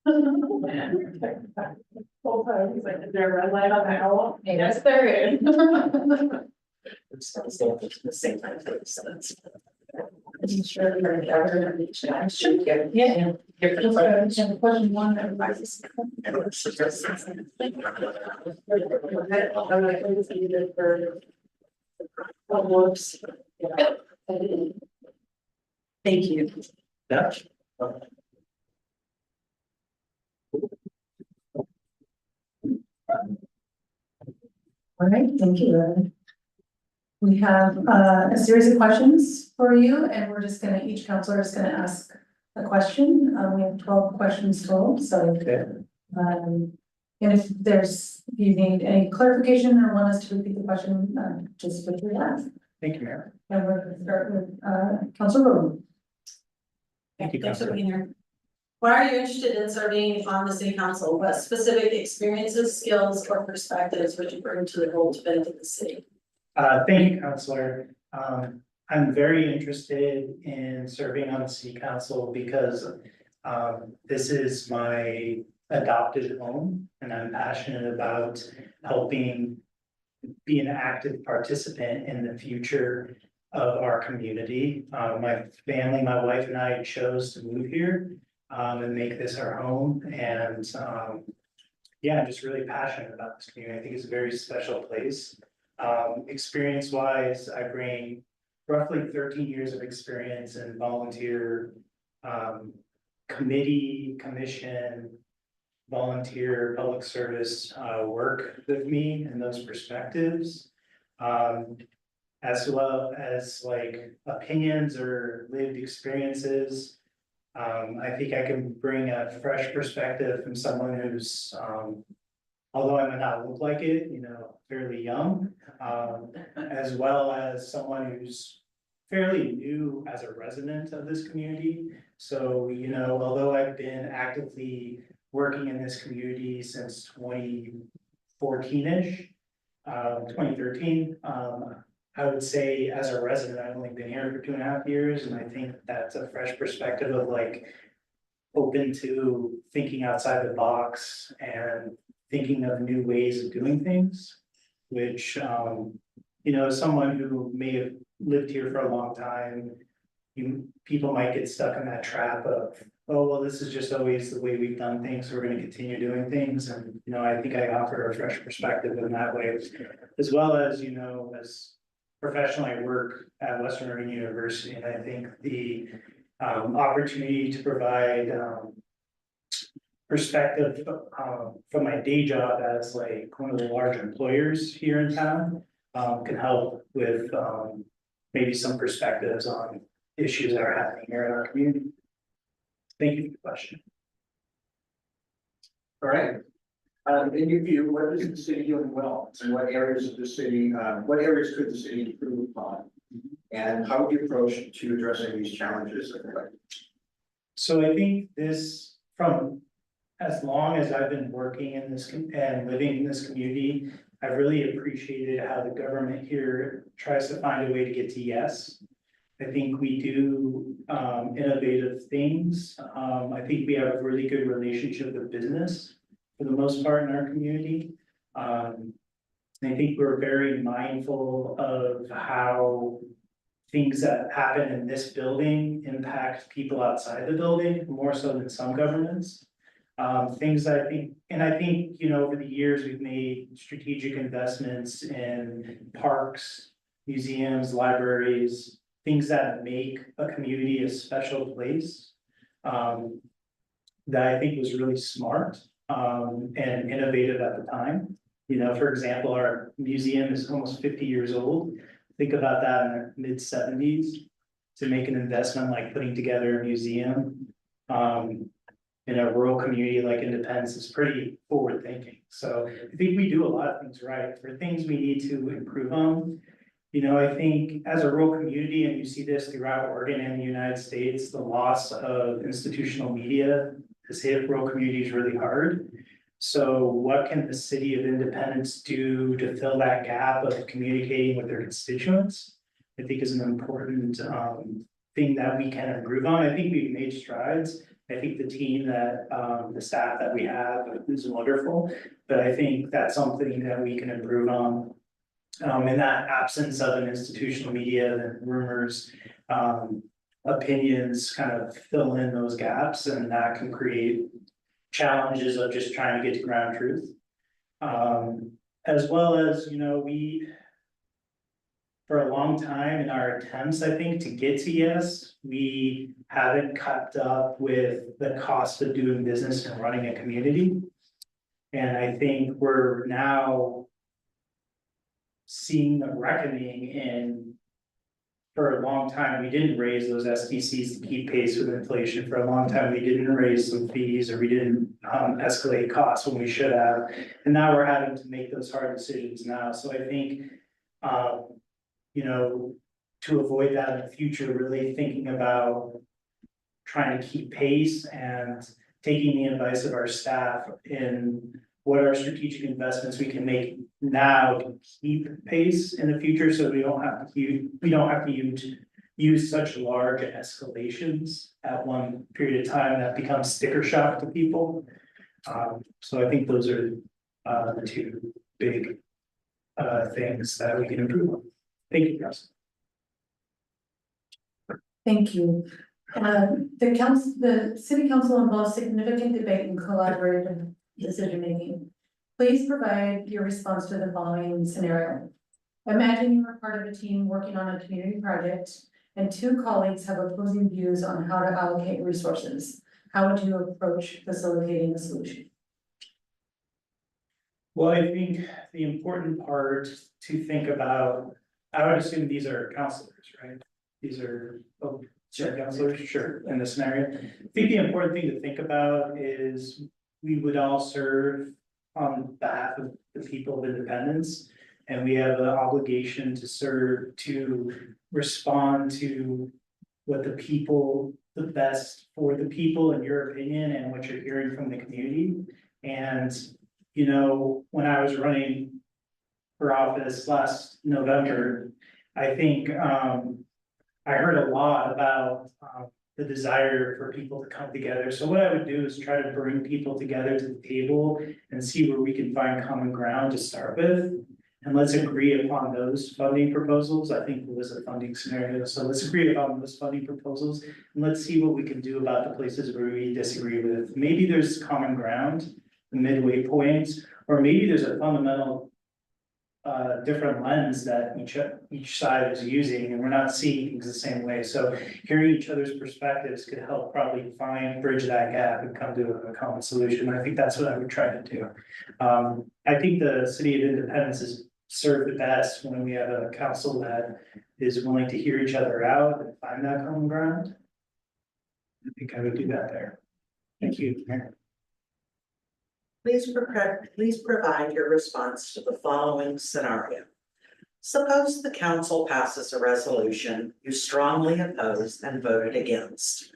Full time, he's like, is there a red light on the owl? Yes, there is. It's the same time. I'm sure they're never gonna reach that. Should get, yeah. Question one, everybody's. Whoops. Thank you. Yeah. All right, thank you. We have a series of questions for you, and we're just gonna, each counselor is gonna ask a question. We have 12 questions total, so. Okay. And if you need any clarification or want us to repeat the question, just feel free to ask. Thank you, Mayor. And we're gonna start with Counselor Rowe. Thank you, Thanks for Counselor. being here. Why are you interested in serving on the city council? What specific experiences, skills, or perspectives would you bring to the role to benefit the city? Thank you, Counselor. I'm very interested in serving on the city council because this is my adopted home and I'm passionate about helping be an active participant in the future of our community. My family, my wife and I chose to move here and make this our home. And yeah, I'm just really passionate about this community. I think it's a very special place. Experience wise, I bring roughly 13 years of experience in volunteer committee, commission, volunteer public service work with me and those perspectives. As well as like opinions or lived experiences. I think I can bring a fresh perspective from someone who's although I might not look like it, you know, fairly young, as well as someone who's fairly new as a resident of this community. So, you know, although I've been actively working in this community since 2014-ish, 2013, I would say as a resident, I've only been here for 2.5 years, and I think that's a fresh perspective of like open to thinking outside the box and thinking of new ways of doing things, which, you know, as someone who may have lived here for a long time, people might get stuck in that trap of, oh, well, this is just always the way we've done things, so we're gonna continue doing things. And, you know, I think I offer a fresh perspective in that way, as well as, you know, as professionally I work at Western Oregon University, and I think the opportunity to provide perspective from my day job as like one of the large employers here in town can help with maybe some perspectives on issues that are happening here in our community. Thank you for the question. All right. In your view, what is the city doing well? And what areas of the city, what areas could the city improve upon? And how would you approach to addressing these challenges? So I think this, from as long as I've been working in this and living in this community, I've really appreciated how the government here tries to find a way to get to yes. I think we do innovative things. I think we have a really good relationship with business for the most part in our community. I think we're very mindful of how things that happen in this building impact people outside the building more so than some governments. Things I think, you know, over the years, we've made strategic investments in parks, museums, libraries, things that make a community a special place. That I think was really smart and innovative at the time. You know, for example, our museum is almost 50 years old. Think about that in the mid-70s to make an investment like putting together a museum in a rural community like Independence is pretty forward thinking. So I think we do a lot of things right. For things we need to improve on, you know, I think as a rural community, and you see this throughout Oregon and the United States, the loss of institutional media has hit rural communities really hard. So what can the city of Independence do to fill that gap of communicating with their constituents? I think is an important thing that we can improve on. I think we've made strides. I think the team that, the staff that we have is wonderful, but I think that's something that we can improve on. In that absence of an institutional media, then rumors, opinions kind of fill in those gaps, and that can create challenges of just trying to get to ground truth. As well as, we, for a long time in our attempts, I think, to get to yes, we haven't kept up with the cost of doing business and running a community. And I think we're now seeing the reckoning in, for a long time, we didn't raise those SDCs to keep pace with inflation. For a long time, we didn't raise some fees, or we didn't escalate costs when we should have. And now we're having to make those hard decisions now. So I think, to avoid that in the future, really thinking about trying to keep pace and taking the advice of our staff in what are strategic investments we can make now to keep pace in the future, so we don't have to use such large escalations at one period of time that becomes sticker shock to people. So I think those are the two big things that we can improve on. Thank you, guys. Thank you. The city council involves significant debate and collaborative decision making. Please provide your response to the following scenario. Imagine you are part of a team working on a community project and two colleagues have opposing views on how to allocate resources. How would you approach facilitating a solution? Well, I think the important part to think about, I would assume these are counselors, right? These are, counselors, sure, in this scenario. I think the important thing to think about is we would all serve on behalf of the people of Independence. And we have an obligation to serve, to respond to what the best for the people, in your opinion, and what you're hearing from the community. And, when I was running for office last November, I think, I heard a lot about, the desire for people to come together. So what I would do is try to bring people together to the table and see where we can find common ground to start with. And let's agree upon those funding proposals. I think it was a funding scenario. So let's agree upon those funding proposals and let's see what we can do about the places where we disagree with. Maybe there's common ground, the midway points, or maybe there's a fundamental different lens that each side is using, and we're not seeing things the same way. So hearing each other's perspectives could help probably bridge that gap and come to a common solution. I think that's what I would try to do. I think the city of Independence is served best when we have a council that is willing to hear each other out and find that common ground. I think I would do that there. Thank you, Mayor. Please provide your response to the following scenario. Suppose the council passes a resolution you strongly oppose and voted against.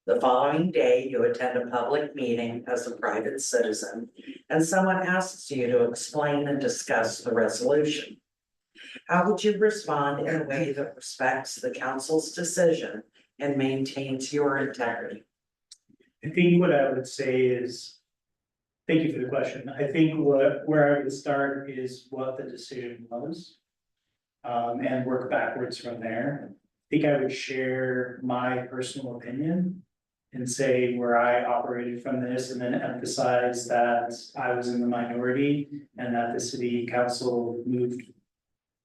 The following day, you attend a public meeting as a private citizen, and someone asks you to explain and discuss the resolution. How would you respond in a way that respects the council's decision and maintains your integrity? I think what I would say is, thank you for the question. I think where I would start is what the decision was. And work backwards from there. I think I would share my personal opinion and say where I operated from this, and then emphasize that I was in the minority and that the city council moved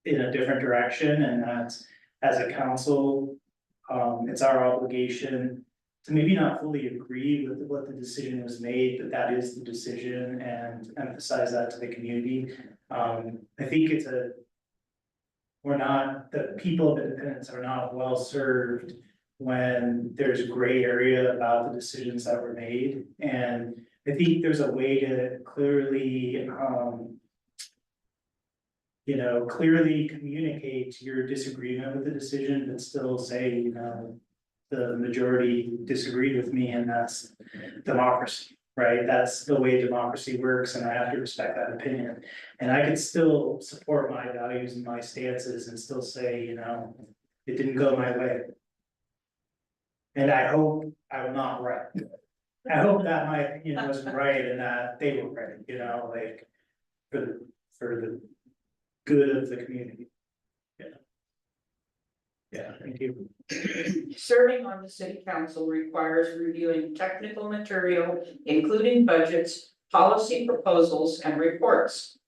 in a different direction, and that as a council, it's our obligation to maybe not fully agree with what the decision was made, but that is the decision, and emphasize that to the community. I think the people of Independence are not well served when there's gray area about the decisions that were made. And I think there's a way to clearly, clearly communicate your disagreement with the decision, but still say, the majority disagreed with me, and that's democracy, right? That's the way democracy works, and I have to respect that opinion. And I could still support my values and my stances and still say, it didn't go my way. And I hope I'm not right. I hope that my opinion was right and that they were right, like, for the good of the community. Yeah. Yeah, thank you. Serving on the city council requires reviewing technical material, including budgets, policy proposals, and reports.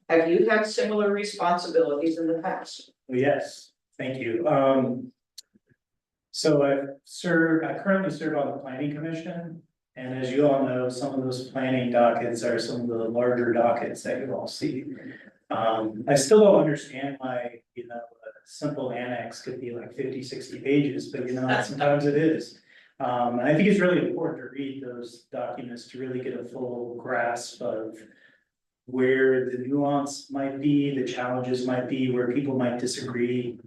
Have you had similar responsibilities in the past? Yes, thank you. So I currently serve on the planning commission. And as you all know, some of those planning dockets are some of the larger dockets that you all see. I still don't understand why, a simple annex could be like 50, 60 pages, but sometimes it is. And I think it's really important to read those documents to really get a full grasp of where the nuance might be, the challenges might be, where people might disagree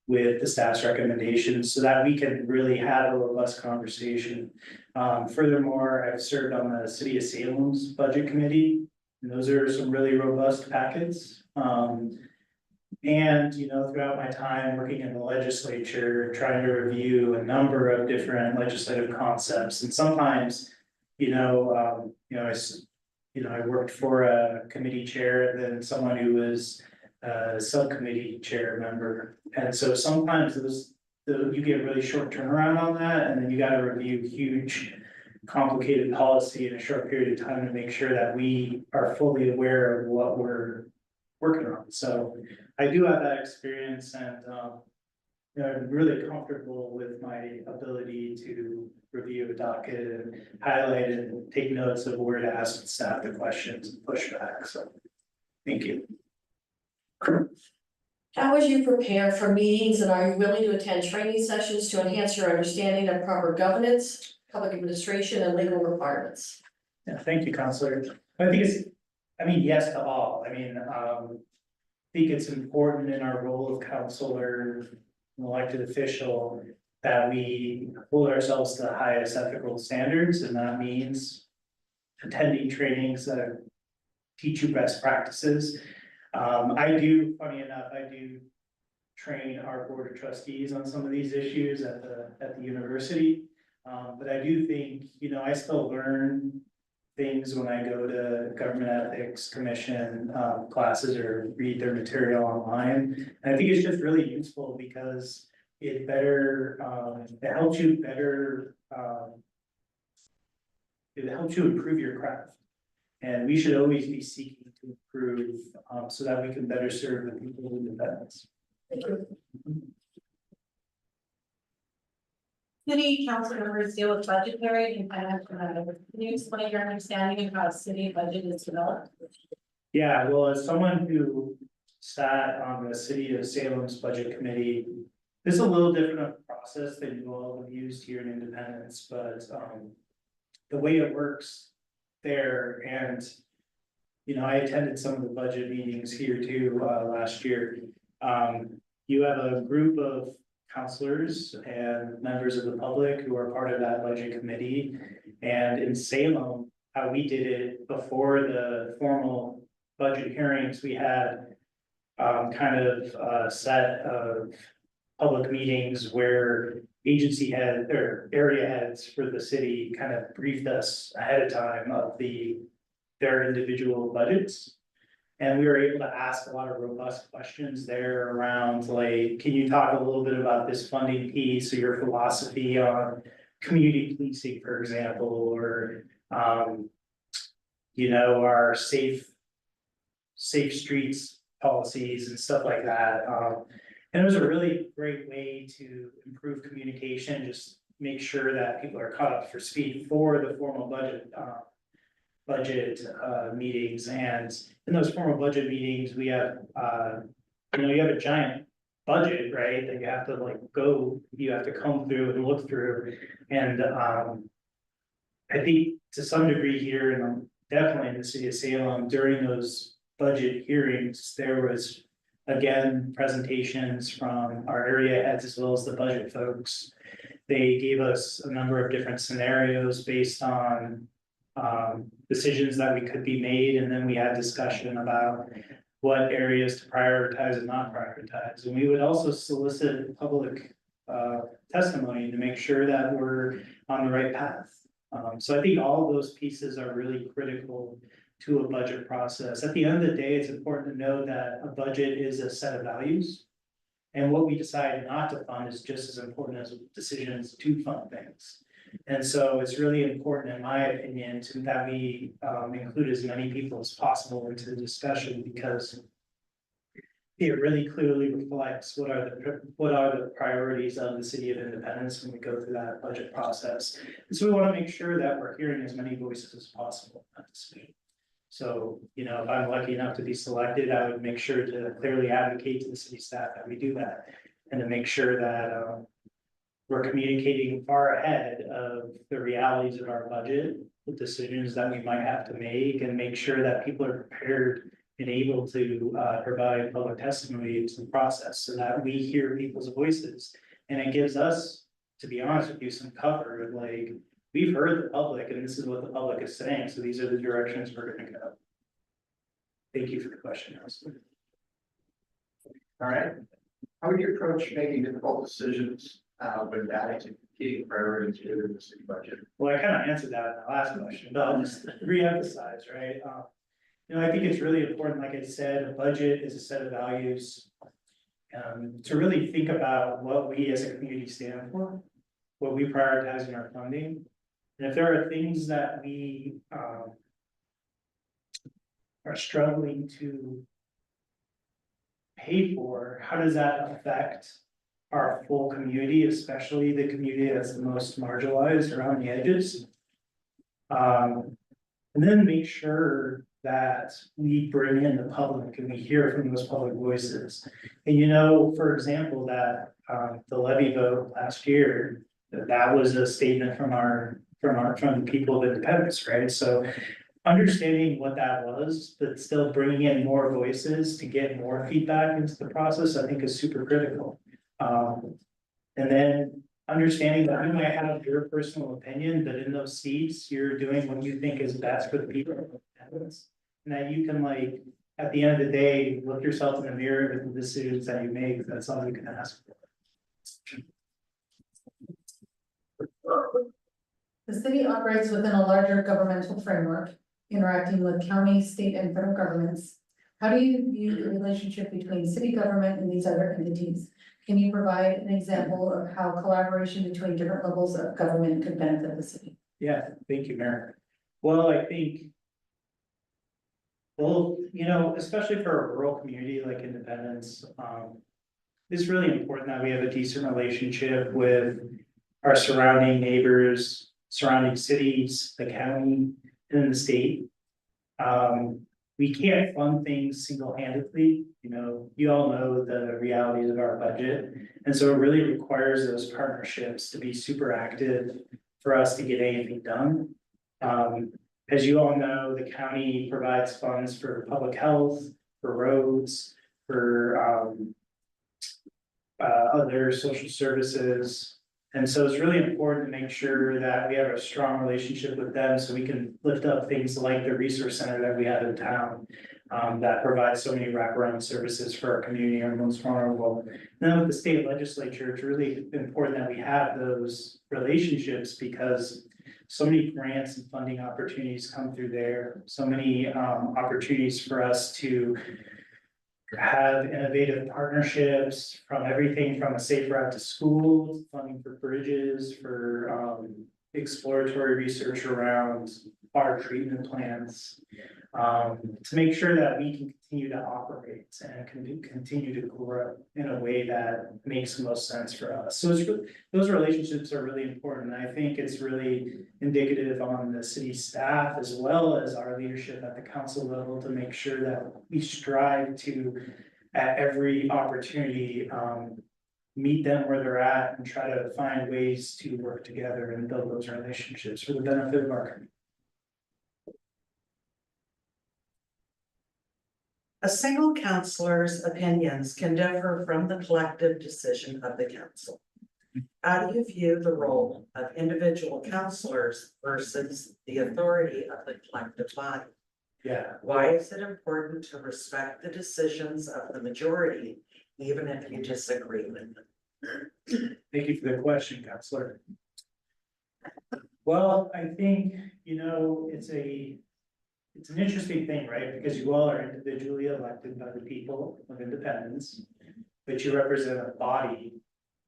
with the staff's recommendations, so that we can really have a robust conversation. Furthermore, I've served on the City of Salem's Budget Committee, and those are some really robust packets. And, throughout my time working in the legislature, trying to review a number of different legislative concepts, and sometimes, I worked for a committee chair and then someone who was a subcommittee chair member. And so sometimes you get really short turnaround on that, and then you gotta review huge, complicated policy in a short period of time to make sure that we are fully aware of what we're working on. So I do have that experience, and I'm really comfortable with my ability to review a docket and highlight and take notes of where to ask staff the questions and push back. So thank you. How would you prepare for meetings, and are you willing to attend training sessions to enhance your understanding of proper governance, public administration, and legal requirements? Yeah, thank you, Counselor. I think yes to all. I think it's important in our role of counselor, elected official, that we hold ourselves to the highest ethical standards, and that means attending trainings that teach you best practices. Funny enough, I do train our board of trustees on some of these issues at the university. But I do think, I still learn things when I go to Government Ethics Commission classes or read their material online. And I think it's just really useful because it helps you improve your craft. And we should always be seeking to improve so that we can better serve the people who depend on us. Thank you. City council members deal with budgetary and financial matters. Can you explain your understanding of how city budget is developed? Yeah, well, as someone who sat on the City of Salem's Budget Committee, this is a little different of a process than you all have used here in Independence, but the way it works there, and I attended some of the budget meetings here too last year. You have a group of counselors and members of the public who are part of that budget committee. And in Salem, how we did it before the formal budget hearings, we had a set of public meetings where agency head or area heads for the city kind of briefed us ahead of time of their individual budgets. And we were able to ask a lot of robust questions there around, like, can you talk a little bit about this funding piece or your philosophy on community policing, for example, or our safe streets policies and stuff like that. And it was a really great way to improve communication, just make sure that people are caught up for speed for the formal budget meetings. And in those formal budget meetings, we have, you have a giant budget, right? That you have to come through and look through. And I think to some degree here, and definitely in the City of Salem, during those budget hearings, there was, again, presentations from our area heads as well as the budget folks. They gave us a number of different scenarios based on decisions that we could be made, and then we had discussion about what areas to prioritize and not prioritize. And we would also solicit public testimony to make sure that we're on the right path. So I think all of those pieces are really critical to a budget process. At the end of the day, it's important to know that a budget is a set of values. And what we decide not to fund is just as important as decisions to fund things. And so it's really important, in my opinion, that we include as many people as possible into the discussion, because it really clearly reflects what are the priorities of the city of Independence when we go through that budget process. And so we want to make sure that we're hearing as many voices as possible at this meeting. So, you know, if I'm lucky enough to be selected, I would make sure to clearly advocate to the city staff that we do that. And to make sure that we're communicating far ahead of the realities of our budget, the decisions that we might have to make, and make sure that people are prepared and able to provide public testimony into the process, so that we hear people's voices. And it gives us, to be honest with you, some cover, like, we've heard the public and this is what the public is saying, so these are the directions we're gonna go. Thank you for the question, Allison. All right. How would you approach making difficult decisions when balancing competing priorities within the city budget? Well, I kind of answered that in the last question, but I'll just re-emphasize, right? You know, I think it's really important, like I said, a budget is a set of values. To really think about what we as a community stand for, what we prioritize in our funding. And if there are things that we are struggling to pay for, how does that affect our full community, especially the community that's the most marginalized around the edges? And then make sure that we bring in the public and we hear from those public voices. And you know, for example, that the levy vote last year, that was a statement from the people of Independence, right? So understanding what that was, but still bringing in more voices to get more feedback into the process, I think is super critical. And then understanding that you might have your personal opinion, but in those seats, you're doing what you think is best for the people of Independence. And that you can, like, at the end of the day, look yourself in the mirror with the decisions that you make. That's all you can ask for. The city operates within a larger governmental framework, interacting with county, state, and federal governments. How do you view the relationship between city government and these other entities? Can you provide an example of how collaboration between different levels of government could benefit the city? Yeah, thank you, Mayor. Well, I think, well, you know, especially for a rural community like Independence, it's really important that we have a decent relationship with our surrounding neighbors, surrounding cities, the county, and the state. We can't fund things single-handedly, you know, you all know the realities of our budget. And so it really requires those partnerships to be super active for us to get anything done. As you all know, the county provides funds for public health, for roads, for other social services. And so it's really important to make sure that we have a strong relationship with them so we can lift up things like the resource center that we have in town that provides so many wraparound services for our community, our most vulnerable. And then with the state legislature, it's really important that we have those relationships because so many grants and funding opportunities come through there. So many opportunities for us to have innovative partnerships, from everything from a safe route to school, funding for bridges, for exploratory research around water treatment plants. To make sure that we can continue to operate and can continue to grow in a way that makes the most sense for us. So it's really, those relationships are really important. And I think it's really indicative on the city staff as well as our leadership at the council level to make sure that we strive to, at every opportunity, meet them where they're at and try to find ways to work together and build those relationships for the benefit of our community. A single councilor's opinions can differ from the collective decision of the council. How do you view the role of individual councilors versus the authority of the collective body? Yeah. Why is it important to respect the decisions of the majority, even if you disagree with them? Thank you for the question, Counselor. Well, I think, it's an interesting thing, right? Because you all are individually elected by the people of Independence, but you represent a body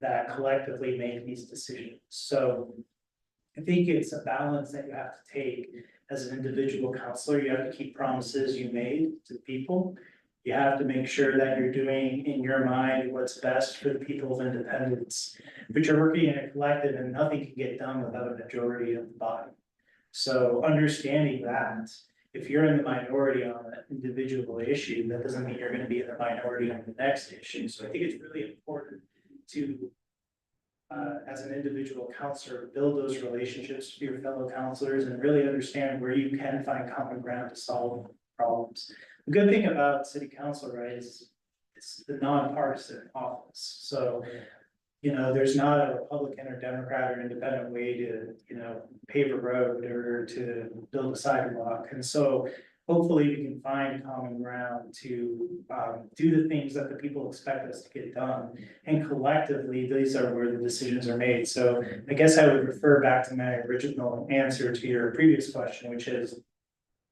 that collectively make these decisions. So I think it's a balance that you have to take as an individual counselor. You have to keep promises you made to the people. You have to make sure that you're doing in your mind what's best for the people of Independence. But you're working in a collective and nothing can get done without a majority of the body. So understanding that, if you're in the minority on an individual issue, that doesn't mean you're gonna be in the minority on the next issue. So I think it's really important to, as an individual counselor, build those relationships with your fellow counselors and really understand where you can find common ground to solve problems. The good thing about city council, right, is it's the nonpartisan office. So, there's not a Republican or Democrat or independent way to, pave a road or to build a sidewalk. And so hopefully we can find common ground to do the things that the people expect us to get done. And collectively, these are where the decisions are made. So I guess I would refer back to my original answer to your previous question, which is,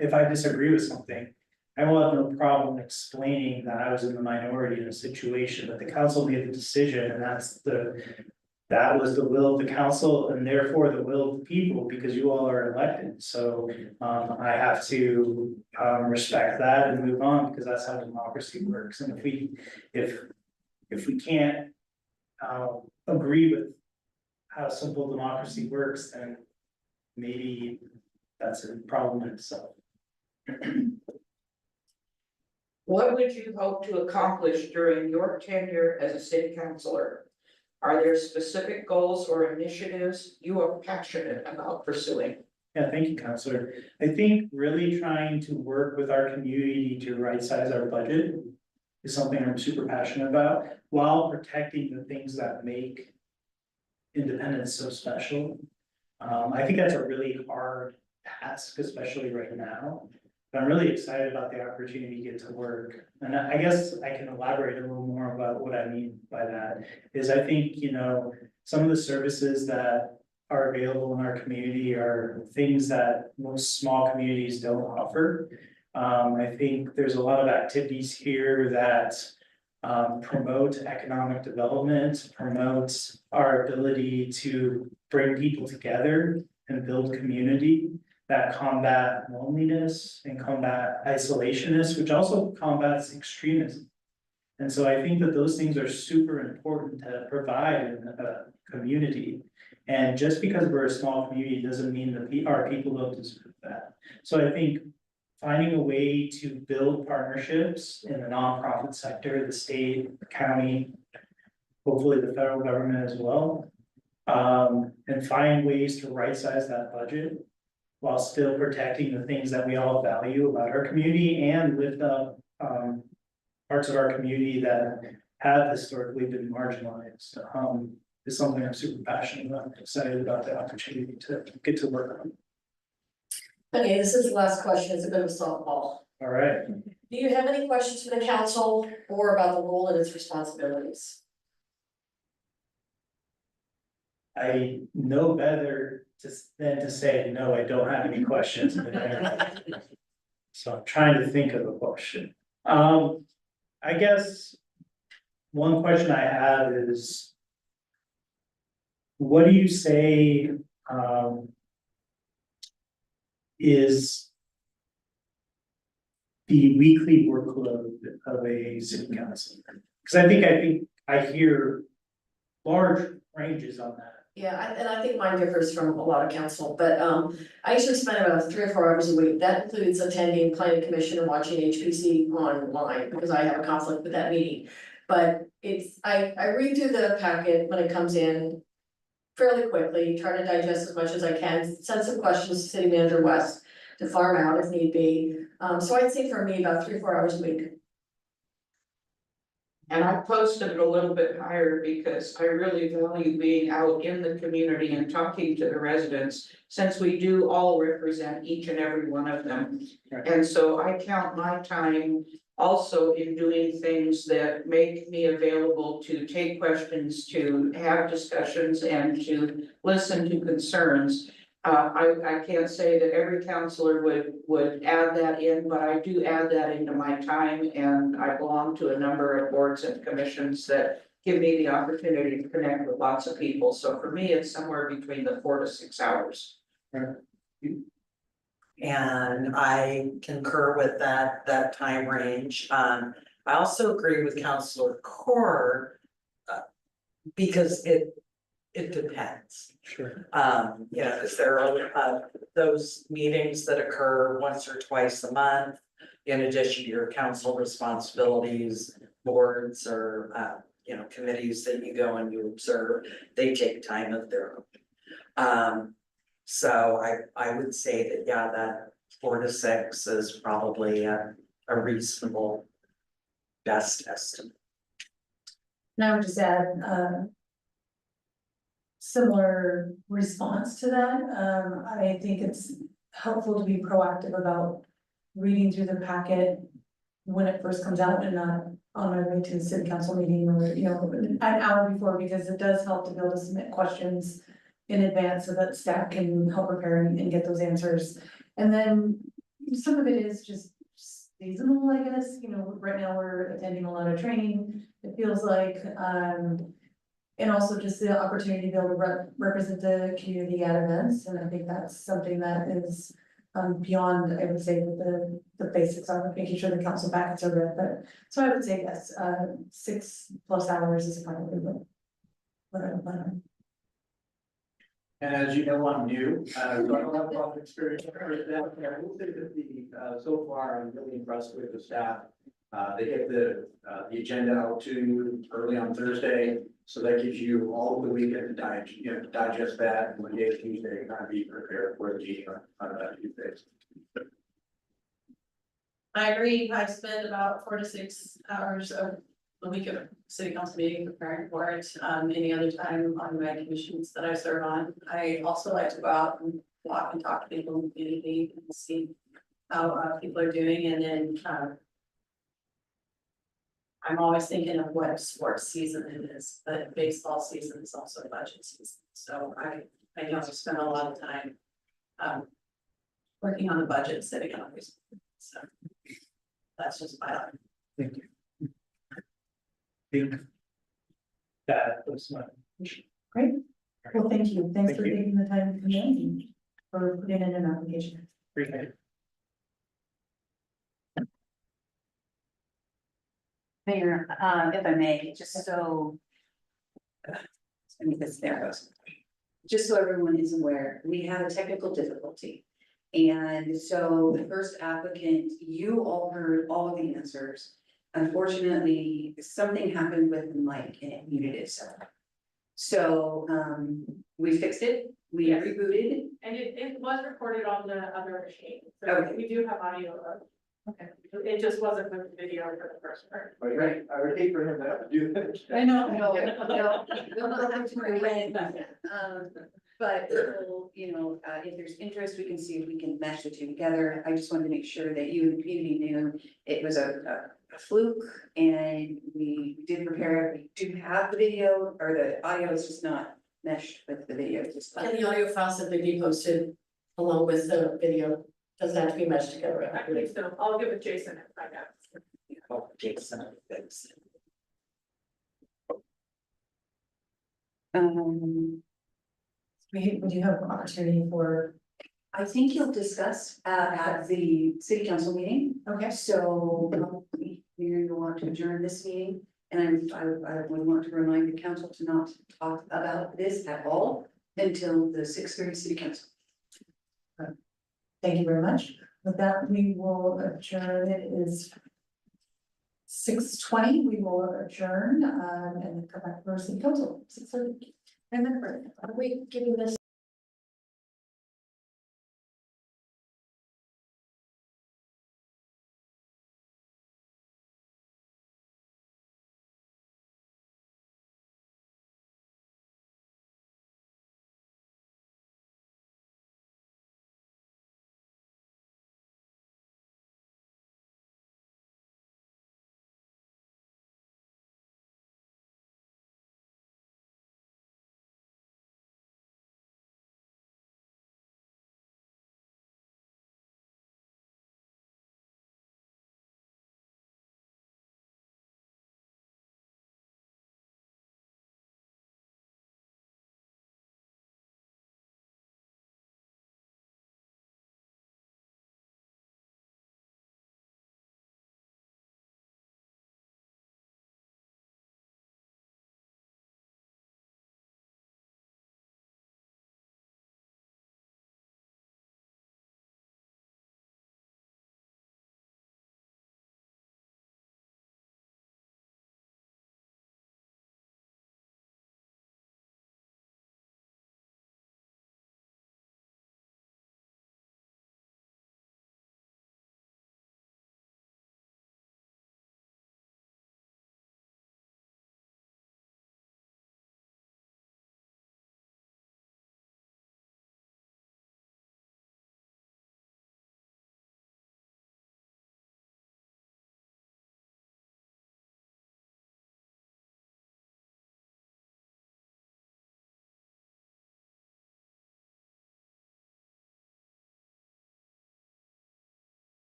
if I disagree with something, I will have no problem explaining that I was in the minority in a situation, but the council made the decision, and that was the will of the council and therefore the will of the people, because you all are elected. So I have to respect that and move on, because that's how democracy works. And if we can't agree with how simple democracy works, then maybe that's a problem in itself. What would you hope to accomplish during your tenure as a city councilor? Are there specific goals or initiatives you are passionate about pursuing? Yeah, thank you, Counselor. I think really trying to work with our community to right size our budget is something I'm super passionate about, while protecting the things that make Independence so special. I think that's a really hard task, especially right now. But I'm really excited about the opportunity to get to work. And I guess I can elaborate a little more about what I mean by that. Is I think, some of the services that are available in our community are things that most small communities don't offer. I think there's a lot of activities here that promote economic development, promote our ability to bring people together and build community, that combat loneliness and combat isolationist, which also combats extremism. And so I think that those things are super important to provide in a community. And just because we're a small community doesn't mean that our people don't deserve that. So I think finding a way to build partnerships in the nonprofit sector, the state, the county, hopefully the federal government as well. And find ways to right size that budget while still protecting the things that we all value about our community and lift up parts of our community that have historically been marginalized. Is something I'm super passionate about, excited about the opportunity to get to work on. Okay, this is the last question. It's a bit of a softball. All right, Do you have any questions for the council or about the role and its responsibilities? I know better than to say, no, I don't have any questions. So I'm trying to think of a question. I guess one question I have is, what do you say is the weekly workload of a city council? Because I think I hear large ranges on that. Yeah, and I think mine differs from a lot of council, but I usually spend about 3 or 4 hours a week. That includes attending planning commission and watching HPC online because I have a conflict with that meeting. But I read through the packet when it comes in fairly quickly, try to digest as much as I can, send some questions to City Manager West to farm out if need be. So I'd say for me about 3 or 4 hours a week. And I posted it a little bit higher because I really value being out in the community and talking to the residents, since we do all represent each and every one of them. Right. And so I count my time also in doing things that make me available to take questions, to have discussions, and to listen to concerns. I can't say that every counselor would add that in, but I do add that into my time, and I belong to a number of boards and commissions that give me the opportunity to connect with lots of people, so for me, it's somewhere between the 4 to 6 hours. And I concur with that time range. I also agree with Counselor Core. Because it depends. Sure. You know, because there are those meetings that occur once or twice a month. In addition to your council responsibilities, boards or you know, committees that you go and you observe, they take time of their own. So I would say that, yeah, that 4 to 6 is probably a reasonable best estimate. And I would just add, similar response to that. I think it's helpful to be proactive about reading through the packet when it first comes out and not on my way to the city council meeting or, you know, an hour before, because it does help to be able to submit questions in advance so that staff can help prepare and get those answers. And then some of it is just seasonal, I guess, you know, right now we're attending a lot of training, it feels like, and also just the opportunity to be able to represent the community at events, and I think that's something that is beyond, I would say, what the basics are, making sure the council packets are read, but, so I would say yes, 6+ hours is probably what I would plan on. And as you know, I'm new, so I don't have a lot of experience with that. I will say that so far, I'm really impressed with the staff. They get the agenda out to you early on Thursday, so that gives you all of the weekend to digest that, and Monday, Tuesday, kind of be prepared for the meeting on Tuesdays. I agree, I spend about 4 to 6 hours of the week of city council meeting preparing for it, any other time on my commissions that I serve on. I also like to go out and walk and talk to people in the community and see how people are doing, and then I'm always thinking of what sports season it is, but baseball season is also budget season, so I know I spend a lot of time working on the budget, setting up this, so that's just my life. Thank you. I think that was my. Great, well, thank you, thanks Thank for you. taking the time to come in and for putting in an application. Appreciate it. Mayor, if I may, just so. Let me get there goes. Just so everyone is aware, we had a technical difficulty. And so the first applicant, you all heard all of the answers. Unfortunately, something happened with the mic and it muted itself. So we fixed it, we Yes. rebooted. And it was recorded on the other machine, so Okay. we do have audio of. Okay. It just wasn't with the video for the first part. Right, I would hate for him to have to do that. I know. We'll not have to relay that. But we'll, you know, if there's interest, we can see if we can mesh the two together. I just wanted to make sure that you and the community knew it was a fluke and we did prepare it. We do have the video, or the audio is just not meshed with the video, it's just. Can the audio file simply be posted along with the video? Doesn't have to be meshed together. I believe so, I'll give it Jason and find out. Oh, Jason, thanks. We do have an opportunity for, I think you'll discuss at the city council meeting. okay, So we're going to adjourn this meeting, and I would want to remind the council to not talk about this at all until the 6:30 city council. thank you very much. With that, we will adjourn, it is 6:20, we will adjourn, and come back for city council, 6:30. And then, are we giving this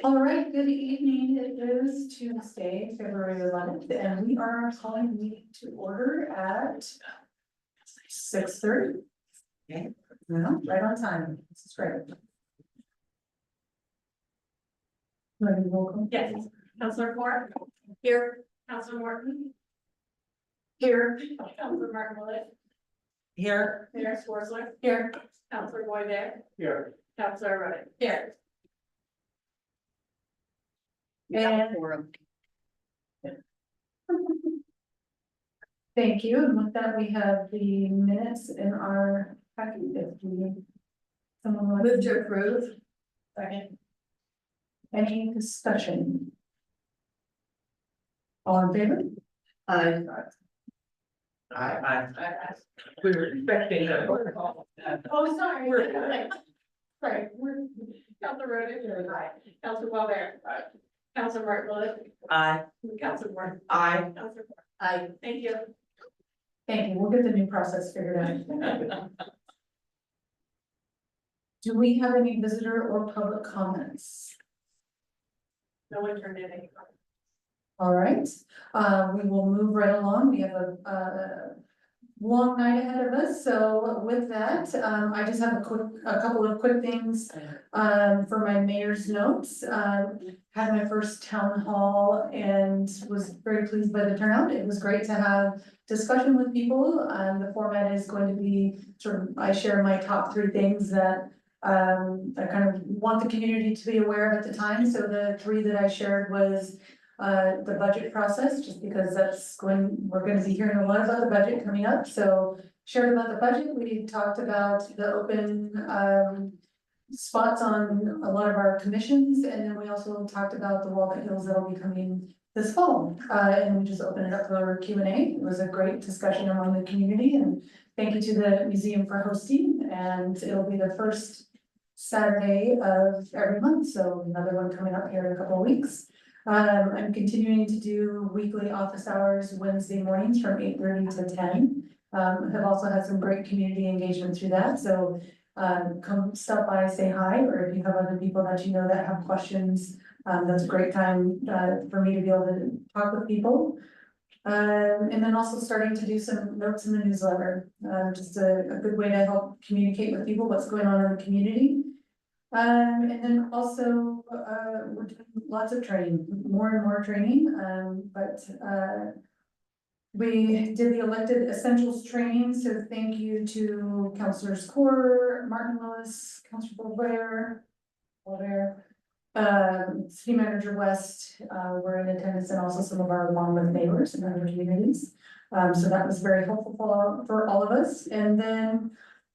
All right, good evening. It is Tuesday, February 11th, and we are calling the meeting to order at 6:30. Okay, well, right on time. This is great. Ready, welcome. Yes, Counselor Ford? Here. Counselor Morton? Here. Counselor Martin Willis? Here, Mayor Swartzler? Here. Counselor Boyd there? Here. Counselor Rowdy? Here. And thank you. And with that, we have the minutes in our packet. If we- Someone want Move to approve. Second. any discussion? All in favor? Aye. We were expecting a roll call. Oh, sorry. Sorry, we're, Counselor Rowdy? Aye. Counselor Boyd there? Aye. Counselor Martin Willis? aye. Counselor Morton? Aye. Counselor Ford? Aye. Thank you. Thank you. We'll get the new process figured out. Do we have any visitor or public comments? No one turned in any comments. All right, we will move right along. We have a long night ahead of us, so with that, I just have a couple of quick things. For my mayor's notes, had my first town hall and was very pleased by the turnout. It was great to have discussion with people. The format is going to be sort of, I share my top 3 things that I kind of want the community to be aware of at the time. So the 3 that I shared was the budget process, just because we're gonna be hearing a lot about the budget coming up, so shared about the budget. We talked about the open spots on a lot of our commissions, and then we also talked about the Walnut Hills that'll be coming this fall. And we just opened it up for Q&A. It was a great discussion among the community, and thank you to the museum for hosting, and it'll be the first Saturday of every month, so another one coming up here in a couple of weeks. I'm continuing to do weekly office hours Wednesday mornings from 8:30 to 10. Have also had some great community engagement through that, so come stop by, say hi, or if you have other people that you know that have questions, that's a great time for me to be able to talk with people. And then also starting to do some notes in the newsletter, just a good way to help communicate with people what's going on in the community. And then also, we're doing lots of training, more and more training, but we did the elected essentials training, so thank you to Councilors Core, Martin Willis, Councilor Blair, City Manager West, were in attendance, and also some of our Monmouth neighbors and other communities. So that was very helpful for all of us. And then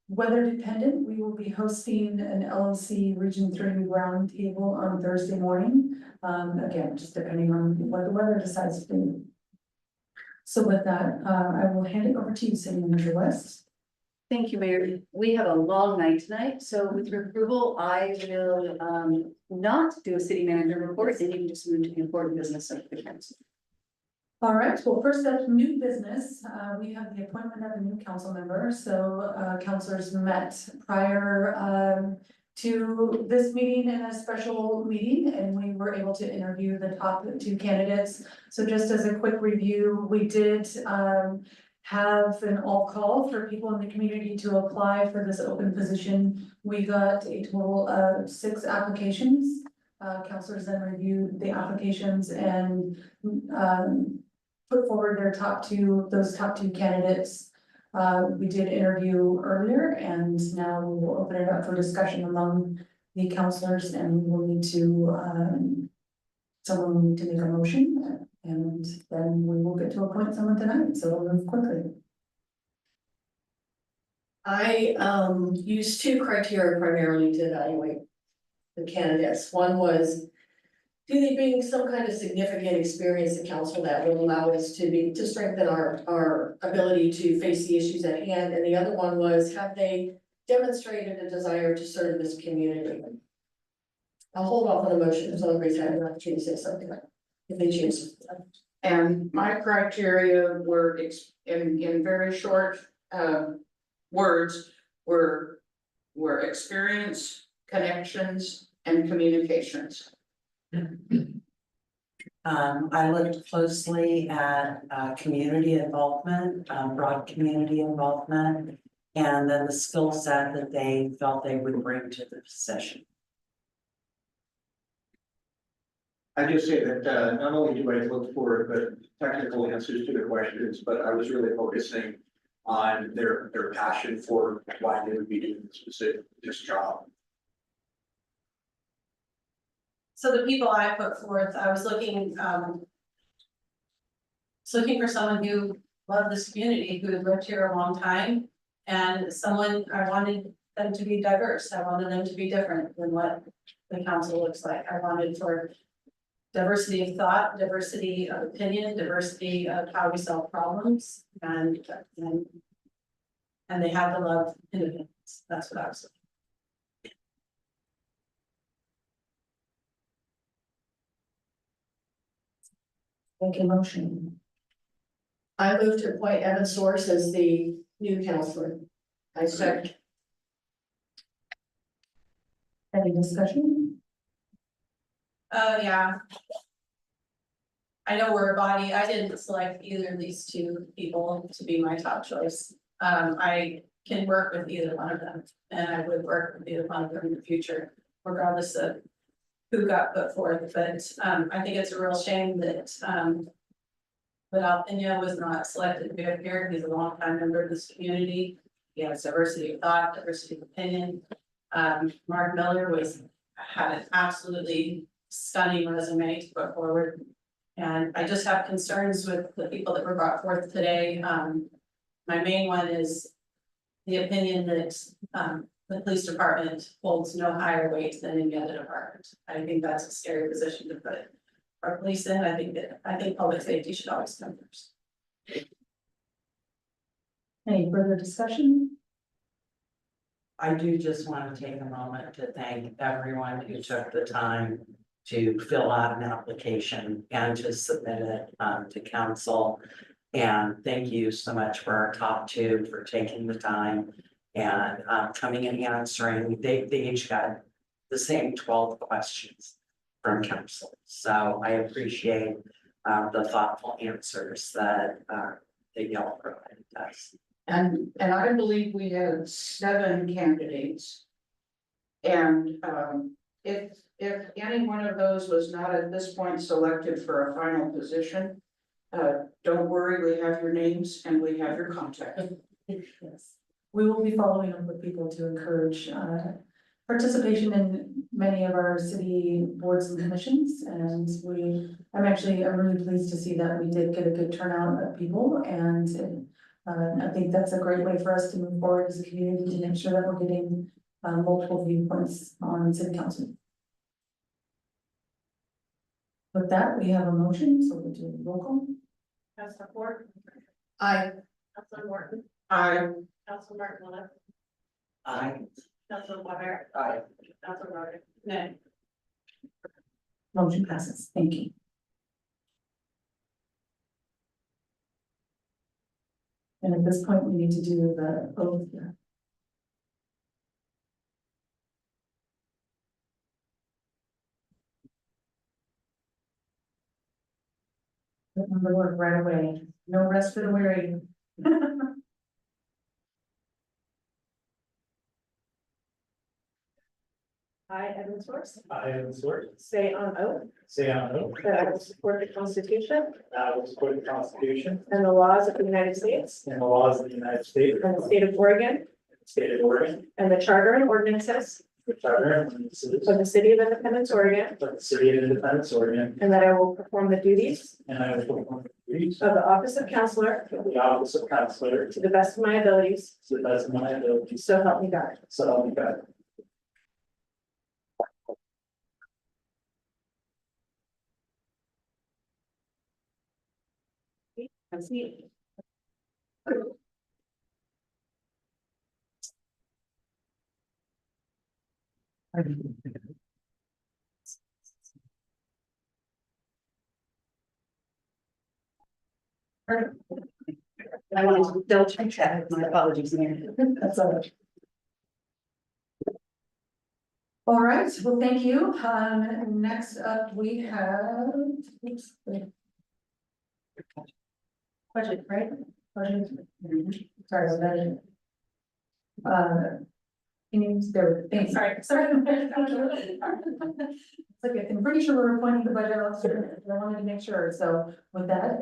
weather dependent, we will be hosting an LLC Region 3 roundtable on Thursday morning. Again, just depending on what the weather decides to do. So with that, I will hand it over to you, City Manager West. Thank you, Mayor. We have a long night tonight, so with your approval, I will not do a city manager report, and you can just move to the important business of the council. All right, well, first up, new business, we have the appointment of a new council member, so councilors met prior to this meeting in a special meeting, and we were able to interview the top 2 candidates. So just as a quick review, we did have an all call for people in the community to apply for this open position. We got a total of 6 applications. Councilors then reviewed the applications and put forward their those top two candidates. We did interview earlier, and now we will open it up for discussion among the councilors, and we will need to, someone will need to make a motion, and then we will get to appoint someone tonight, so we'll move quickly. I used 2 criteria primarily to evaluate the candidates. One was, do they bring some kind of significant experience to council that will allow us to strengthen our ability to face the issues at hand? And the other one was, have they demonstrated a desire to serve this community? I'll hold off on the motion until everybody's had an opportunity to say something, if they choose. And my criteria were in very short words were experience, connections, and communications? I looked closely at, community involvement, broad community involvement. And then the skill set that they felt they would bring to the position. I just say that, not only do I look for the technical answers to the questions, but I was really focusing on their passion for why they would be doing this job. So the people I put forth, I was looking for someone who loved this community, who had lived here a long time. And someone, I wanted them to be diverse, I wanted them to be different than what the council looks like. I wanted for diversity of thought, diversity of opinion, diversity of how we solve problems, and they have the love independence, that's what I was looking. Make a motion. I move to appoint Evan Source as the new counselor. I second. Any discussion? Yeah. I know we're a body, I didn't select either of these two people to be my top choice. I can work with either one of them, and I would work with either one of them in the future, regardless of who got put forth, but, I think it's a real shame that, Alpena was not selected to be up here. He's a longtime member of this community. He has diversity of thought, diversity of opinion. Mark Miller had an absolutely stunning resume to put forward. And I just have concerns with the people that were brought forth today. My main one is the opinion that, the police department holds no higher weight than any other department. I think that's a scary position to put our police in. I think public safety should always come first. Any further discussion? I do just want to take a moment to thank everyone who took the time to fill out an application and to submit it to council. And thank you so much for our top two for taking the time and coming and answering. They each got the same 12 questions from council. So I appreciate the thoughtful answers that y'all provided us. And I believe we had 7 candidates. And if any one of those was not at this point selected for a final position, don't worry, we have your names and we have your contact. Yes. We will be following up with people to encourage participation in many of our city boards and commissions. And I'm really pleased to see that we did get a good turnout of people, and I think that's a great way for us to move forward as a community to make sure that we're getting multiple viewpoints on city council. With that, we have a motion, so we'll do a roll call. Councilor Ford, Aye. Councilor Morton, Councilor Martin, Aye. Councilor Weber, Aye. Councilor Martin, nay. Motion passes. Thank you. And at this point, we need to do the oath. Remember to work right away. No rest for the weary. I, Evan Source, I am Sword, say on oath say on oath that I will support the Constitution that I will support the Constitution and the laws of the United States and the laws of the United States and the state of Oregon the state of Oregon, and the charter and ordinances the charter and ordinances of the city of Independence, Oregon, of the city of Independence, Oregon, and that I will perform the duties and I will perform the duties of the office of counselor of the office of counselor to the best of my abilities, to the best of my ability, so help me God. so help me God. Have a seat. I wanted to double check that. My apologies, Mayor. That's all right. All right, well, thank you. Next up, we have. Oops, wait. Budget, right? Budget. Sorry, about that. Can you, there, thanks, sorry. It's like, I'm pretty sure we're appointing the budget officer, I wanted to make sure, so with that,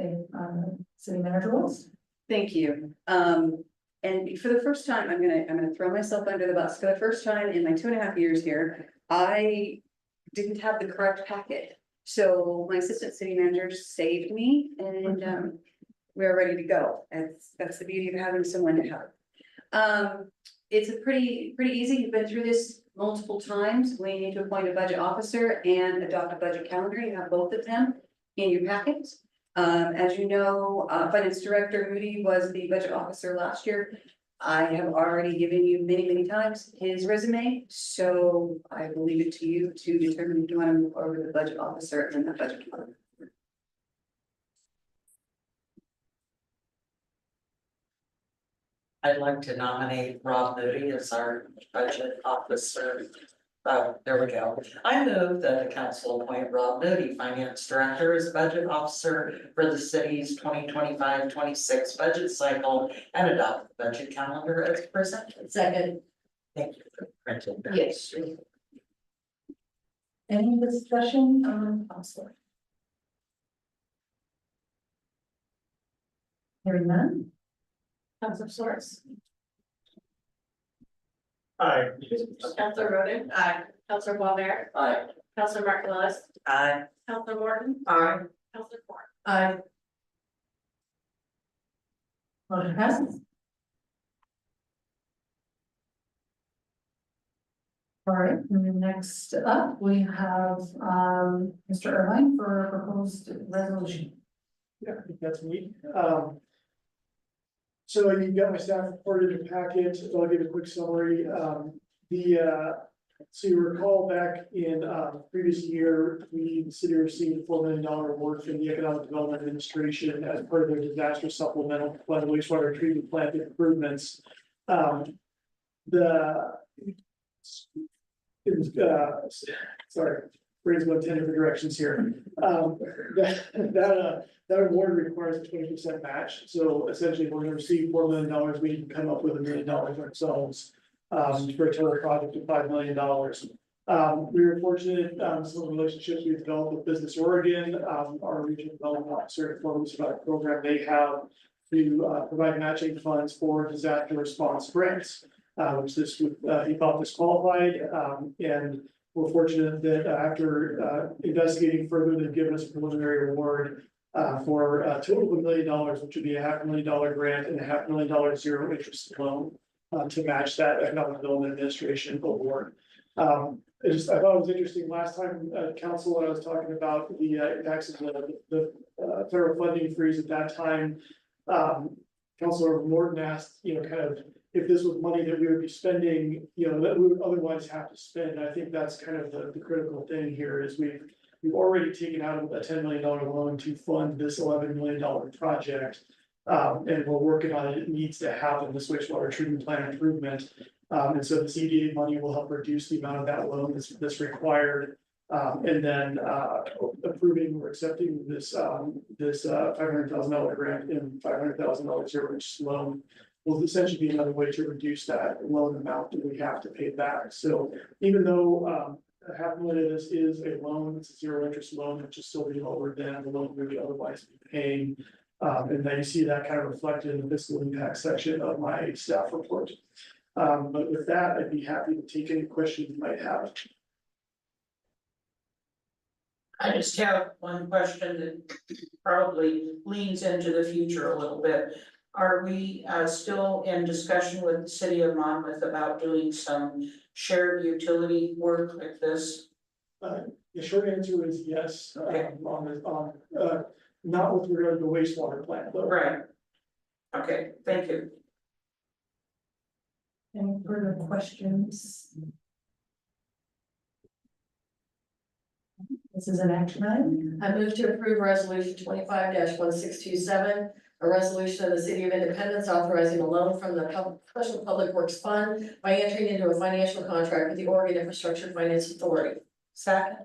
city manager Wills. Thank you. And for the first time, I'm gonna throw myself under the bus. For the first time in my 2.5 years here, I didn't have the correct packet. So my assistant city manager saved me and, we're ready to go. That's the beauty of having someone to help. It's a pretty easy. You've been through this multiple times. We need to appoint a budget officer and adopt a budget calendar. You have both of them in your packets. As you know, Finance Director Moody was the budget officer last year. I have already given you many times his resume, so I will leave it to you to determine if you want to move over to the budget officer and the budget calendar. I'd like to nominate Rob Moody as our budget officer. There we go. I move that the council appoint Rob Moody, Finance Director, as Budget Officer for the city's 2025-26 budget cycle and adopt the budget calendar as presented. Second. Thank you for printing that. Yes. Any discussion on council? Hearing none? Counselor Source. Aye. Counselor Roden. Aye. Counselor Wallner. Aye. Counselor Martin Lewis. Aye. Counselor Morton. Aye. Counselor Ford. Aye. Motion passes. All right, next up, we have, Mr. Irvine for a proposed resolution. Yeah, I think that's me. So you've got my staff report in the packet, so I'll give a quick summary. So you recall back in, previous year, the city received a $4 million award from the Economic Development Administration as part of their disaster supplemental flood wastewater treatment plant improvements. It was, sorry, brains going 10 different directions here. That award requires a 20% match. So essentially, we're gonna receive $4 million. We can come up with $1 million ourselves for a total project of $5 million. We were fortunate, some of the relationships we've developed with Business Oregon, our regional development officer informed us about a program they have to provide matching funds for disaster response grants. Which this would, he thought this qualified, and we're fortunate that after investigating further, they've given us a preliminary award for a total of $1 million, which would be a $500,000 grant and a $500,000 zero interest loan to match that Economic Development Administration award. I thought it was interesting, last time council, when I was talking about the impacts of the federal funding freeze at that time, Councilor Morton asked, kind of, if this was money that we would be spending, that we would otherwise have to spend. I think that's kind of the critical thing here is we've already taken out a $10 million loan to fund this $11 million project. And we're working on it. It needs to happen, this wastewater treatment plant improvement. And so the CDA money will help reduce the amount of that loan that's required. And then approving or accepting this $500,000 grant and $500,000 zero interest loan will essentially be another way to reduce that loan amount that we have to pay back. So even though $500,000 of this is a loan, it's a zero interest loan, which is still be lower than the loan we would otherwise be paying. And then you see that kind of reflected in the fiscal impact section of my staff report. But with that, I'd be happy to take any questions you might have. I just have one question that probably leans into the future a little bit. Are we still in discussion with the city of Monmouth about doing some shared utility work like this? The short answer is yes, not with regard to the wastewater plant, though. Right. Okay, thank you. Any further questions? This is an action item. I move to approve resolution 25-1627, a resolution of the City of Independence authorizing a loan from the Special Public Works Fund by entering into a financial contract with the Oregon Infrastructure Finance Authority. Second.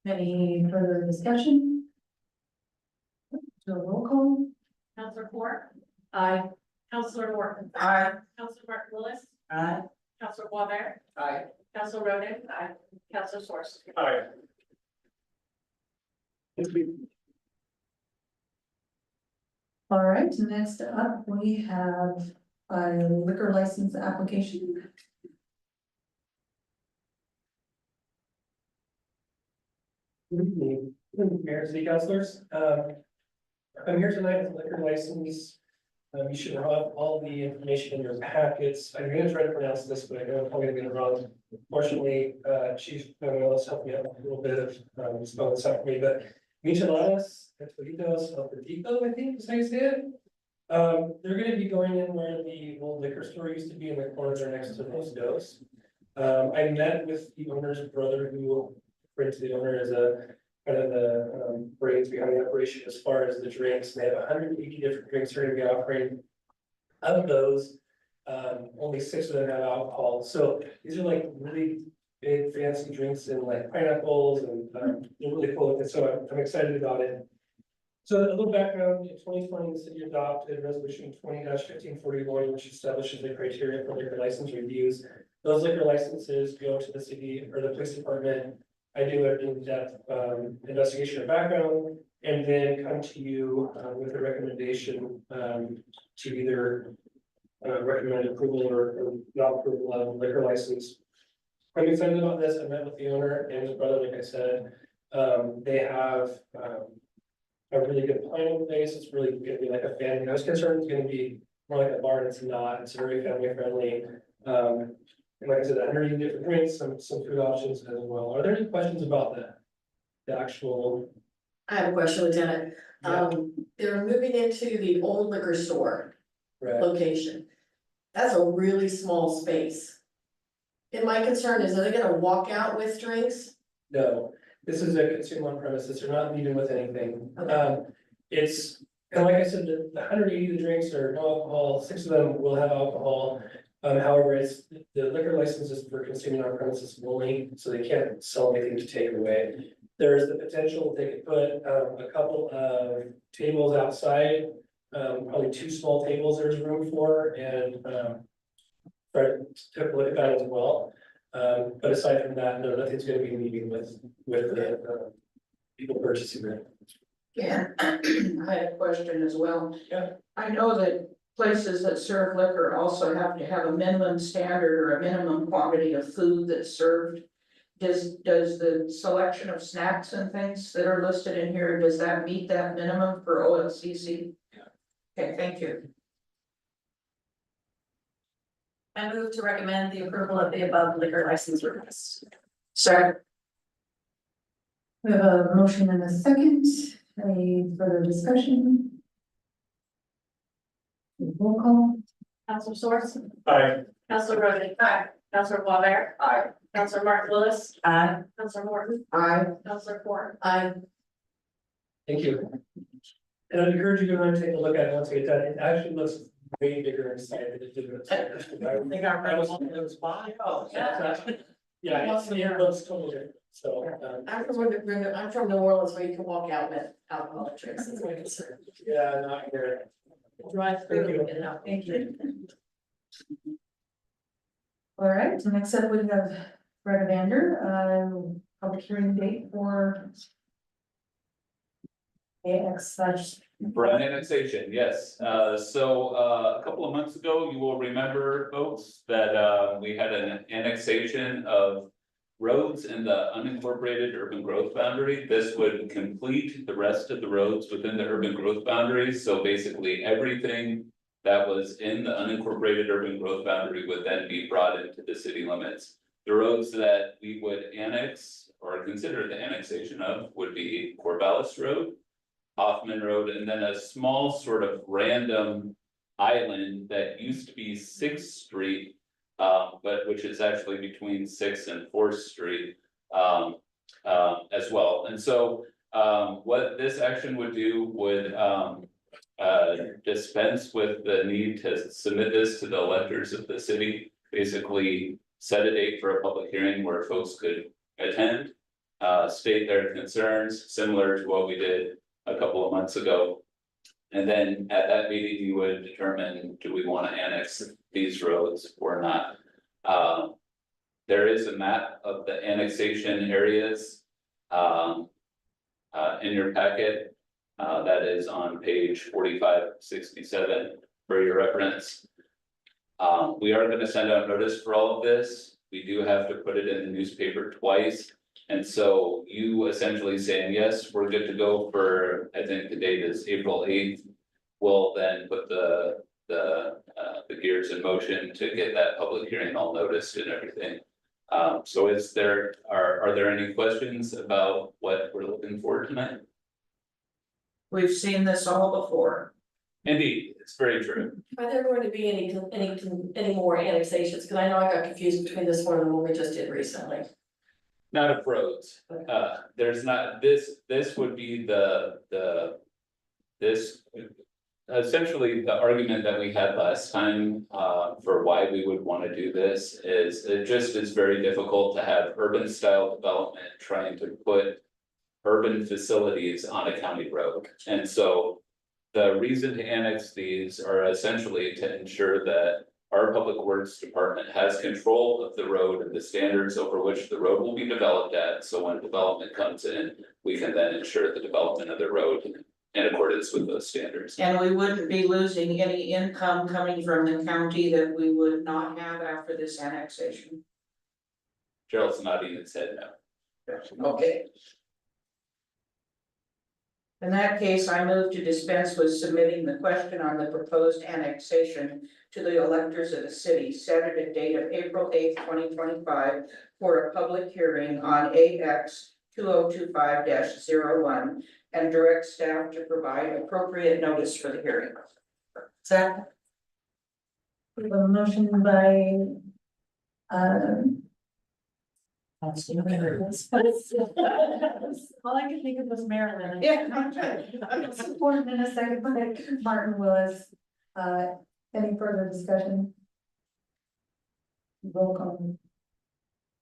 Any further discussion? Do a roll call? Counselor Ford, Aye. Counselor Morton, Aye. Counselor Martin Lewis, Aye. Counselor Walner, Aye. Counselor Roden, Counselor Source. Aye. All right, next up, we have a liquor license application. Good evening, Mayor and City Councilors. I'm here tonight with a liquor license. You should have all the information in your packets. I'm gonna try to pronounce this, but I know I'm probably gonna get it wrong. Fortunately, Chief Manuelos helped me out with a little bit of spelling this out for me, but Micheladas, Estoritos, El Perdido, I think is how you say it. They're gonna be going in where the old liquor store used to be in the corner there next to Los Dos. I met with the owner's brother, who referred to the owner as a kind of the brains behind the operation as far as the drinks. They have 180 different drinks they're gonna be offering. Of those, only 6 of them have alcohol. So these are like really big fancy drinks and like pineapples and they're really cool. And so I'm excited about it. So a little background, in 2020, the city adopted resolution 20-1541, which establishes the criteria for liquor license reviews. Those liquor licenses go to the city or the police department. I do an in-depth investigation or background, and then come to you with a recommendation to either recommend approval or not approval of a liquor license. I'm excited about this. I met with the owner and his brother, like I said. They have a really good plan in place. It's really gonna be like a family. I was concerned it's gonna be more like a bar, and it's not. It's very family friendly. And like I said, 100 different drinks, some food options as well. Are there any questions about the actual? I have a question, Lieutenant. Yeah. They're moving into the old liquor store Right. location. That's a really small space. And my concern is, are they gonna walk out with drinks? No, this is a consumer on premises. They're not leaving with anything. Okay. It's, and like I said, the 180 of the drinks are no alcohol, 6 of them will have alcohol. However, it's, the liquor license is for consuming on premises only, so they can't sell anything to take away. There's the potential they could put a couple of tables outside, probably 2 small tables there's room for, and try to take a look at that as well. But aside from that, no, nothing's gonna be meeting with the people purchasing it. Yeah, I had a question as well. Yeah. I know that places that serve liquor also have to have a minimum standard or a minimum quantity of food that's served. Does the selection of snacks and things that are listed in here, does that meet that minimum for OLCC? Yeah. Okay, thank you. I move to recommend the approval of the above liquor license request. Second. We have a motion and a second. Any further discussion? Roll call? Counselor Source, Aye. Counselor Roden, Counselor Walner, Counselor Martin Lewis, Aye. Counselor Morton, Aye. Counselor Ford. I, Thank you. And I'd encourage you to go and take a look at it once you get done. It actually looks way bigger inside than it did. They got rid of all I was- those bottles. Oh, yeah, it looks totally different, so, I'm from New Orleans, where you can walk out with alcoholic drinks, that's my concern. yeah, not here. Drive Thank through you. and out. Thank you. All right, so next up we have Fred Evander, public hearing date for AX slash. For an annexation, yes. A couple of months ago, you will remember, folks, that we had an annexation of roads in the unincorporated urban growth boundary. This would complete the rest of the roads within the urban growth boundaries. So basically, everything that was in the unincorporated urban growth boundary would then be brought into the city limits. The roads that we would annex or consider the annexation of would be Corvallis Road, Hoffman Road, and then a small sort of random island that used to be 6th Street, but which is actually between 6th and 4th Street as well. And so what this action would do would dispense with the need to submit this to the electors of the city. Basically, set a date for a public hearing where folks could attend. State their concerns, similar to what we did a couple of months ago. And then at that meeting, you would determine, do we want to annex these roads or not? There is a map of the annexation areas. In your packet, that is on page 4567 for your reference. We are going to send out notice for all of this. We do have to put it in the newspaper twice. And so you essentially saying, yes, we're good to go for, I think the date is April 8th. We'll then put the gears in motion to get that public hearing all noticed and everything. So are there any questions about what we're looking for tonight? We've seen this all before. Indeed, it's very true. Are there going to be any more annexations? Because I know I got confused between this one and what we just did recently. Not of roads. There's not, this would be this. Essentially, the argument that we had last time, for why we would want to do this is, it just is very difficult to have urban style development trying to put urban facilities on a county road. And so the reason to annex these are essentially to ensure that our public works department has control of the road and the standards over which the road will be developed at. So when development comes in, we can then ensure the development of the road in accordance with those standards. And we wouldn't be losing any income coming from the county that we would not have after this annexation. Gerald's nodding his head now. Okay. In that case, I move to dispense with submitting the question on the proposed annexation to the electors of the city, set at a date of April 8th, 2025 for a public hearing on AX 2025-01 and direct staff to provide appropriate notice for the hearing. Second. We have a motion by, all I could think of was Marilyn. Yeah. Supported in a second by Martin Willis. Any further discussion? Roll call.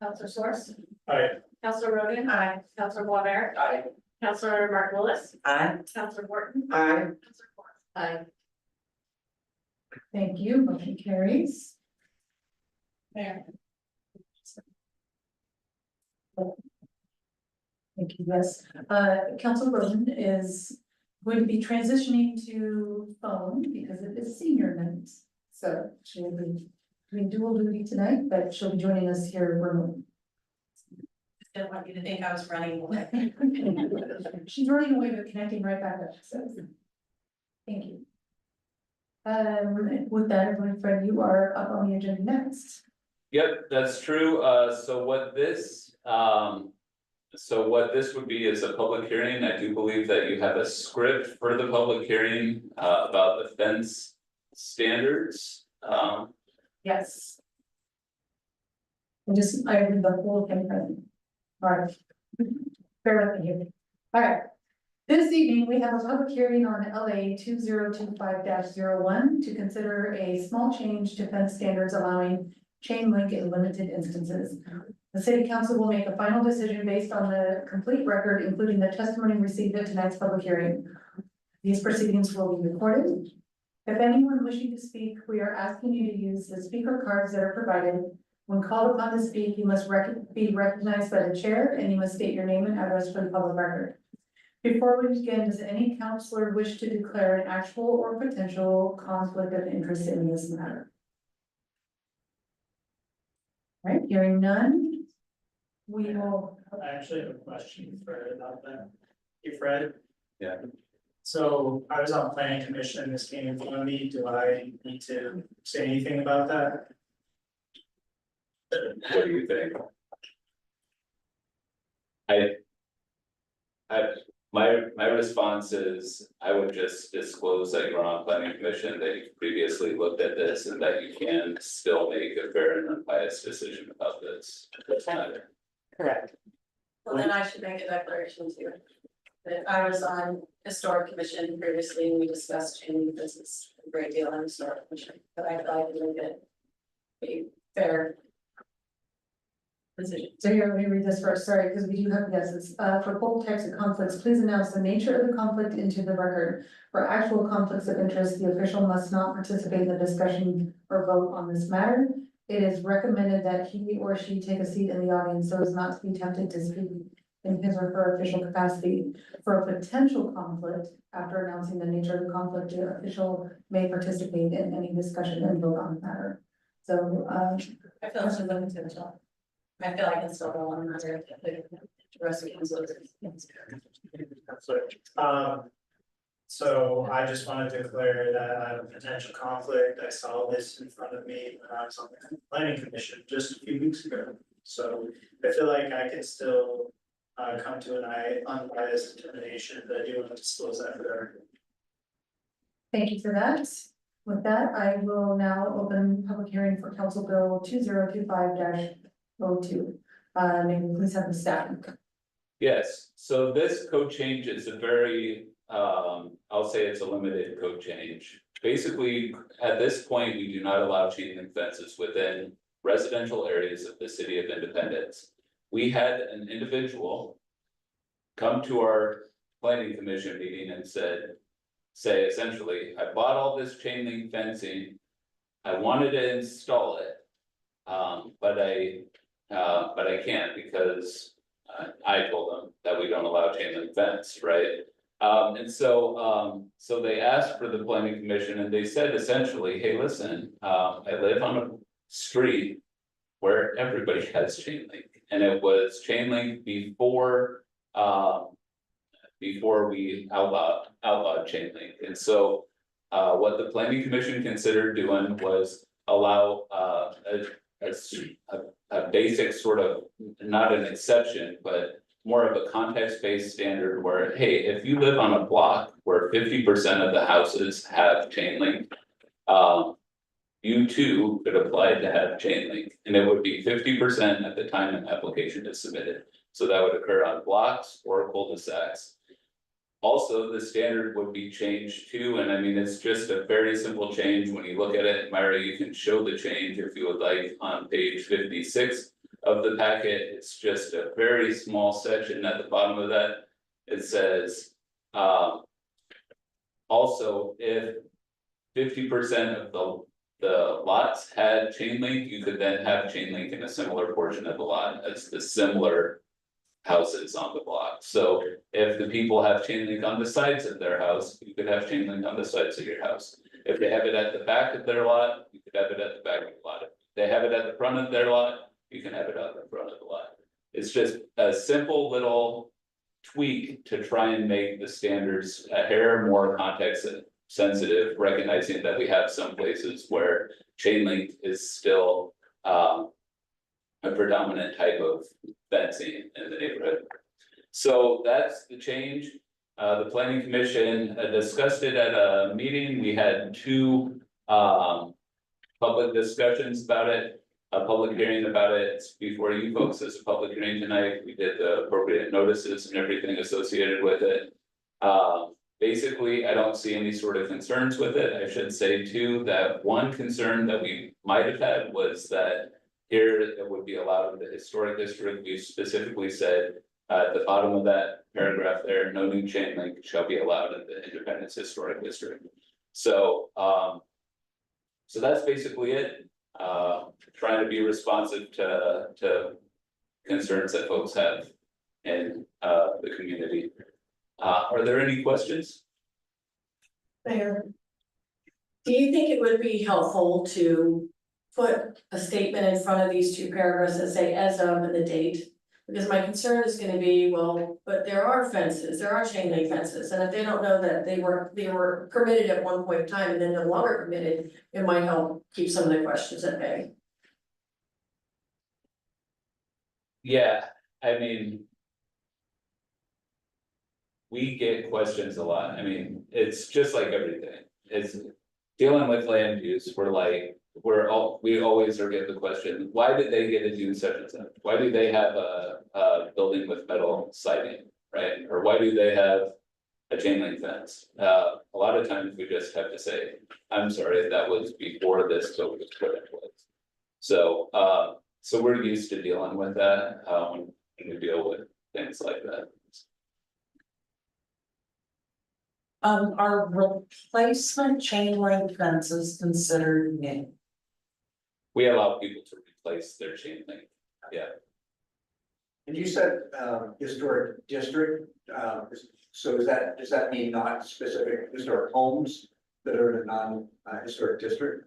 Counselor Source. Aye. Counselor Rogan. Aye. Counselor Walbear. Aye. Counselor Mark Willis. Aye. Counselor Morton. Aye. Counselor Forrest. Aye. Thank you, motion carries. Mayor. Thank you, yes. Council Rosen is going to be transitioning to phone because it is senior night. So she will be doing dual duty tonight, but she'll be joining us here remotely. Didn't want you to think I was running away. She's running away but connecting right back up, so. Thank you. With that, everyone, Fred, you are up on the agenda next. Yep, that's true. So what this would be is a public hearing. I do believe that you have a script for the public hearing about the fence standards. Yes. I read the whole thing. All right. Bear with me here. All right. This evening, we have a public hearing on LA 2025-01 to consider a small change to fence standards allowing chain link in limited instances. The city council will make a final decision based on the complete record, including the testimony received at tonight's public hearing. These proceedings will be recorded. If anyone wishing to speak, we are asking you to use the speaker cards that are provided. When called upon to speak, you must be recognized by the chair and you must state your name and address for the public record. Before we begin, does any counselor wish to declare an actual or potential conflict of interest in this matter? All right, hearing none. We will. I actually have a question for Fred about that. Hey, Fred? Yeah. So I was on planning commission and this came in front of me. Do I need to say anything about that? What do you think? My response is, I would just disclose that you're on planning commission, that you previously looked at this and that you can still make a fair and unbiased decision about this. Correct. Well, then I should make a declaration too. But I was on historic commission previously, and we discussed changing business a great deal on historic commission, but I thought it would get a fair decision. So here, let me read this first, sorry, because we do have guesses. For both types of conflicts, please announce the nature of the conflict into the record. For actual conflicts of interest, the official must not participate in the discussion or vote on this matter. It is recommended that he or she take a seat in the audience so as not to be tempted to speak in his or her official capacity. For a potential conflict, after announcing the nature of the conflict, the official may participate in any discussion and vote on the matter. So, I feel like I'm looking to the top. I feel like I can still go on another, the rest of the council. So I just wanted to declare that I have a potential conflict. I saw this in front of me when I was on the planning commission just a few weeks ago. So I feel like I can still come to an unbiased determination, but I do want to disclose that for the record. thank you for that. With that, I will now open public hearing for Council Bill 2025-02. May we please have the staff. Yes, so this code change is a very, I'll say it's a limited code change. Basically, at this point, we do not allow chain link fences within residential areas of the city of Independence. We had an individual come to our planning commission meeting and say essentially, I bought all this chain link fencing. I wanted to install it. But I can't because I told them that we don't allow chain link fence, right? And so they asked for the planning commission and they said essentially, hey, listen, I live on a street where everybody has chain link. And it was chain link before we outlawed chain link. And so what the planning commission considered doing was allow a basic sort of, not an exception, but more of a context-based standard where, hey, if you live on a block where 50% of the houses have chain link, you too could apply to have chain link, and it would be 50% at the time an application is submitted. So that would occur on blocks or cul-de-sacs. Also, the standard would be changed too, and I mean, it's just a very simple change. When you look at it, Myra, you can show the change if you would like on page 56 of the packet. It's just a very small section at the bottom of that. It says, also, if 50% of the lots had chain link, you could then have chain link in a similar portion of the lot as the similar houses on the block. So if the people have chain link on the sides of their house, you could have chain link on the sides of your house. If they have it at the back of their lot, you could have it at the back of the lot. If they have it at the front of their lot, you can have it at the front of the lot. It's just a simple little tweak to try and make the standards a hair more context sensitive, recognizing that we have some places where chain link is still a predominant type of fencing in the neighborhood. So that's the change. The planning commission discussed it at a meeting. We had two public discussions about it, a public hearing about it. It's before you folks as a public hearing tonight. We did the appropriate notices and everything associated with it. Basically, I don't see any sort of concerns with it. I should say too, that one concern that we might have had was that here it would be allowed in the historic district. We specifically said at the bottom of that paragraph there, no new chain link shall be allowed in the Independence Historic District. So so that's basically it. Trying to be responsive to concerns that folks have in the community. Are there any questions? Mayor, do you think it would be helpful to put a statement in front of these two paragraphs that say as of and the date? Because my concern is gonna be, well, but there are fences, there are chain link fences, and if they don't know that they were permitted at one point in time and then no longer permitted, it might help keep some of the questions at bay. Yeah, I mean. We get questions a lot. I mean, it's just like everything. It's dealing with land use. We always are get the question, why did they get to do such and such? Why do they have a building with metal siding, right? Or why do they have a chain link fence? A lot of times we just have to say, I'm sorry, that was before this code was put in place. So, so we're used to dealing with that, when we deal with things like that. Are replacement chain link fences considered new? We allow people to replace their chain link, yeah. And you said, historic district, so does that mean not specific historic homes that are in a non-historic district?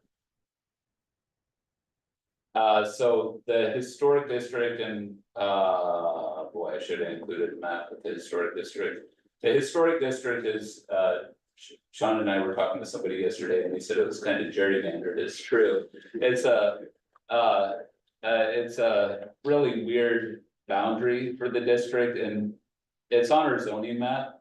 So the historic district and, boy, I should have included a map with the historic district. The historic district is, Sean and I were talking to somebody yesterday and they said it was kind of gerrymandered, it's true. It's a really weird boundary for the district and it's on our zoning map.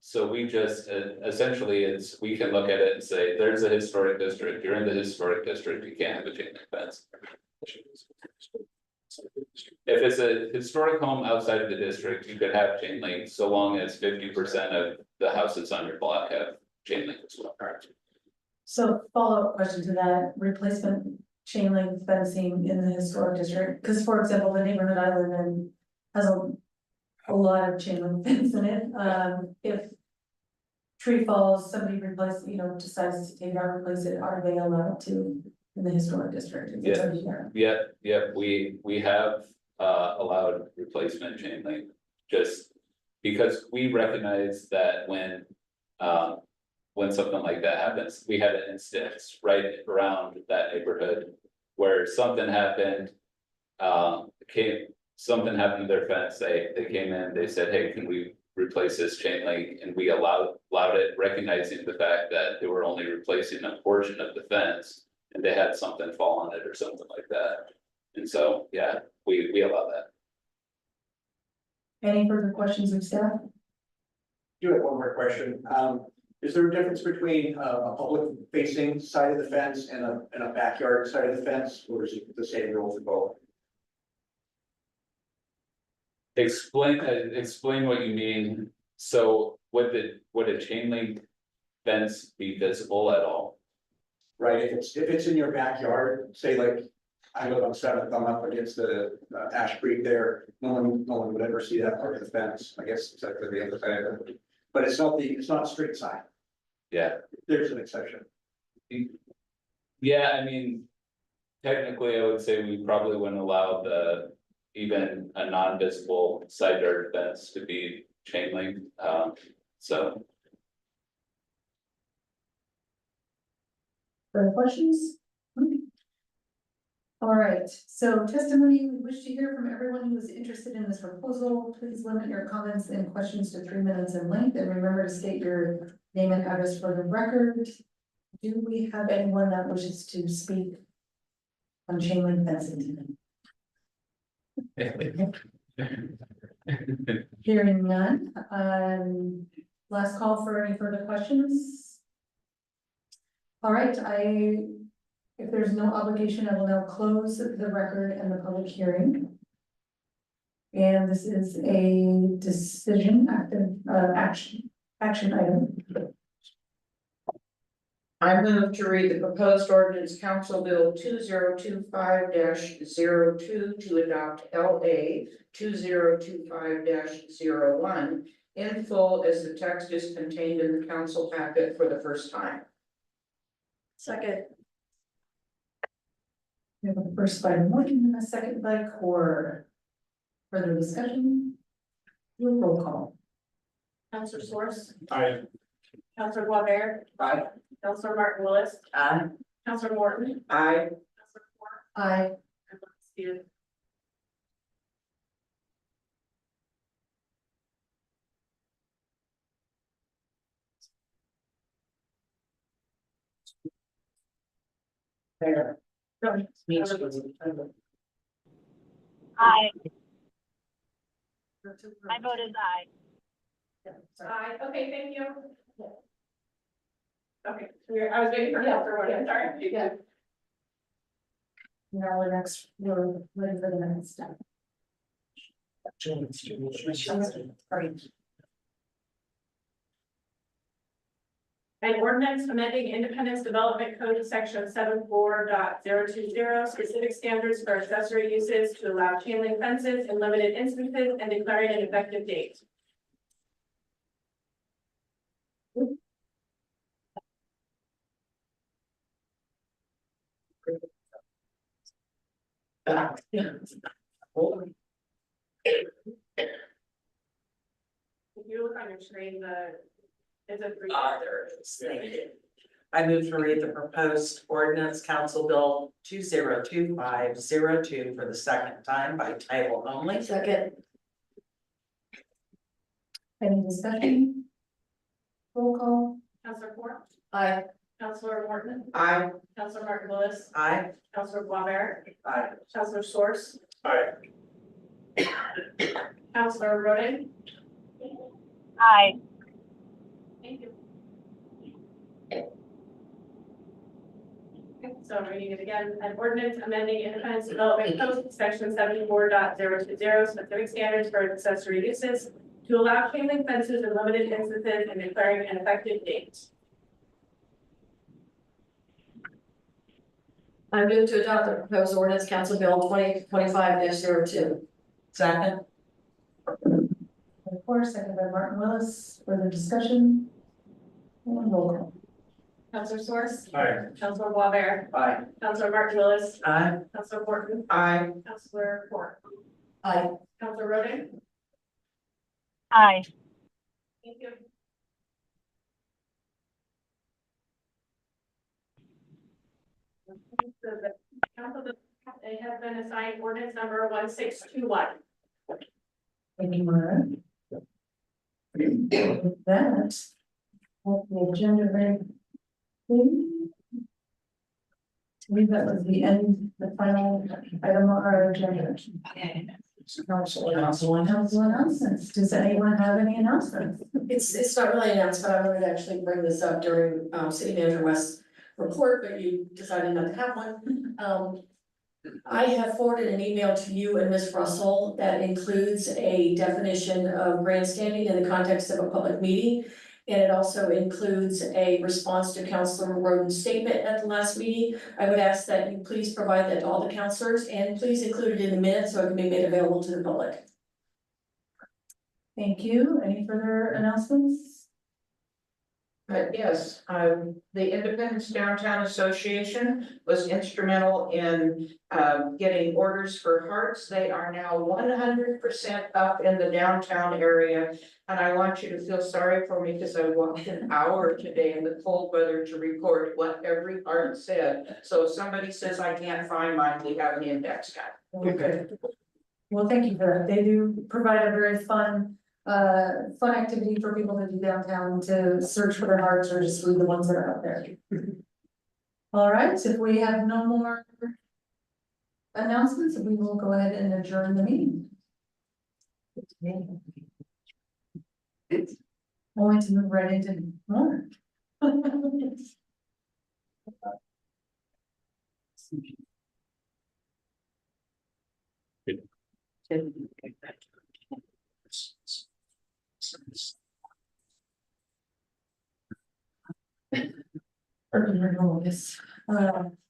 So we just, essentially we can look at it and say, there's a historic district, you're in the historic district, you can't have a chain link fence. If it's a historic home outside of the district, you could have chain link, so long as 50% of the houses on your block have chain link as well. So follow-up question to that, replacement chain link fencing in the historic district, because for example, the neighborhood I live in has a lot of chain link fence in it, if tree falls, somebody decides to take it out, replace it, are they allowed to in the historic district? If it's already there? Yeah, we have allowed replacement chain link, just because we recognize that when something like that happens, we had an instance right around that neighborhood where something happened, something happened to their fence, they came in, they said, hey, can we replace this chain link? And we allowed it, recognizing the fact that they were only replacing a portion of the fence and they had something fall on it or something like that. And so, yeah, we allow that. Any further questions of staff? Do have one more question. Is there a difference between a public facing side of the fence and a backyard side of the fence, or is it the same rule for both? Explain what you mean. So would a chain link fence be visible at all? Right, if it's in your backyard, say like, I live on 7th, I'm up against the Ash Creek there, no one would ever see that part of the fence, I guess, except for the other side of it. But it's not a straight side, Yeah, there's an exception. yeah, I mean, technically, I would say we probably wouldn't allow even a non-visible side yard fence to be chain link, so. Further questions? All right, so testimony, we wish to hear from everyone who is interested in this proposal. Please limit your comments and questions to 3 minutes in length, and remember to state your name and address for the record. Do we have anyone that wishes to speak on chain link fencing tonight? Hearing none, last call for any further questions. All right, if there's no obligation, I will now close the record and the public hearing. And this is a decision, action item. I move to read the proposed ordinance Council Bill 2025-02 to adopt LA 2025-01 in full as the text is contained in the council packet for the first time. Second. We have a first by Morgan and a second by Core. Further discussion? Roll call. Counselor Source, Aye. Counselor Guaver, Aye. Counselor Martin Lewis, Aye. Counselor Morton, Aye. Counselor Moore, Aye. and Steve. There. Go. Aye. My vote is aye. Aye, okay, thank you. Okay, I was waiting for Counselor Morton, sorry. Yeah. Now we're ready for the next step. An ordinance amending Independence Development Code section 74.020 specific standards for accessory uses to allow chain link fences in limited instances and declaring an effective date. If you look on your screen, it's a. There it is. Thank you. I move to read the proposed ordinance Council Bill 202502 for the second time by title only. Second. Any discussion? Roll call. Counselor Ford, Aye. Counselor Morton, I, Counselor Martin Lewis, Aye. Counselor Boisvert, Aye. Counselor Source, Aye. Counselor Roden. Aye. Thank you. Okay, so I'm reading it again, an ordinance amending Independence Development Code section 74.020 specific standards for accessory uses to allow chain link fences in limited instances and declaring an effective date. I move to adopt the proposed ordinance Council Bill 2025-02. Second. Of course, second by Martin Willis, further discussion? And roll call. Counselor Source. Aye. Counselor Boisvert. Aye. Counselor Martin Lewis. Aye. Counselor Morton. I, Counselor Ford. Aye. Counselor Roden. Aye. Thank you. So the council, they have been assigned ordinance number 1621. Thank you, Mara. With that, the agenda very clean. I believe that was the end, the final item on our agenda. Council announcements. Does anyone have any announcements? It's not really announced, but I wanted to actually bring this up during City Manager West's report, but you decided not to have one. I have forwarded an email to you and Ms. Russell that includes a definition of grandstanding in the context of a public meeting. And it also includes a response to Councilor Roden's statement at the last meeting. I would ask that you please provide that to all the councilors and please include it in the minutes so it can be made available to the public. Thank you. Any further announcements? yes, the Independence Downtown Association was instrumental in, getting orders for hearts. They are now 100% up in the downtown area. And I want you to feel sorry for me because I walked an hour today in the cold weather to record what every heart said. So if somebody says I can't find mine, we have an index guide. Okay. Well, thank you for that. They do provide a very fun activity for people to do downtown to search for their hearts or just read the ones that are out there. All right, if we have no more announcements, we will go ahead and adjourn the meeting. Only to move right into more. Urban renewal is,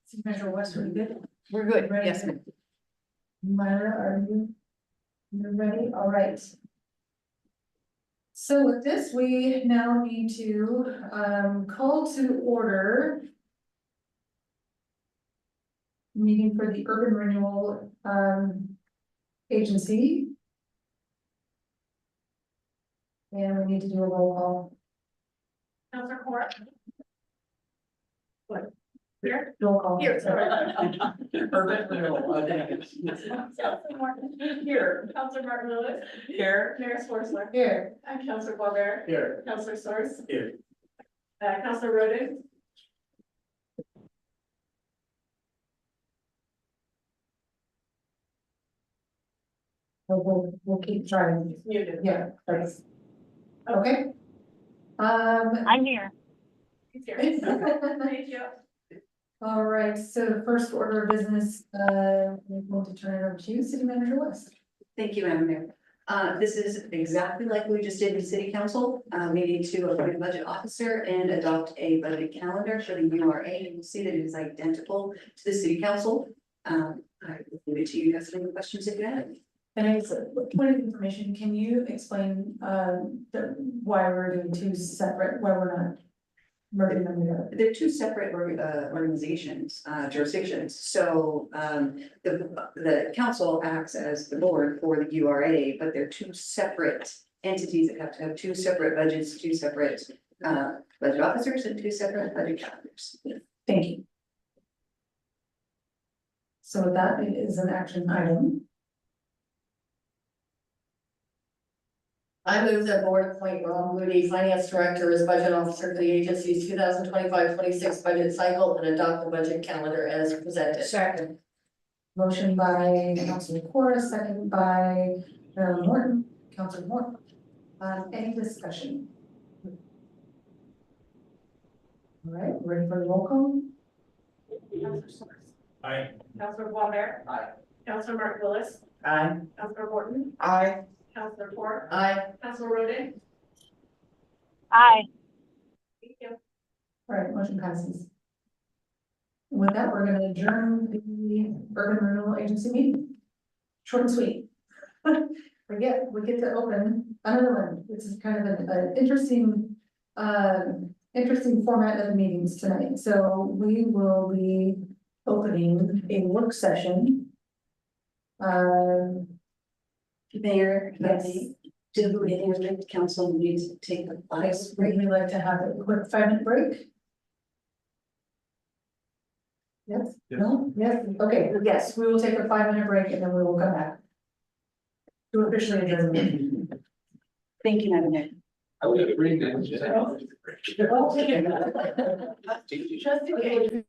Supervisor West, are you good? We're good, Ready? yes, ma'am. Myra, are you? You're ready, all right. So with this, we now need to call to order. Meeting for the urban renewal agency. And we need to do a roll call. Counselor Ford. What? Here? Roll call. Here, sorry. Urban renewal, okay. Counselor Morton. Here. Counselor Martin Lewis. Here. Mayor Swartzler. Here. And Counselor Boisvert. Here. Counselor Source. Here. Counselor Roden. We'll keep trying. Muted. Yeah, thanks. Okay. I'm here. He's here. Thank you. All right, so the first order of business, we want to turn it over to you, City Manager West. Thank you, Madam Mayor. This is exactly like we just did with city council. We need to appoint a budget officer and adopt a budget calendar for the URA. You'll see that it is identical to the city council. I will leave it to you guys for any questions if you have any. And I guess, point of information, can you explain, why we're doing two separate, why we're not merging them together? They're two separate organizations, jurisdictions. So the council acts as the board for the URA, but they're two separate entities that have to have two separate budgets, two separate budget officers and two separate budget calendars. Thank you. So that is an action item. I move that board appoint Rob Moody, finance director, as budget officer for the agency's 2025-26 budget cycle and adopt the budget calendar as presented. Second. Motion by Councilor Corr, second by Marilyn Morton, Councilor Morton. Any discussion? All right, ready for the roll call? Counselor Swartz. Aye. Counselor Walner. Aye. Counselor Martin Willis. Aye. Counselor Morton. Aye. Counselor Ford. Aye. Counselor Roden. Aye. Thank you. All right, motion passes. With that, we're gonna adjourn the Urban Renewal Agency meeting. Short and sweet. We get to open another one. This is kind of an interesting, interesting format of the meetings tonight. So we will be opening a work session. Mayor, Yes. do any of the council needs to take a Yes, we'd like to have a quick 5-minute break. Yes, no, yes, okay, yes, we will take a 5-minute break and then we will come back. To officially adjourn the meeting. Thank you, Madam Mayor. I would agree that. Well, take it. Just in case.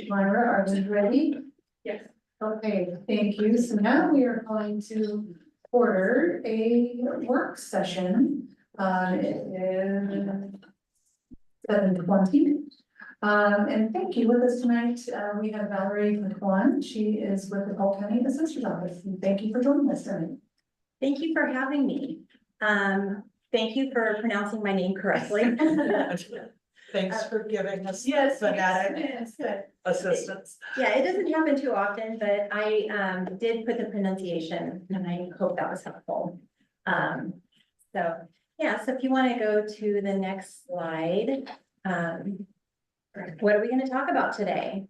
Myra, are we ready? Yes. Okay, thank you. So now we are going to order a work session. It is 7:20. And thank you. With us tonight, we have Valerie McQuan. She is with the Polk County Assessor's Office. And thank you for joining us tonight. Thank you for having me. Thank you for pronouncing my name correctly. Thanks for giving us Yes, phonetic yes, good. assistance. Yeah, it doesn't happen too often, but I did put the pronunciation and I hope that was helpful. So, yeah, so if you want to go to the next slide. What are we going to talk about today?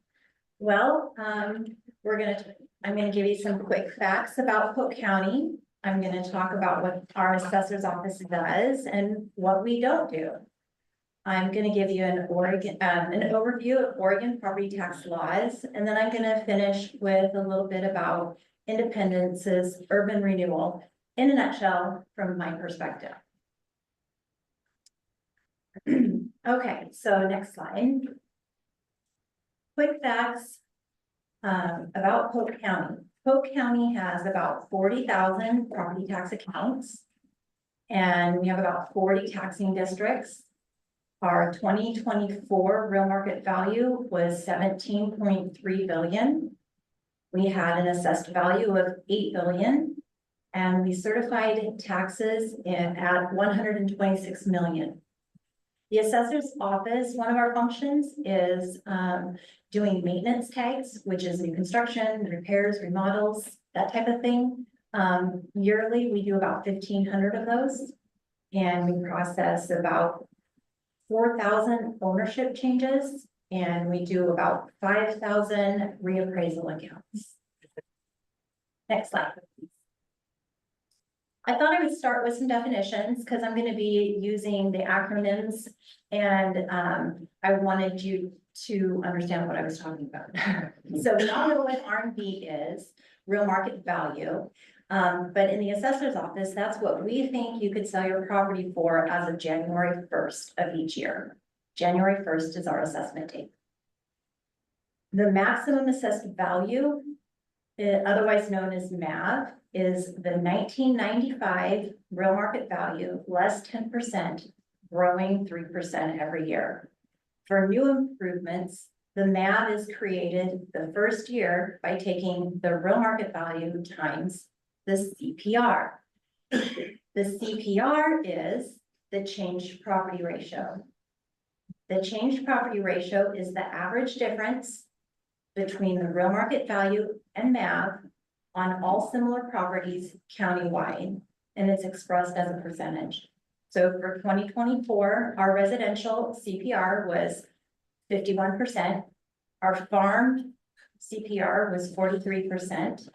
Well, I'm going to give you some quick facts about Polk County. I'm going to talk about what our assessor's office does and what we don't do. I'm going to give you an overview of Oregon property tax laws, and then I'm going to finish with a little bit about Independence's urban renewal in a nutshell from my perspective. Okay, so next slide. Quick facts about Polk County. Polk County has about 40,000 property tax accounts, and we have about 40 taxing districts. Our 2024 real market value was 17.3 billion. We had an assessed value of 8 billion, and we certified taxes at 126 million. The assessor's office, one of our functions is doing maintenance tags, which is new construction, repairs, remodels, that type of thing. Yearly, we do about 1,500 of those, and we process about 4,000 ownership changes, and we do about 5,000 reappraisal accounts. Next slide, please. I thought I would start with some definitions because I'm going to be using the acronyms, and I wanted you to understand what I was talking about. So we all know what RMV is, real market value. But in the assessor's office, that's what we think you could sell your property for as of January 1st of each year. January 1st is our assessment date. The maximum assessed value, otherwise known as MAV, is the 1995 real market value less 10%, growing 3% every year. For new improvements, the MAV is created the first year by taking the real market value times the CPR. The CPR is the changed property ratio. The changed property ratio is the average difference between the real market value and MAV on all similar properties countywide, and it's expressed as a percentage. So for 2024, our residential CPR was 51%. Our farm CPR was 43%.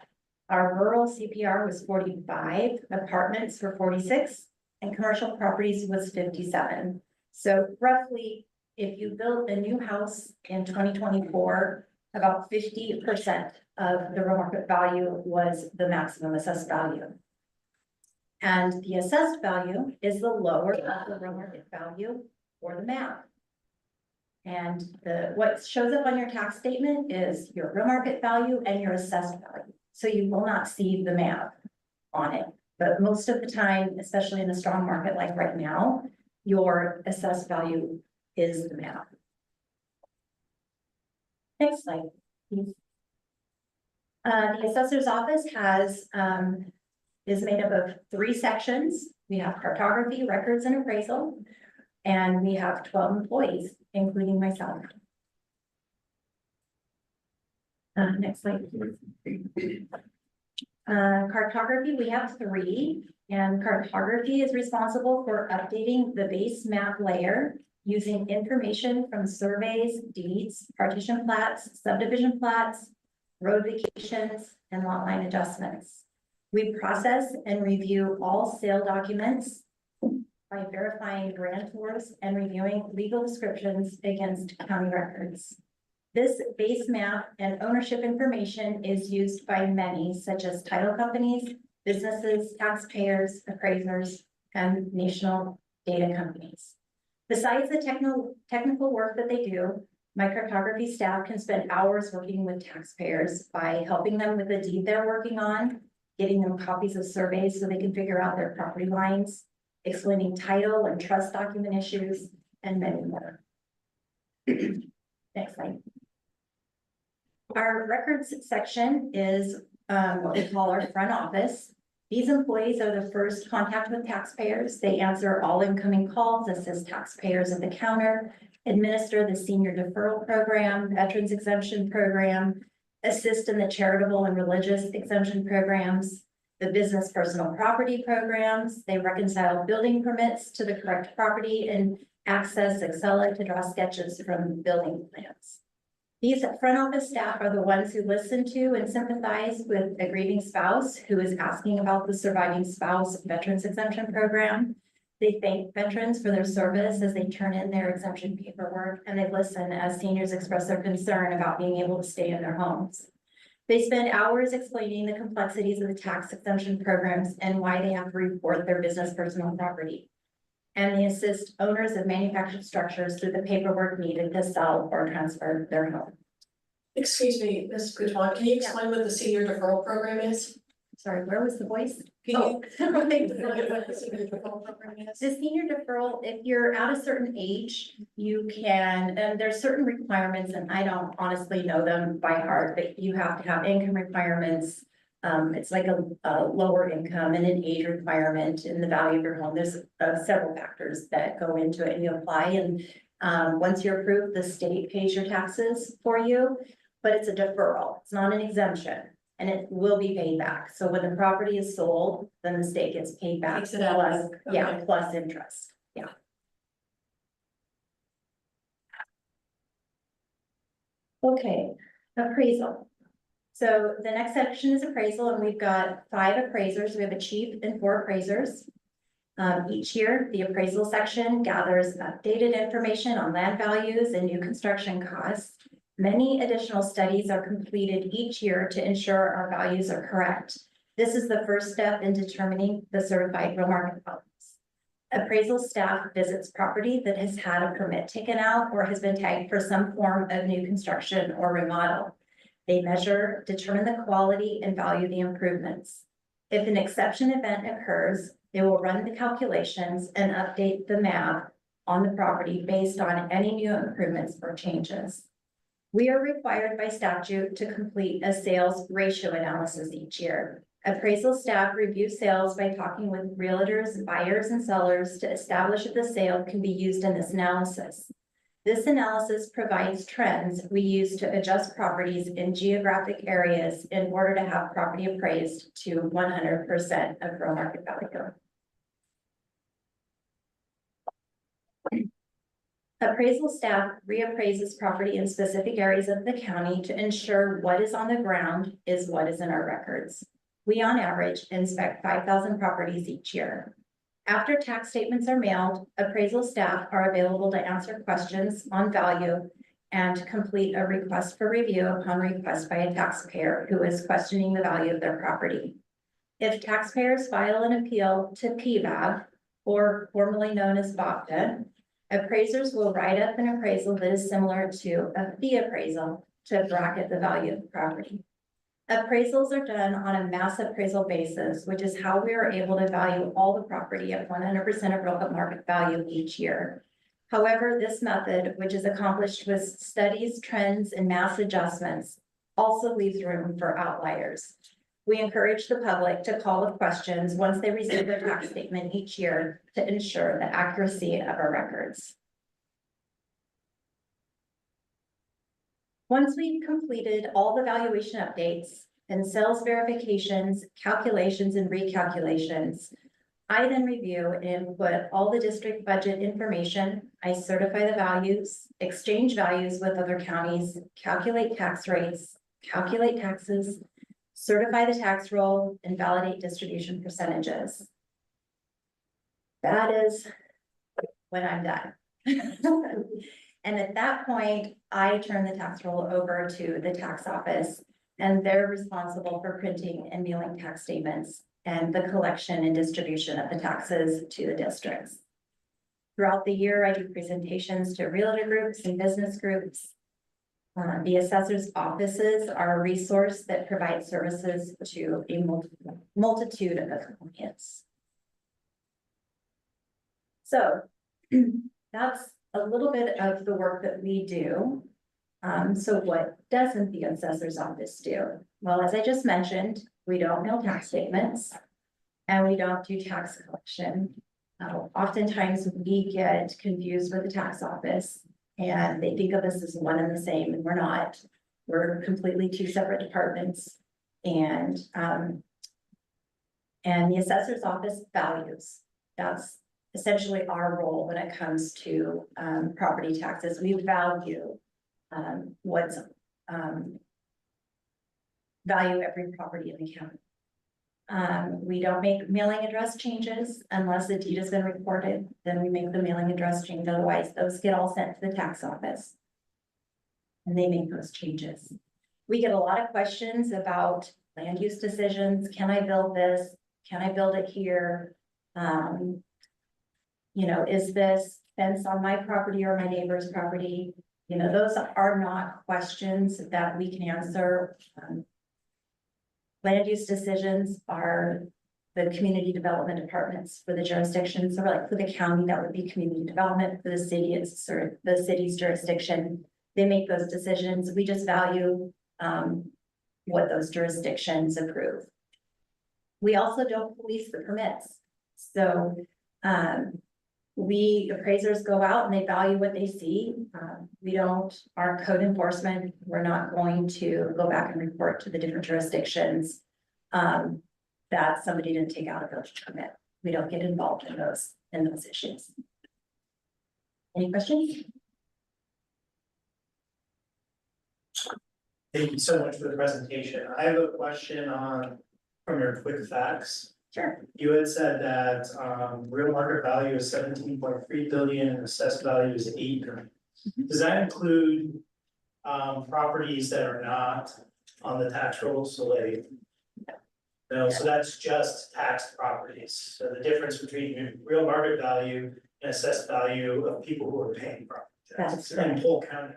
Our rural CPR was 45%, apartments were 46%, and commercial properties was 57%. So roughly, if you built a new house in 2024, about 50% of the real market value was the maximum assessed value. And the assessed value is the lower of the real market value or the MAV. And what shows up on your tax statement is your real market value and your assessed value. So you will not see the MAV on it. But most of the time, especially in a strong market like right now, your assessed value is the MAV. Next slide, please. The assessor's office is made up of 3 sections. We have cartography, records, and appraisal, and we have 12 employees, including myself. Next slide. Cartography, we have 3, and cartography is responsible for updating the base map layer using information from surveys, deeds, partition plats, subdivision plats, road vacations, and lot line adjustments. We process and review all sale documents by verifying grantors and reviewing legal descriptions against county records. This base map and ownership information is used by many, such as title companies, businesses, taxpayers, appraisers, and national data companies. Besides the technical work that they do, my cartography staff can spend hours working with taxpayers by helping them with the deed they're working on, getting them copies of surveys so they can figure out their property lines, explaining title and trust document issues, and many more. Next slide. Our records section is what we call our front office. These employees are the first contact with taxpayers. They answer all incoming calls, assist taxpayers at the counter, administer the senior deferral program, veterans exemption program, assist in the charitable and religious exemption programs, the business personal property programs. They reconcile building permits to the correct property and access Excel to draw sketches from building plans. These front office staff are the ones who listen to and sympathize with a grieving spouse who is asking about the surviving spouse veterans exemption program. They thank veterans for their service as they turn in their exemption paperwork, and they listen as seniors express their concern about being able to stay in their homes. They spend hours explaining the complexities of the tax exemption programs and why they have to report their business personal property. And they assist owners of manufactured structures through the paperwork needed to sell or transfer their home. Excuse me, Ms. Gutwag, can you explain what the senior deferral program is? Sorry, where was the voice? Can Oh. you explain what the senior deferral program is? The senior deferral, if you're at a certain age, you can, and there's certain requirements, and I don't honestly know them by heart, but you have to have income requirements. It's like a lower income and an age requirement in the value of your home. There's several factors that go into it, and you apply, and once you're approved, the state pays your taxes for you, but it's a deferral. It's not an exemption. And it will be paid back. So when the property is sold, then the state gets paid back. Takes it out of- Plus, yeah, okay. plus interest, yeah. Okay, appraisal. So the next section is appraisal, and we've got 5 appraisers. We have a chief and 4 appraisers. Each year, the appraisal section gathers updated information on land values and new construction costs. Many additional studies are completed each year to ensure our values are correct. This is the first step in determining the certified real market values. Appraisal staff visits property that has had a permit taken out or has been tagged for some form of new construction or remodel. They measure, determine the quality, and value the improvements. If an exception event occurs, they will run the calculations and update the map on the property based on any new improvements or changes. We are required by statute to complete a sales ratio analysis each year. Appraisal staff review sales by talking with realtors, buyers, and sellers to establish if the sale can be used in this analysis. This analysis provides trends we use to adjust properties in geographic areas in order to have property appraised to 100% of real market value. Appraisal staff reappraises property in specific areas of the county to ensure what is on the ground is what is in our records. We, on average, inspect 5,000 properties each year. After tax statements are mailed, appraisal staff are available to answer questions on value and complete a request for review upon request by a taxpayer who is questioning the value of their property. If taxpayers file an appeal to PVAB, or formerly known as BOPTA, appraisers will write up an appraisal that is similar to a fee appraisal to bracket the value of the property. Appraisals are done on a mass appraisal basis, which is how we are able to value all the property at 100% of real market value each year. However, this method, which is accomplished with studies, trends, and mass adjustments, also leaves room for outliers. We encourage the public to call with questions once they receive their tax statement each year to ensure the accuracy of our records. Once we've completed all the valuation updates and sales verifications, calculations, and recalculations, I then review and input all the district budget information. I certify the values, exchange values with other counties, calculate tax rates, calculate taxes, certify the tax roll, and validate distribution percentages. That is when I'm done. And at that point, I turn the tax roll over to the tax office, and they're responsible for printing and mailing tax statements and the collection and distribution of the taxes to the districts. Throughout the year, I do presentations to realtor groups and business groups. The assessor's offices are a resource that provides services to a multitude of clients. So that's a little bit of the work that we do. So what doesn't the assessor's office do? Well, as I just mentioned, we don't mail tax statements and we don't do tax collection. Oftentimes we get confused with the tax office and they think of us as one and the same, and we're not. We're completely two separate departments. And the assessor's office values, that's essentially our role when it comes to property taxes. We value what's value every property in the county. We don't make mailing address changes unless the deed has been recorded, then we make the mailing address change, otherwise those get all sent to the tax office. And they make those changes. We get a lot of questions about land use decisions. Can I build this? Can I build it here? You know, is this fence on my property or my neighbor's property? You know, those are not questions that we can answer. Land use decisions are the community development departments for the jurisdiction. So like for the county, that would be community development. For the city, it's sort of the city's jurisdiction. They make those decisions. We just value what those jurisdictions approve. We also don't police the permits. So we appraisers go out and they value what they see. We don't, our code enforcement, we're not going to go back and report to the different jurisdictions that somebody didn't take out a village permit. We don't get involved in those issues. Any questions? Thank you so much for the presentation. I have a question from your quick facts. Sure. You had said that real market value is 17.3 billion and assessed value is 8 billion. Does that include properties that are not on the tax rolls? So like, no, so that's just taxed properties. So the difference between real market value and assessed value of people who are paying property taxes in Polk County.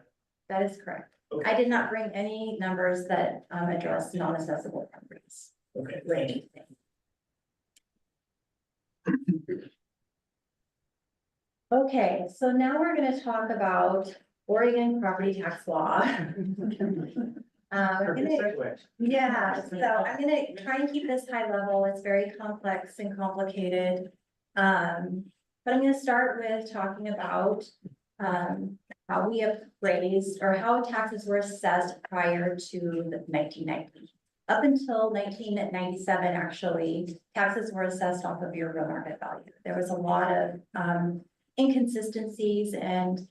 That is correct. Okay. I did not bring any numbers that address non-assessable properties. Okay, thank you. Okay, so now we're gonna talk about Oregon property tax law. Yeah, so I'm gonna try and keep this high level. It's very complex and complicated. But I'm gonna start with talking about how we appraised or how taxes were assessed prior to the 1990. Up until 1997, actually, taxes were assessed off of your real market value. There was a lot of inconsistencies and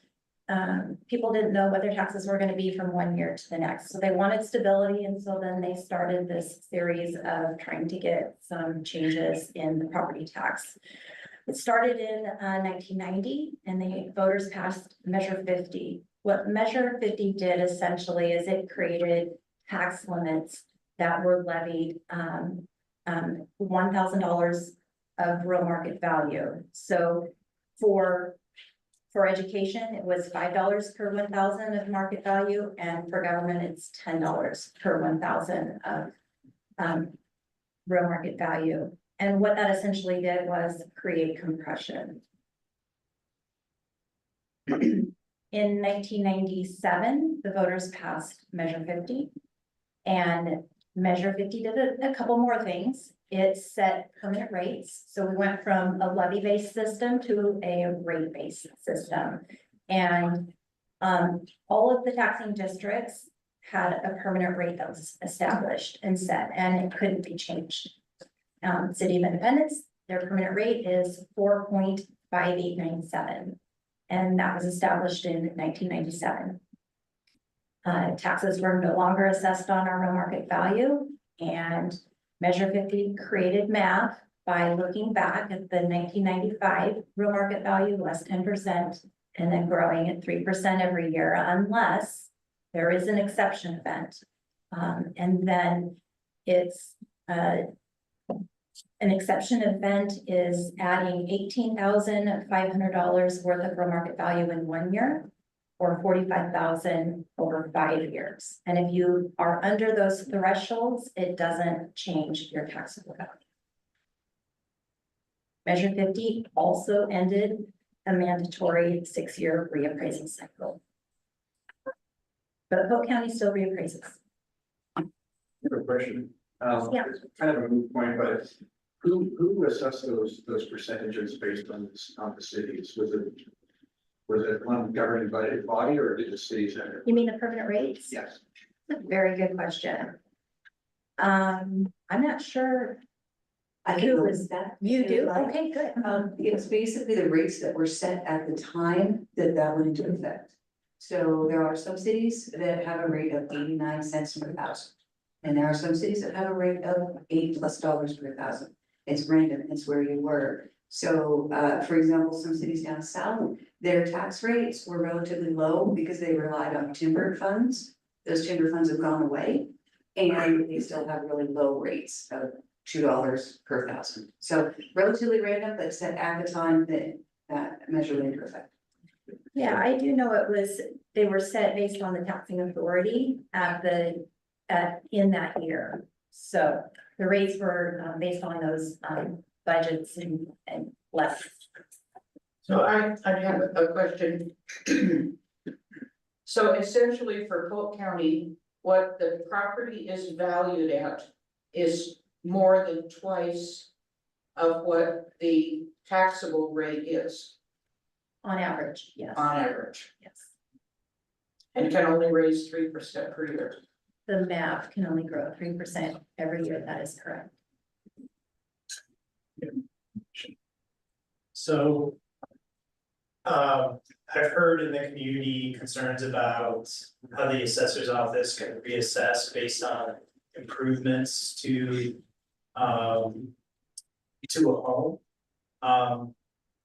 people didn't know what their taxes were going to be from one year to the next. So they wanted stability, and so then they started this series of trying to get some changes in the property tax. It started in 1990, and the voters passed Measure 50. What Measure 50 did essentially is it created tax limits that were levied $1,000 of real market value. So for education, it was $5 per 1,000 of market value, and for government, it's $10 per 1,000 of real market value. And what that essentially did was create compression. In 1997, the voters passed Measure 50, and Measure 50 did a couple more things. It set permanent rates. So we went from a levy-based system to a rate-based system. And all of the taxing districts had a permanent rate that was established and set, and it couldn't be changed. City of Independence, their permanent rate is 4.5897. And that was established in 1997. Taxes were no longer assessed on our real market value, and Measure 50 created math by looking back at the 1995 real market value less 10% and then growing at 3% every year unless there is an exception event. And then it's An exception event is adding $18,500 worth of real market value in 1 year. Or 45,000 over 5 years. And if you are under those thresholds, it doesn't change your taxable value. Measure 50 also ended a mandatory 6-year reappraisal cycle. But Polk County still reappraises. I have a question. Yeah. It's kind of a moot point, but who assessed those percentages based on the cities? Was it one governing by a body or did the cities? You mean the permanent rates? Yes. That's a very good question. I'm not sure. I Who can go was with that. You do? Like, Okay, good. It's basically the rates that were set at the time that went into effect. So there are some cities that have a rate of 89 cents per thousand. And there are some cities that have a rate of $80+ per thousand. It's random, it's where you were. So, for example, some cities down south, their tax rates were relatively low because they relied on timber funds. Those timber funds have gone away. And they still have really low rates of $2 per thousand. So relatively random, but set at the time that measure went into effect. Yeah, I do know they were set based on the taxing authority in that year. So the rates were based on those budgets and less. So I have a question. So essentially for Polk County, what the property is valued at is more than twice of what the taxable rate is On average, yes. on average, Yes. and can only raise 3% per year. The MAP can only grow 3% every year. That is correct. So. I've heard in the community concerns about how the assessor's office can reassess based on improvements to a home. I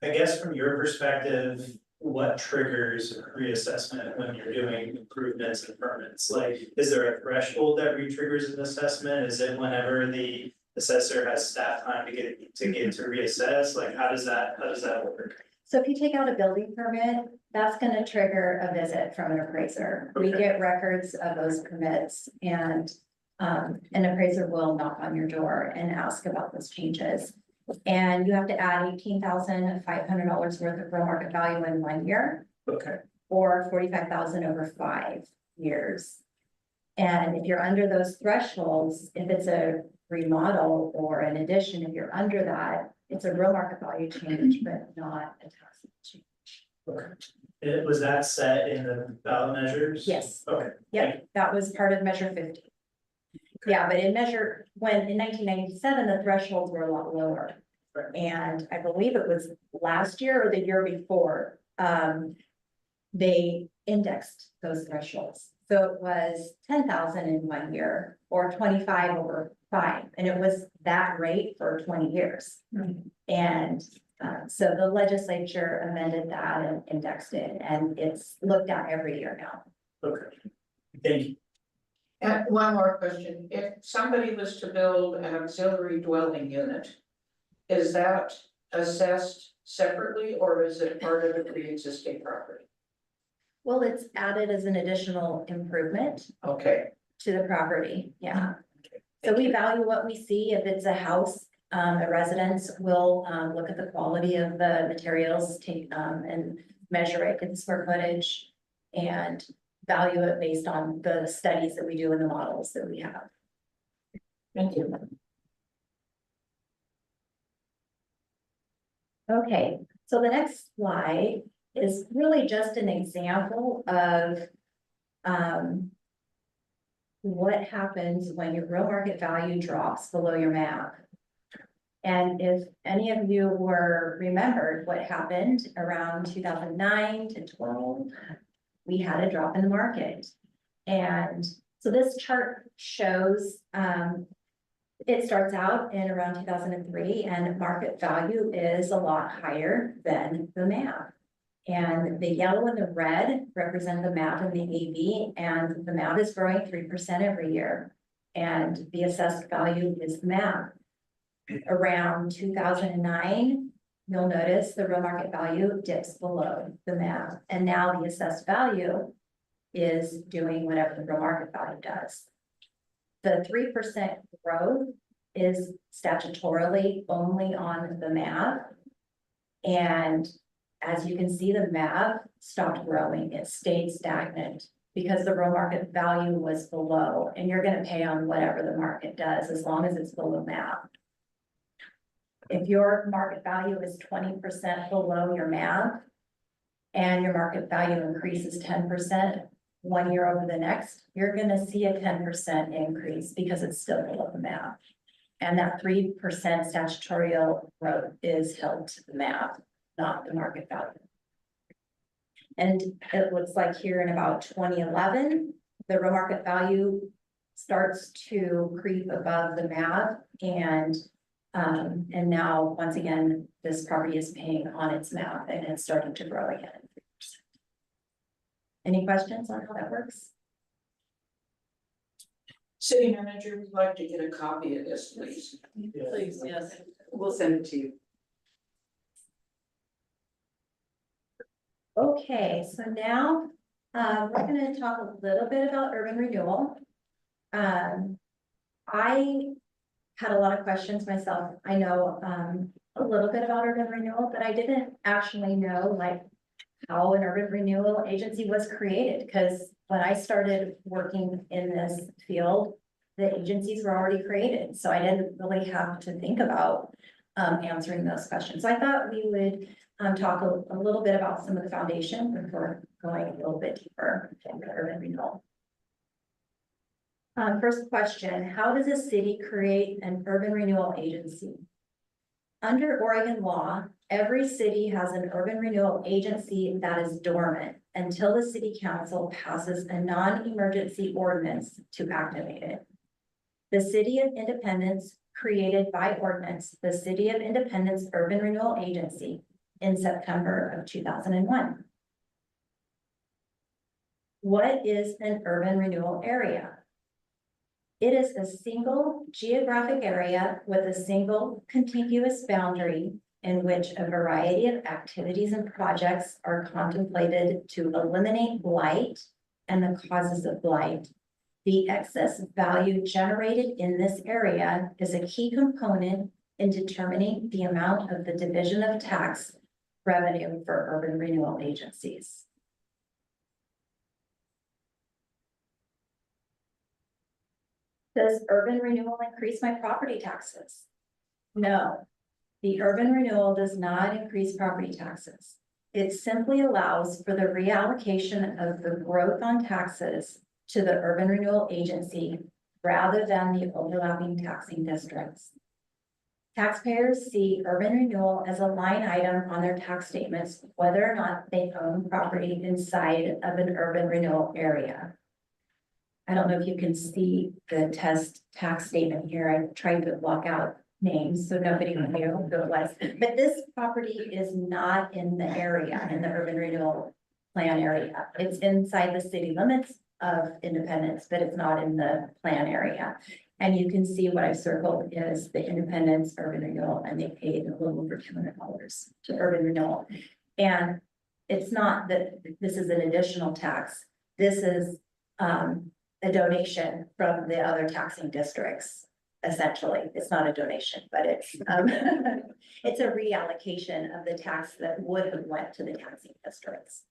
guess from your perspective, what triggers reassessment when you're doing improvements and permits? Like, is there a threshold that re-triggers an assessment? Is it whenever the assessor has staff time to get to reassess? Like, how does that work? So if you take out a building permit, that's gonna trigger a visit from an appraiser. We Okay. get records of those permits and an appraiser will knock on your door and ask about those changes. And you have to add $18,500 worth of real market value in 1 year. Okay. Or 45,000 over 5 years. And if you're under those thresholds, if it's a remodel or an addition, if you're under that, it's a real market value change, but not a tax change. Okay. Was that set in the ballot measures? Yes. Okay. Yep, that was part of measure 50. Yeah, but in 1997, the thresholds were a lot lower. Right. And I believe it was last year or the year before, they indexed those thresholds. So it was 10,000 in 1 year or 25 over 5, and it was that rate for 20 years. And so the legislature amended that and indexed it, and it's looked at every year now. Okay. Thank you. And one more question, if somebody was to build an auxiliary dwelling unit, is that assessed separately or is it part of the pre-existing property? Well, it's added as an additional improvement Okay, to the property, yeah. So we value what we see. If it's a house, a residence, we'll look at the quality of the materials, take and measure it, get the square footage. And value it based on the studies that we do and the models that we have. thank you. Okay, so the next slide is really just an example of what happens when your real market value drops below your MAP. And if any of you remembered what happened around 2009 to 12, we had a drop in the market. And so this chart shows, it starts out in around 2003 and market value is a lot higher than the MAP. And the yellow and the red represent the MAP and the AV, and the MAP is growing 3% every year. And the assessed value is the MAP. around 2009, you'll notice the real market value dips below the MAV. And now the assessed value is doing whatever the real market value does. The 3% growth is statutorily only on the MAV. And as you can see, the MAV stopped growing, it stayed stagnant because the real market value was below, and you're gonna pay on whatever the market does, as long as it's below MAV. If your market value is 20% below your MAV, and your market value increases 10% 1 year over the next, you're gonna see a 10% increase because it's still below the MAV. And that 3% statutorial growth is held to the MAV, not the market value. And it looks like here in about 2011, the real market value starts to creep above the MAV, and now, once again, this property is paying on its MAV and it's starting to grow again. Any questions on how that works? City manager, we'd like to get a copy of this, please. Please, yes. We'll send it to you. Okay, so now, we're gonna talk a little bit about urban renewal. I had a lot of questions myself. I know, a little bit about urban renewal, but I didn't actually know like how an urban renewal agency was created, because when I started working in this field, the agencies were already created, so I didn't really have to think about answering those questions. So I thought we would talk a little bit about some of the foundation before going a little bit deeper into urban renewal. First question, how does a city create an urban renewal agency? Under Oregon law, every city has an urban renewal agency that is dormant until the city council passes a non-emergency ordinance to activate it. The City of Independence created by ordinance the City of Independence Urban Renewal Agency in September of 2001. What is an urban renewal area? It is a single geographic area with a single contiguous boundary in which a variety of activities and projects are contemplated to eliminate blight and the causes of blight. The excess value generated in this area is a key component in determining the amount of the division of tax revenue for urban renewal agencies. Does urban renewal increase my property taxes? No, the urban renewal does not increase property taxes. It simply allows for the reallocation of the growth on taxes to the urban renewal agency rather than the overlapping taxing districts. Taxpayers see urban renewal as a line item on their tax statements, whether or not they own property inside of an urban renewal area. I don't know if you can see the test tax statement here. I tried to block out names so nobody knew who it was. But this property is not in the area, in the urban renewal plan area. It's inside the city limits of Independence, but it's not in the plan area. And you can see what I've circled is the Independence urban renewal, and they paid a little over $200 to urban renewal. And it's not that this is an additional tax. This is a donation from the other taxing districts. Essentially, it's not a donation, but it's it's a reallocation of the tax that would have went to the taxing districts.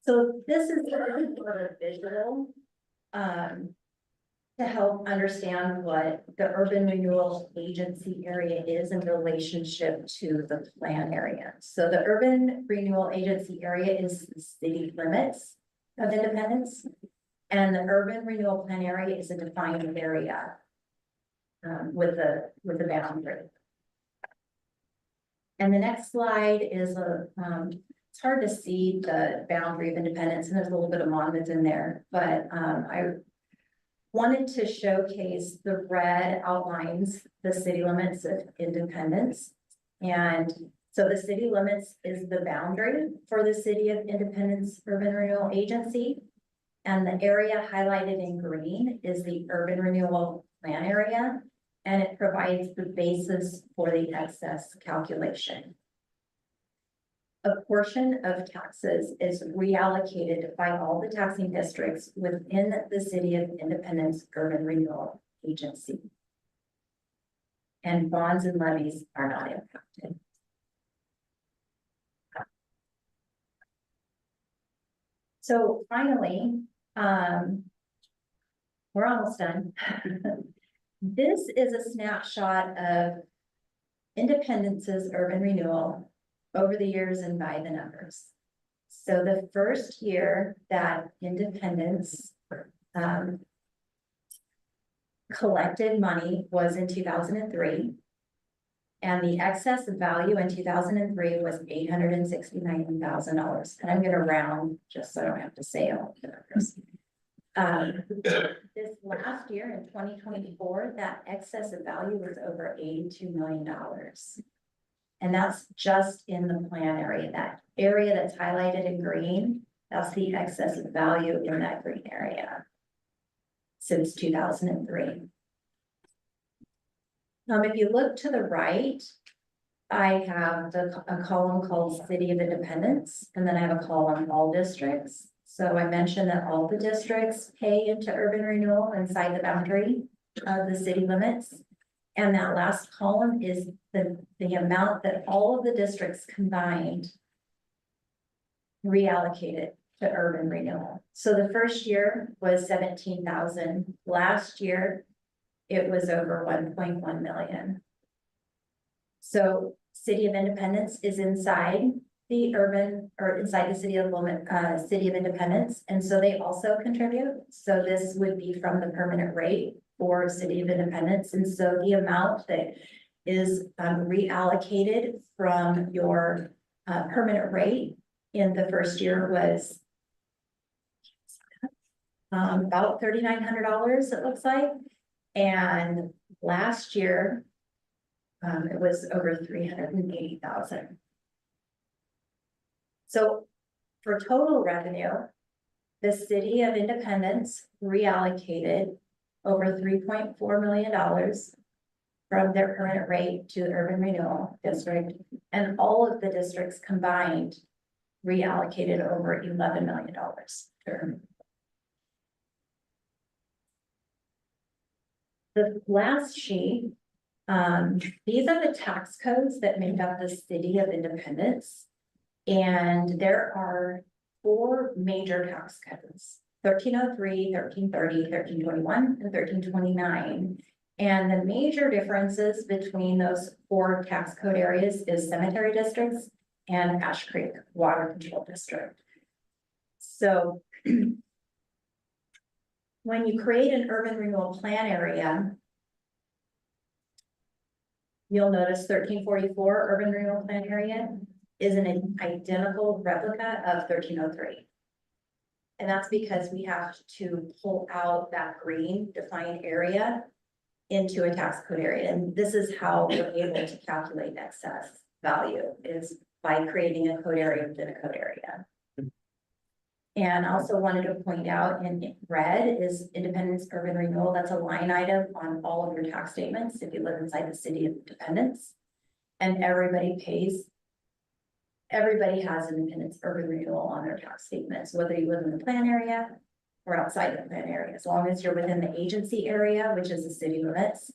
So this is sort of visual to help understand what the urban renewal agency area is in relationship to the plan area. So the urban renewal agency area is the city limits of Independence, and the urban renewal plan area is a defined area with the boundary. And the next slide is it's hard to see the boundary of Independence, and there's a little bit of Monmouth in there, but I wanted to showcase the red outlines the city limits of Independence. And so the city limits is the boundary for the City of Independence Urban Renewal Agency. And the area highlighted in green is the urban renewal plan area, and it provides the basis for the excess calculation. A portion of taxes is reallocated by all the taxing districts within the City of Independence Urban Renewal Agency. And bonds and levies are not impacted. So finally, we're almost done. This is a snapshot of Independence's urban renewal over the years and by the numbers. So the first year that Independence collected money was in 2003. And the excess value in 2003 was $869,000. And I'm gonna round just so I don't have to say all the numbers. This last year in 2024, that excess of value was over $82 million. And that's just in the plan area. That area that's highlighted in green, that's the excess of value in that green area since 2003. If you look to the right, I have a column called City of Independence, and then I have a column all districts. So I mentioned that all the districts pay into urban renewal inside the boundary of the city limits. And that last column is the amount that all of the districts combined reallocated to urban renewal. So the first year was 17,000. Last year, it was over 1.1 million. So City of Independence is inside the urban or inside the City of Independence. And so they also contribute. So this would be from the permanent rate for City of Independence. And so the amount that is reallocated from your permanent rate in the first year was about $3,900, it looks like. And last year, it was over 380,000. So for total revenue, the City of Independence reallocated over $3.4 million from their permanent rate to the urban renewal district. And all of the districts combined reallocated over $11 million to urban. The last sheet, these are the tax codes that make up the City of Independence. And there are 4 major tax codes: 1303, 1330, 1321, and 1329. And the major differences between those 4 tax code areas is cemetery districts and Ash Creek Water Control District. So when you create an urban renewal plan area, you'll notice 1344 urban renewal plan area is an identical replica of 1303. And that's because we have to pull out that green defined area into a tax code area. And this is how we're able to calculate excess value, is by creating a code area within a code area. And I also wanted to point out in red is Independence Urban Renewal. That's a line item on all of your tax statements if you live inside the City of Independence. And everybody has Independence Urban Renewal on their tax statements, whether you live in the plan area or outside the plan area. As long as you're within the agency area, which is the city limits,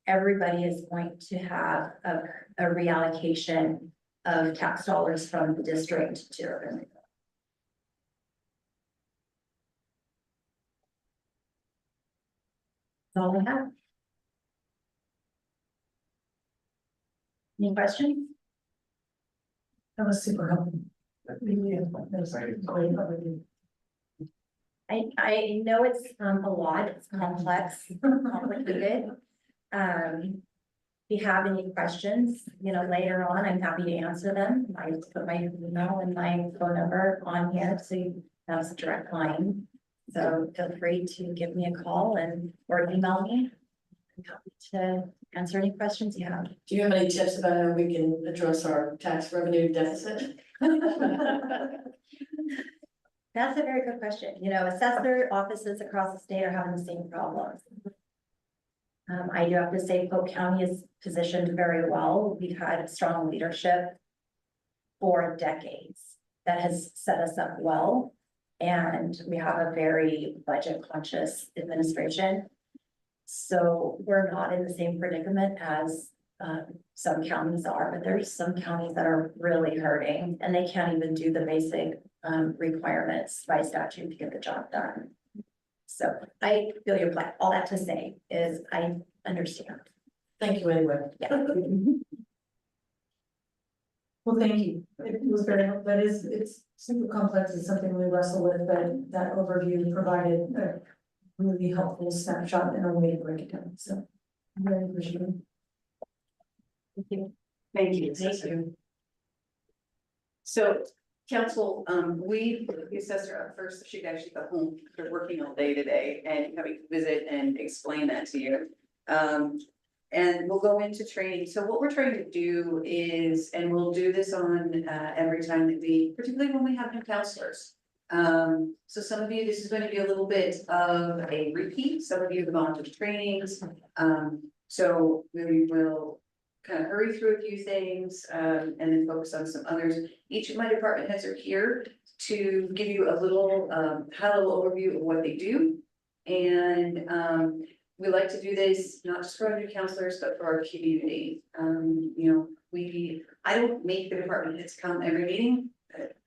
everybody is going to have a reallocation of tax dollars from the district to urban renewal. That's all I have. Any questions? That was super helpful. I know it's a lot, it's complex, complicated. If you have any questions, later on, I'm happy to answer them. I just put my email and my phone number on here, so you have a direct line. So feel free to give me a call or email me. I'm happy to answer any questions you have. Do you have any tips about how we can address our tax revenue deficit? That's a very good question. You know, assessor offices across the state are having the same problems. I do have to say Polk County is positioned very well. We've had strong leadership for decades that has set us up well. And we have a very budget conscious administration. So we're not in the same predicament as some counties are, but there's some counties that are really hurting and they can't even do the basic requirements by statute to get the job done. So I feel your plight. All that to say is I understand. Thank you anyway. Yeah. Well, thank you. It was very, it's super complex. It's something we wrestle with, but that overview provided a really helpful snapshot and a way to break it down. So I'm very appreciative. Thank you. Thank you. Thank you. So, council, we put the assessor up first, so she could actually go home, they're working all day today and having to visit and explain that to you. And we'll go into training. So what we're trying to do is, and we'll do this on every time that we, particularly when we have new counselors. So some of you, this is going to be a little bit of a repeat. Some of you have gone to the trainings. So we will kind of hurry through a few things and then focus on some others. Each of my department heads are here to give you a little high-level overview of what they do. And we like to do this not just for our new counselors, but for our community. You know, I don't make the department heads come every meeting.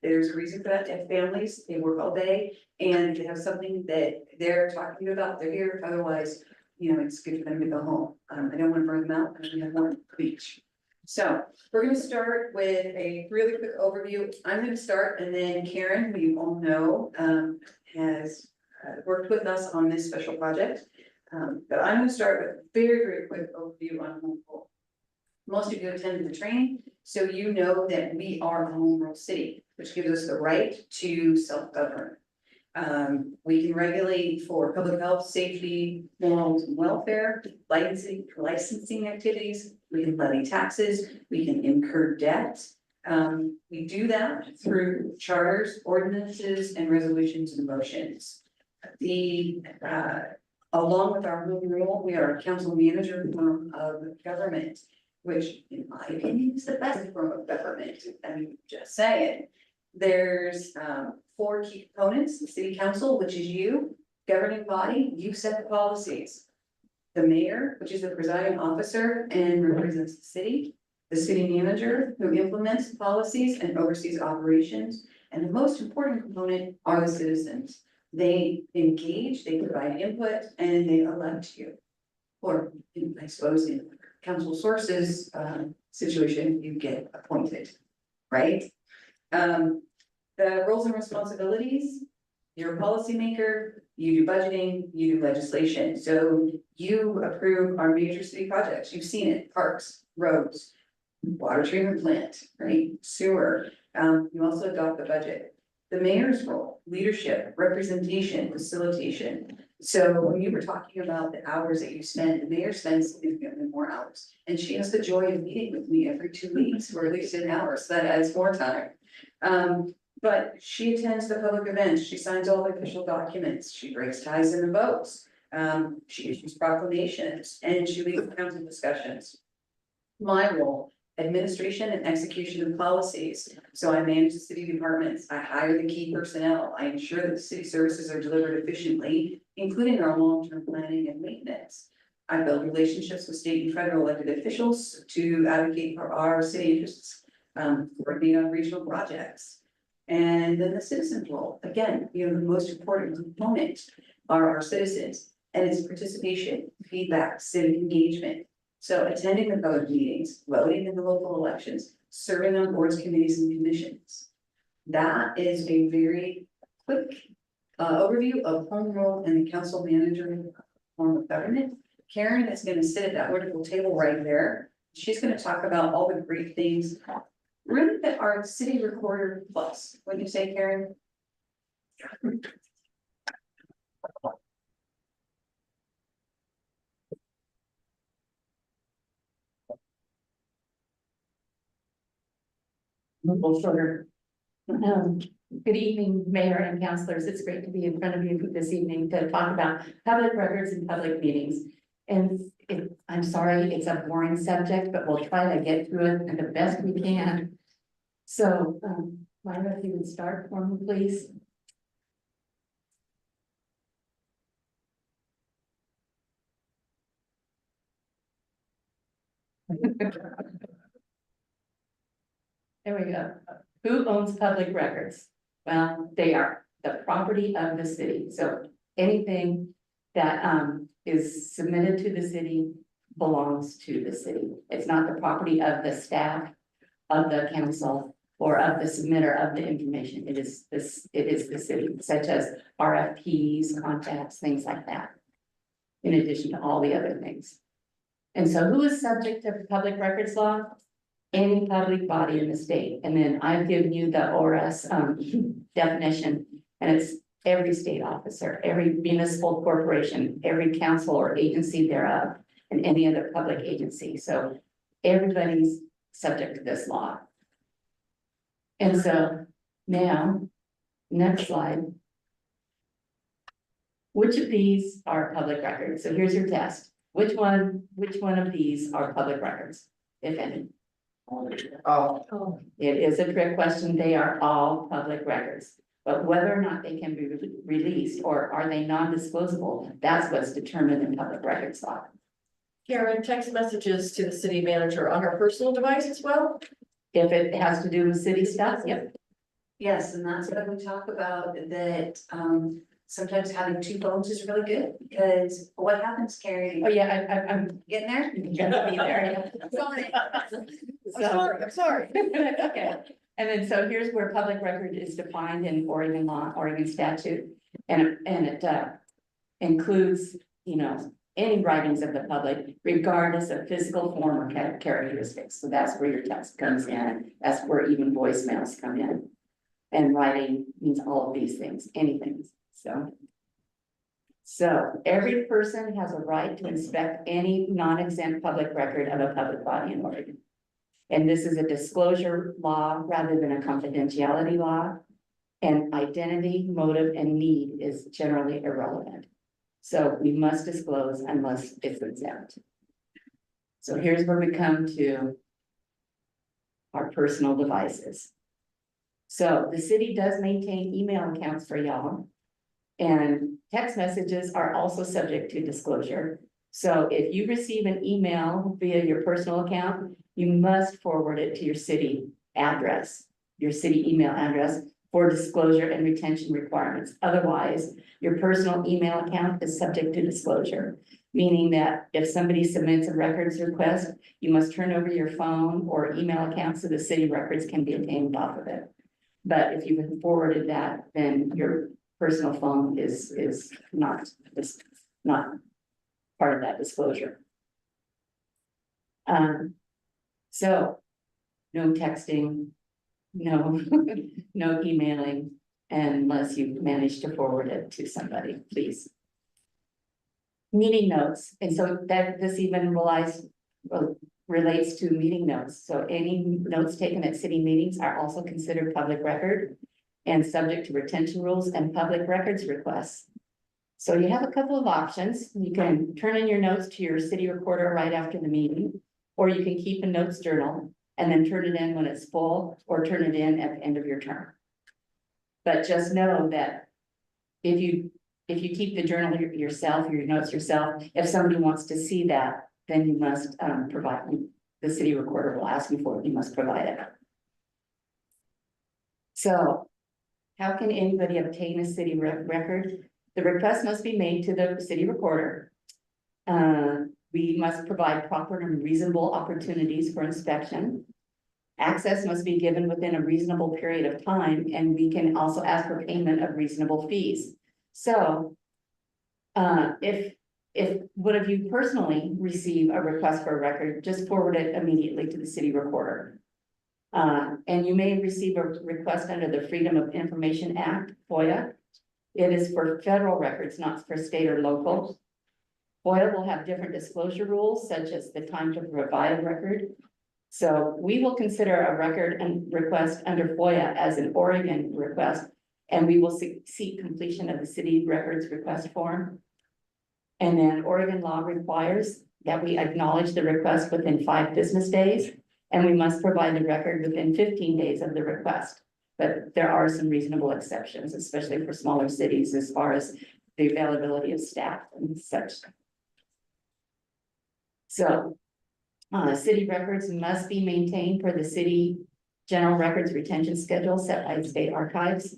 There's a reason for that. They have families, they work all day, and they have something that they're talking about. They're here. Otherwise, you know, it's good for them to go home. I don't want to burn them out because we have more beach. So we're going to start with a really quick overview. I'm going to start, and then Karen, who you all know, has worked with us on this special project. But I'm going to start with a very, very quick overview on home rule. Most of you attended the training, so you know that we are a home rule city, which gives us the right to self-govern. We can regulate for public health, safety, morals, and welfare, licensing activities. We can levy taxes. We can incur debt. We do that through charters, ordinances, and resolutions and motions. Along with our home rule, we are a council manager form of government, which in my opinion is the best form of government. I mean, just saying. There's 4 key components: the city council, which is you, governing body, you set the policies. The mayor, which is the presiding officer and represents the city manager, who implements policies and oversees operations, and the most important component are the citizens. They engage, they provide input, and they elect you. Or I suppose in council sources situation, you get appointed, right? The roles and responsibilities, you're a policymaker, you do budgeting, you do legislation. So you approve our major city projects. You've seen it: parks, roads, water treatment plant, right? Sewer. You also adopt the budget. The mayor's role: leadership, representation, facilitation. So when you were talking about the hours that you spend, the mayor spends significantly more hours. And she has the joy of meeting with me every 2 weeks for at least an hour, so that adds more time. But she attends the public events, she signs all the official documents, she breaks ties in the votes. She issues proclamations, and she leads council discussions. My role: administration and execution of policies. So I manage the city departments, I hire the key personnel, I ensure that the city services are delivered efficiently, including our long-term planning and maintenance. I build relationships with state and federal elected officials to advocate for our city interests, coordinate on regional projects. And then the citizen's role: again, you know, the most important component are our citizens, and it's participation, feedback, civic engagement. So attending the public meetings, voting in the local elections, serving on boards, committees, and commissions. That is a very quick overview of home rule and the council manager form of government. Karen is going to sit at that wonderful table right there. She's going to talk about all the great things, really, that are city recorder plus. Wouldn't you say, Karen? Good evening, Mayor and councilors. It's great to be in front of you this evening to talk about public records and public meetings. And I'm sorry, it's a boring subject, but we'll try to get through it the best we can. So, Myra, if you would start for me, please. There we go. Who owns public records? Well, they are the property of the city, so anything that is submitted to the city belongs to the city. It's not the property of the staff, of the council, or of the submitter of the information. It is the city, such as RFPs, contacts, things like that. In addition to all the other things. And so who is subject to public records law? Any public body in the state. And then I've given you the ORS definition, and it's every state officer, every municipal corporation, every council or agency thereof, and any other public agency. So everybody's subject to this law. And so now, next slide. Which of these are public records? So here's your test. Which one of these are public records, if any? Oh, It is a trick question. They are all public records. But whether or not they can be released or are they non-disclosable, that's what's determined in public records law. Karen, text messages to the city manager on her personal device as well? If it has to do with city stuff, yep. Yes, and that's what we talk about, that sometimes having two phones is really good, because what happens, Carrie? Oh, yeah, I'm getting there. You're gonna be there. I'm sorry. Okay, and then so here's where public record is defined in Oregon law, Oregon statute. And it includes, you know, any writings of the public, regardless of physical form or characteristics. So that's where your text comes in. That's where even voicemails come in. And writing means all of these things, anything. So every person has a right to inspect any non-exempt public record of a public body in Oregon. And this is a disclosure law rather than a confidentiality law. And identity, motive, and need is generally irrelevant. So we must disclose unless it's exempt. So here's where we come to our personal devices. So the city does maintain email accounts for y'all. And text messages are also subject to disclosure. So if you receive an email via your personal account, you must forward it to your city address, your city email address for disclosure and retention requirements. Otherwise, your personal email account is subject to disclosure, meaning that if somebody submits a records request, you must turn over your phone or email account so the city records can be obtained off of it. But if you've forwarded that, then your personal phone is not part of that disclosure. So no texting, no emailing, unless you've managed to forward it to somebody, please. Meeting notes, and so that this even relates to meeting notes. So any notes taken at city meetings are also considered public record and subject to retention rules and public records requests. So you have a couple of options. You can turn in your notes to your city recorder right after the meeting, or you can keep a notes journal and then turn it in when it's full, or turn it in at the end of your term. But just know that if you keep the journal yourself, your notes yourself, if somebody wants to see that, then you must provide, the city recorder will ask you for it, you must provide it. So how can anybody obtain a city record? The request must be made to the city recorder. We must provide proper and reasonable opportunities for inspection. Access must be given within a reasonable period of time, and we can also ask for payment of reasonable fees. So if one of you personally receive a request for a record, just forward it immediately to the city recorder. And you may receive a request under the Freedom of Information Act, FOIA. It is for federal records, not for state or local. FOIA will have different disclosure rules, such as the time to provide a record, So we will consider a record and request under FOIA as an Oregon request, and we will seek completion of the city records request form. And then Oregon law requires that we acknowledge the request within 5 business days, and we must provide the record within 15 days of the request. But there are some reasonable exceptions, especially for smaller cities, as far as the availability of staff and such. So, city records must be maintained per the city general records retention schedule set by the state archives.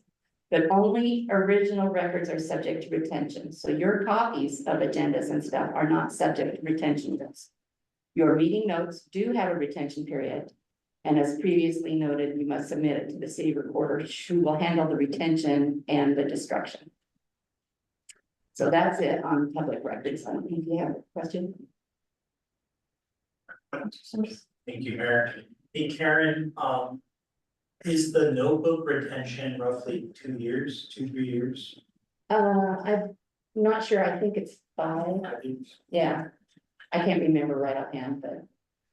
But only original records are subject to retention. So your copies of agendas and stuff are not subject to retention notes. Your meeting notes do have a retention period. And as previously noted, you must submit it to the city recorder, who will handle the retention and the destruction. So that's it on public records. I don't think you have a question. Thank you, Mayor. Hey, Karen, is the notebook retention roughly 2 years, 2-3 years? I'm not sure. I think it's 5. I think Yeah. I can't remember right offhand,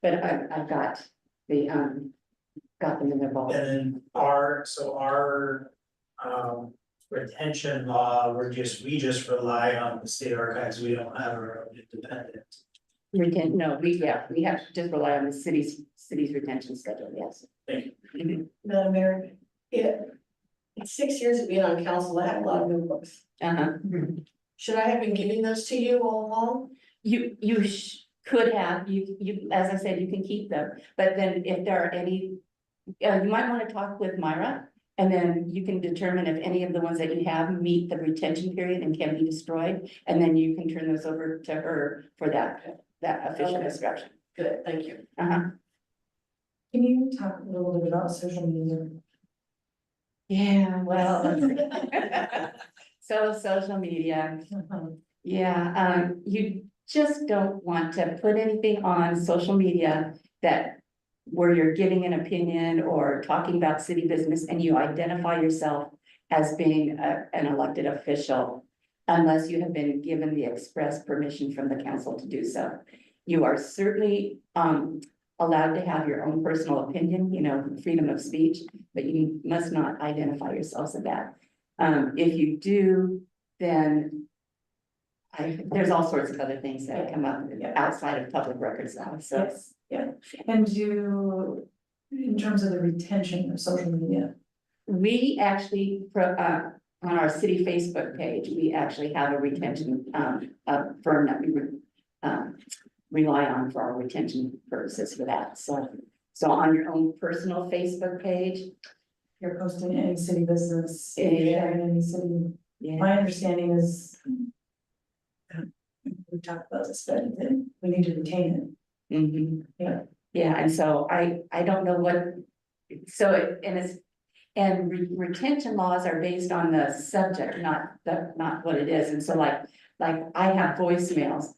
but I've got the, got them in their ball. And then our retention law, we just rely on the state archives, we don't have our own independent. No, we have to just rely on the city's retention schedule, yes. Thank you. Mhm. Madam Mayor, in 6 years of being on council, I have a lot of notebooks. Uh-huh. Should I have been giving those to you all along? You could have, you, as I said, you can keep them, but then if there are any, you might want to talk with Myra. And then you can determine if any of the ones that you have meet the retention period and can be destroyed, and then you can turn those over to her for that official Okay. instruction. Good, thank you. Uh-huh. Can you talk a little bit about social media? Yeah, well. So social media, yeah, you just don't want to put anything on social media that where you're giving an opinion or talking about city business and you identify yourself as being an elected official, unless you have been given the express permission from the council to do so. You are certainly allowed to have your own personal opinion, you know, freedom of speech, but you must not identify yourselves as that. If you do, then there's all sorts of other things that come up outside of public records now, so. Yes, yeah, and in terms of the retention of social media. We actually, on our city Facebook page, we actually have a retention, firm that we rely on for our retention purposes for that, so. So on your own personal Facebook page. You're posting any city business, Yeah. any city, Yeah. my understanding is. We talked about this, but we need to retain Mhm. Yeah. Yeah, and so I don't know what, so retention laws are based on the subject, not what it is, and so like I have voicemails.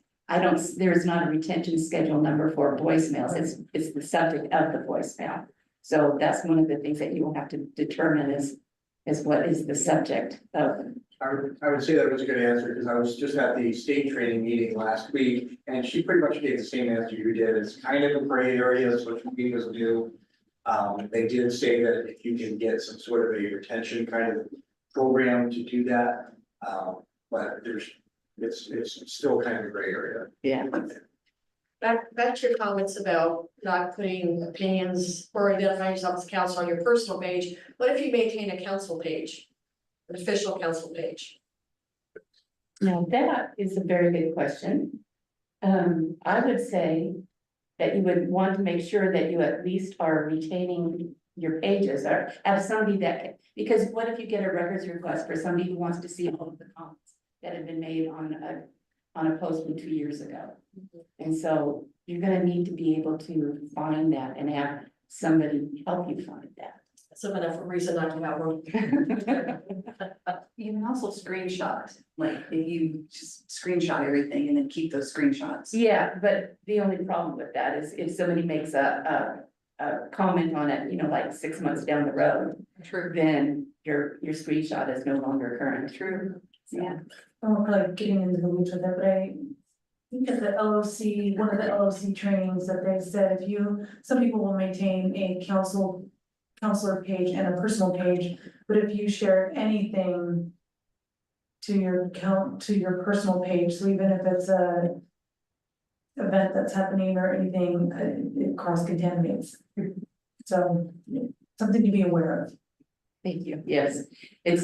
There's not a retention schedule number for voicemails, it's the subject of the voicemail. So that's one of the things that you will have to determine is what is the subject of. I would say that was a good answer, because I was just at the state training meeting last week, and she pretty much gave the same answer you did. It's kind of a gray area, social medias do. They did say that if you can get some sort of a retention kind of program to do that, but it's still kind of a gray area. Yeah. Back to your comments about not putting opinions or identifying yourself as council on your personal page. What if you maintain a council page? An official council page? Now, that is a very good question. I would say that you would want to make sure that you at least are retaining your pages or have somebody because what if you get a records request for somebody who wants to see all of the comments that have been made on a post from 2 years ago? And so you're gonna need to be able to find that and have somebody help you find that. That's enough reason not to have one. You can also screenshot, like if you just screenshot everything and then keep those screenshots. Yeah, but the only problem with that is if somebody makes a comment on it, you know, like 6 months down the road, True. then your screenshot is no longer current. True. Yeah. and we're probably getting into the weeds with it, but think at the LOC, one of the LOC trainings that they said, if you, some people will maintain a counselor page and a personal page, but if you share anything to your personal page, so even if it's a event that's happening or anything, it cross contaminates. So, something to be aware of. Thank you. Yes, and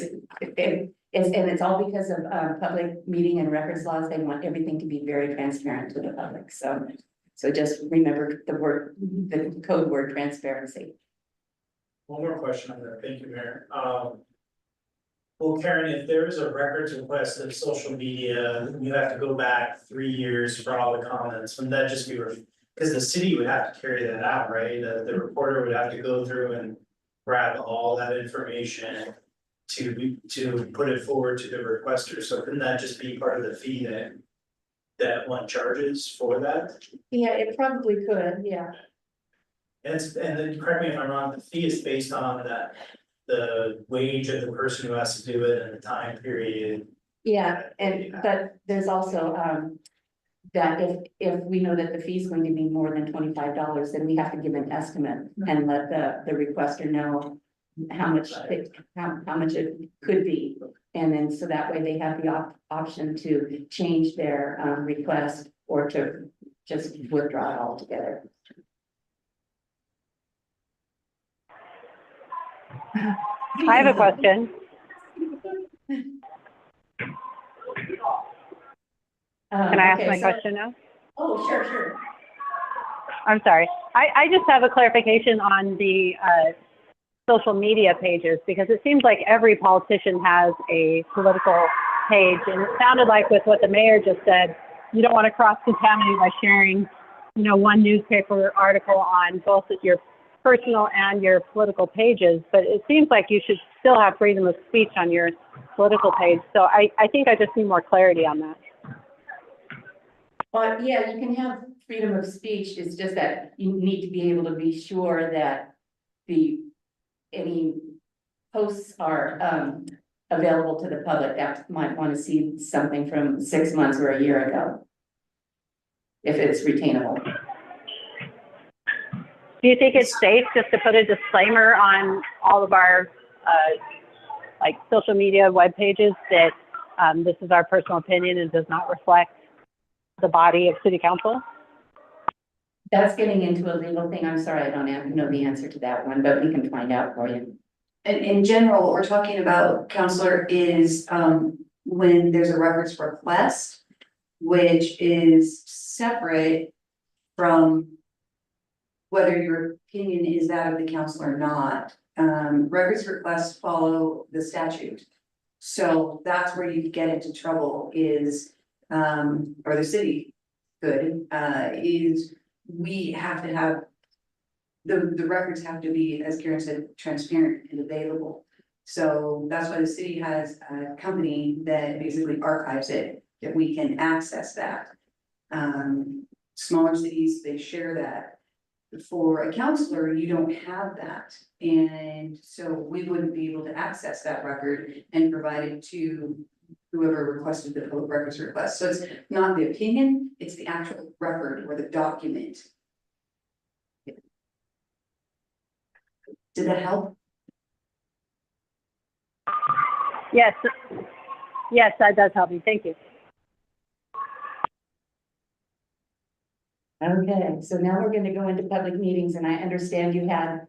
it's all because of public meeting and records laws. They want everything to be very transparent to the public. So just remember the code word transparency. One more question on that, thank you, Mayor. Well, Karen, if there is a records request of social media, you have to go back 3 years for all the comments, wouldn't that just be, because the city would have to carry that out, right? The reporter would have to go through and grab all that information to put it forward to the requester, so couldn't that just be part of the fee that one charges for that? Yeah, it probably could, yeah. And then correct me if I'm wrong, the fee is based on the wage of the person who has to do it and the time period. Yeah, but there's also, that if we know that the fee is going to be more than $25, then we have to give an estimate and let the requester know how much it could be. And then, so that way they have the option to change their request or to just withdraw it altogether. I have a question. Can I ask my question now? Oh, sure. I'm sorry. I just have a clarification on the social media pages, because it seems like every politician has a political page, and it sounded like with what the mayor just said, you don't want to cross-contaminate by sharing, one newspaper article on both your personal and your political pages, but it seems like you should still have freedom of speech on your political page. So I think I just need more clarity on that. Well, yeah, you can have freedom of speech. It's just that you need to be able to be sure that any posts are available to the public that might want to see something from 6 months or a year ago, if it's retainable. Do you think it's safe just to put a disclaimer on all of our social media web pages that this is our personal opinion and does not reflect the body of city council? That's getting into a legal thing. I'm sorry, I don't know the answer to that one, but we can find out for you. And in general, what we're talking about, Counselor, is when there's a records request, which is separate from whether your opinion is that of the council or not. Records requests follow the statute. So that's where you get into trouble is, or the city could, is we have to have, the records have to be, as Karen said, transparent and available. So that's why the city has a company that basically archives it, that we can access that. Smaller cities, they share that. For a counselor, you don't have that. And so we wouldn't be able to access that record and provide it to whoever requested the public records request. So it's not the opinion, it's the actual record or the document. Did that help? Yes, that does help me. Thank you. Okay, so now we're gonna go into public meetings, and I understand you had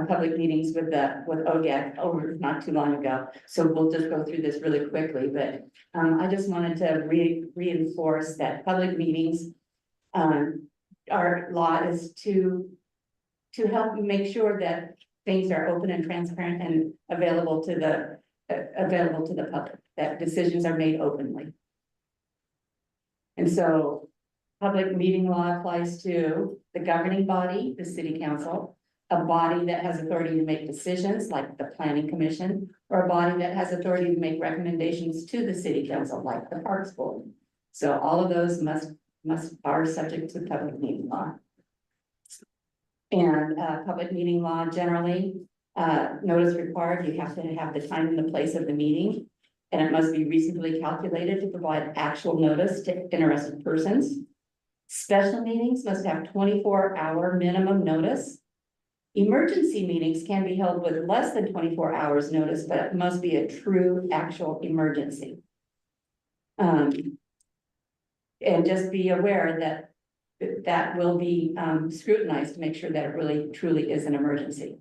public meetings with ODEC over not too long ago. So we'll just go through this really quickly, but I just wanted to reinforce that public meetings, our law is to help make sure that things are open and transparent and available to the public, that decisions are made openly. And so public meeting law applies to the governing body, the city council, a body that has authority to make decisions like the planning commission, or a body that has authority to make recommendations to the city council like the parks board. So all of those are subject to public meeting law. And public meeting law generally, notice required, you have to have the time and the place of the meeting. and it must be reasonably calculated to provide actual notice to interested persons. Special meetings must have 24-hour minimum notice. Emergency meetings can be held with less than 24 hours notice, but it must be a true actual emergency. And just be aware that that will be scrutinized to make sure that it really truly is an emergency.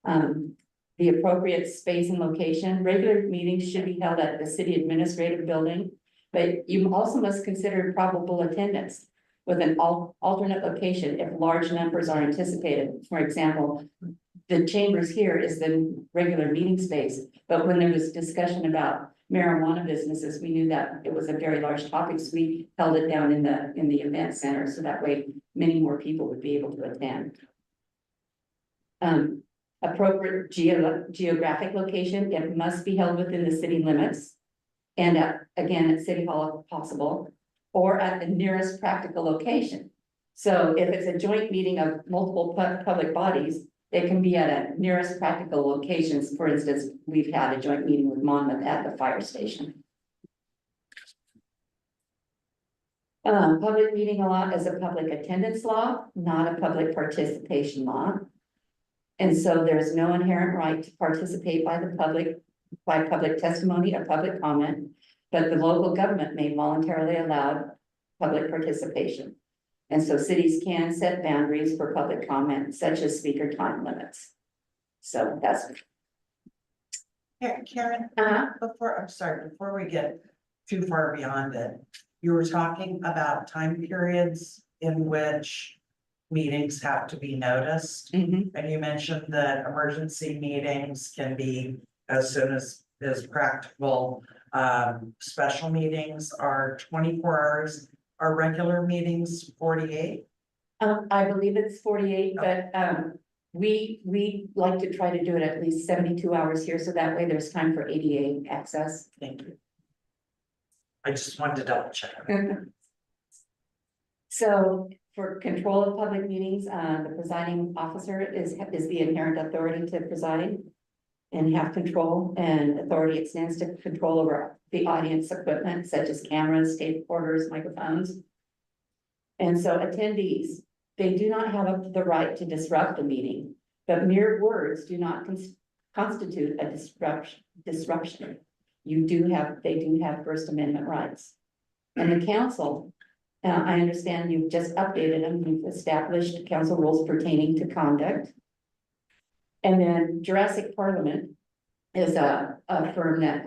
The appropriate space and location, regular meetings should be held at the city administrative building, but you also must consider probable attendance with an alternate location if large numbers are anticipated. For example, the chambers here is the regular meeting space, but when there was discussion about marijuana businesses, we knew that it was a very large topic, so we held it down in the event center, so that way many more people would be able to attend. Appropriate geographic location, it must be held within the city limits. And again, at City Hall if possible, or at the nearest practical location. So if it's a joint meeting of multiple public bodies, they can be at a nearest practical locations. For instance, we've had a joint meeting with Monmouth at the fire station. Public meeting law is a public attendance law, not a public participation law. And so there's no inherent right to participate by the public, by public testimony or public comment, but the local government may voluntarily allow public participation. And so cities can set boundaries for public comment, such as speaker time limits. So that's. Karen, before we get too far beyond it, you were talking about time periods in which meetings have to be noticed. And you mentioned that emergency meetings can be as soon as practical. Special meetings are 24 hours. Are regular meetings 48? I believe it's 48, but we like to try to do it at least 72 hours here, so that way there's time for ADA access. Thank you. I just wanted to double check. So for control of public meetings, the presiding officer is the inherent authority to preside and have control and authority. It stands to control over the audience equipment such as cameras, tape recorders, microphones. And so attendees, they do not have the right to disrupt a meeting, but mere words do not constitute a disruption. They do have First Amendment rights. And the council, I understand you've just updated them, you've established council rules pertaining to conduct. And then Jurassic Parliament is a firm that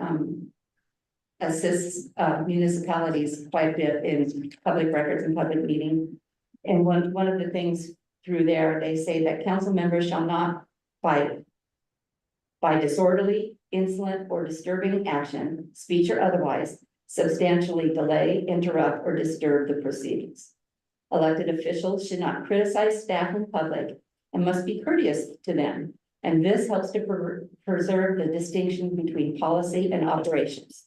assists municipalities quite a bit in public records and public meeting. And one of the things through there, they say that council members shall not by disorderly, insolent, or disturbing action, speech or otherwise, substantially delay, interrupt, or disturb the proceedings. Elected officials should not criticize staff in public and must be courteous to them. And this helps to preserve the distinction between policy and operations.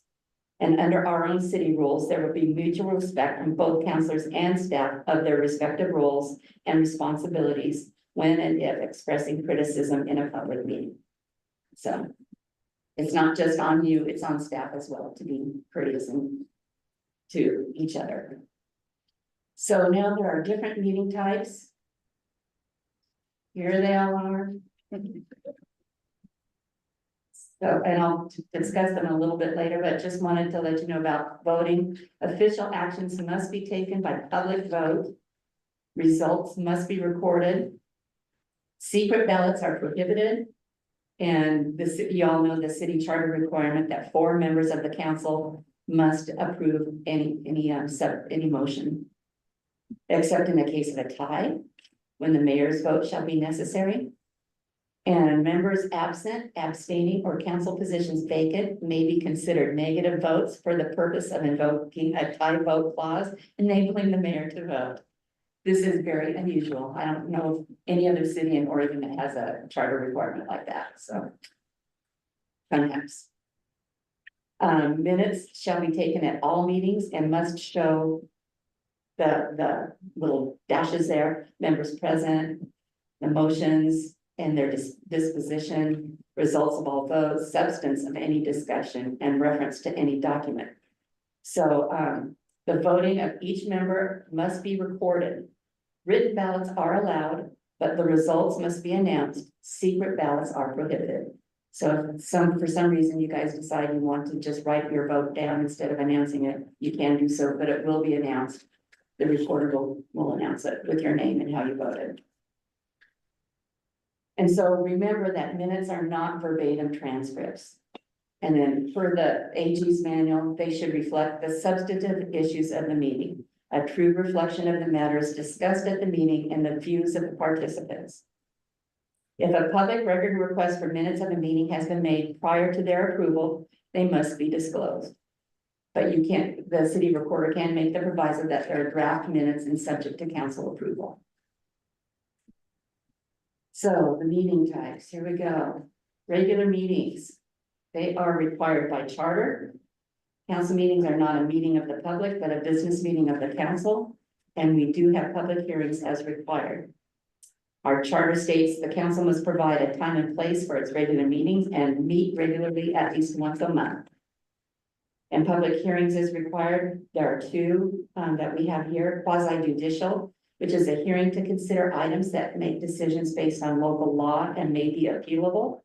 And under our own city rules, there will be mutual respect from both councilors and staff of their respective roles and responsibilities when and if expressing criticism in a public meeting. So it's not just on you, it's on staff as well to be courteous to each other. So now there are different meeting types. Here they all are. So, and I'll discuss them a little bit later, but just wanted to let you know about voting. Official actions must be taken by public vote. Results must be recorded. Secret ballots are prohibited. And you all know the city charter requirement that 4 members of the council must approve any motion. Except in the case of a tie, when the mayor's vote shall be necessary. And members absent, abstaining, or council positions vacant may be considered negative votes for the purpose of invoking a tie vote clause, enabling the mayor to vote. This is very unusual. I don't know of any other city in Oregon that has a charter requirement like that, so. Perhaps. Minutes shall be taken at all meetings and must show the little dashes there, members present, the motions, and their disposition, results of all votes, substance of any discussion, and reference to any document. So, the voting of each member must be recorded. Written ballots are allowed, but the results must be announced. Secret ballots are prohibited. So if for some reason you guys decide you want to just write your vote down instead of announcing it, you can do so, but it will be announced. The recorder will announce it with your name and how you voted. And so remember that minutes are not verbatim transcripts. And then for the AG's manual, they should reflect the substantive issues of the meeting, a true reflection of the matters discussed at the meeting and the views of the participants. If a public record request for minutes of a meeting has been made prior to their approval, they must be disclosed. But the city recorder can make the proviso that there are draft minutes and subject to council approval. So the meeting types, here we go. Regular meetings, they are required by charter. Council meetings are not a meeting of the public, but a business meeting of the council. And we do have public hearings as required. Our charter states the council must provide a time and place for its regular meetings and meet regularly at least once a month. And public hearings is required. There are two that we have here, quasi judicial, which is a hearing to consider items that make decisions based on local law and may be appealable.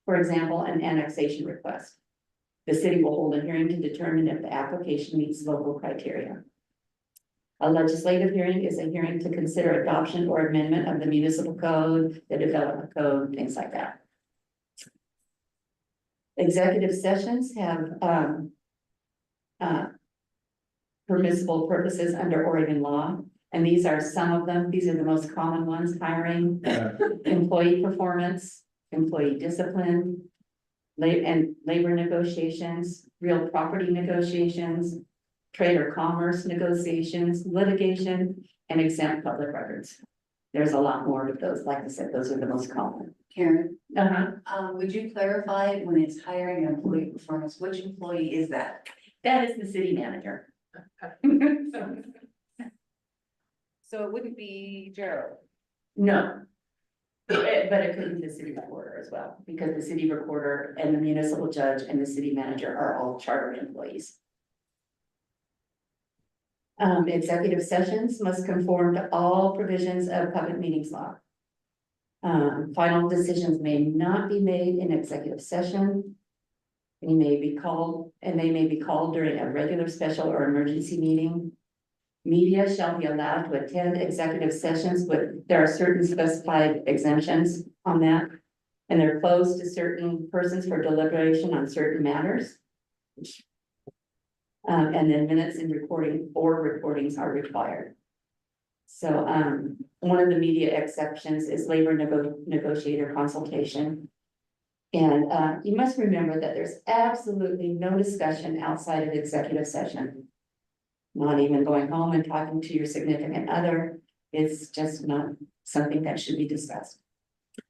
For example, an annexation request. The city will hold a hearing to determine if the application meets local criteria. A legislative hearing is a hearing to consider adoption or amendment of the municipal code, the development code, things like that. Executive sessions have permissible purposes under Oregon law. And these are some of them. These are the most common ones: hiring, employee performance, employee discipline, labor negotiations, real property negotiations, trade or commerce negotiations, litigation, and exempt public records. There's a lot more of those. Like I said, those are the most common. Karen, would you clarify when it's hiring an employee performance, which employee is that? That is the city manager. So it wouldn't be Gerald? No. But it could be the city recorder as well, because the city recorder and the municipal judge and the city manager are all chartered employees. Executive sessions must conform to all provisions of public meetings law. Final decisions may not be made in executive session. They may be called during a regular, special, or emergency meeting. Media shall be allowed to attend executive sessions, but there are certain specified exemptions on that. And they're closed to certain persons for deliberation on certain matters. And then minutes and recordings are required. So one of the media exceptions is labor negotiator consultation. And you must remember that there's absolutely no discussion outside of executive session. Not even going home and talking to your significant other. It's just not something that should be discussed.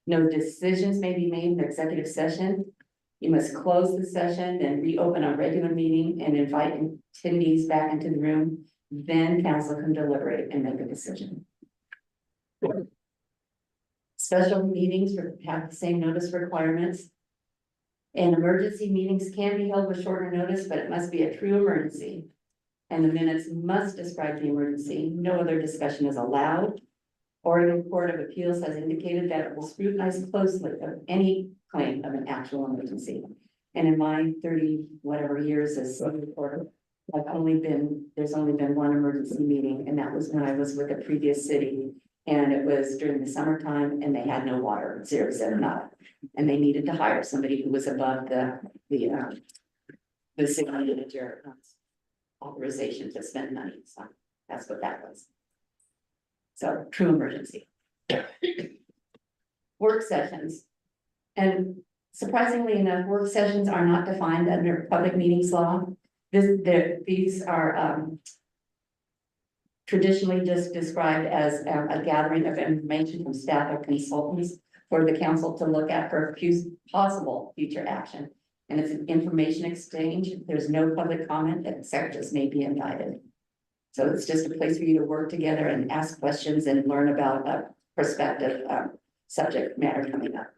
No decisions may be made in the executive session. You must close the session and reopen a regular meeting and invite attendees back into the room. Then council can deliberate and make a decision. Special meetings have the same notice requirements. And emergency meetings can be held with shorter notice, but it must be a true emergency. And the minutes must describe the emergency. No other discussion is allowed. Oregon Court of Appeals has indicated that it will scrutinize closely of any claim of an actual emergency. And in my 30 whatever years as city recorder, there's only been one emergency meeting, and that was when I was with a previous city. And it was during the summertime and they had no water, 0 not. And they needed to hire somebody who was above the city manager authorization to spend money. So that's what that was. So true emergency. Work sessions. And surprisingly enough, work sessions are not defined under public meetings law. These are traditionally just described as a gathering of information from staff or consultants for the council to look at for possible future action. And it's an information exchange. There's no public comment except just may be invited. So it's just a place for you to work together and ask questions and learn about prospective subject matter coming up.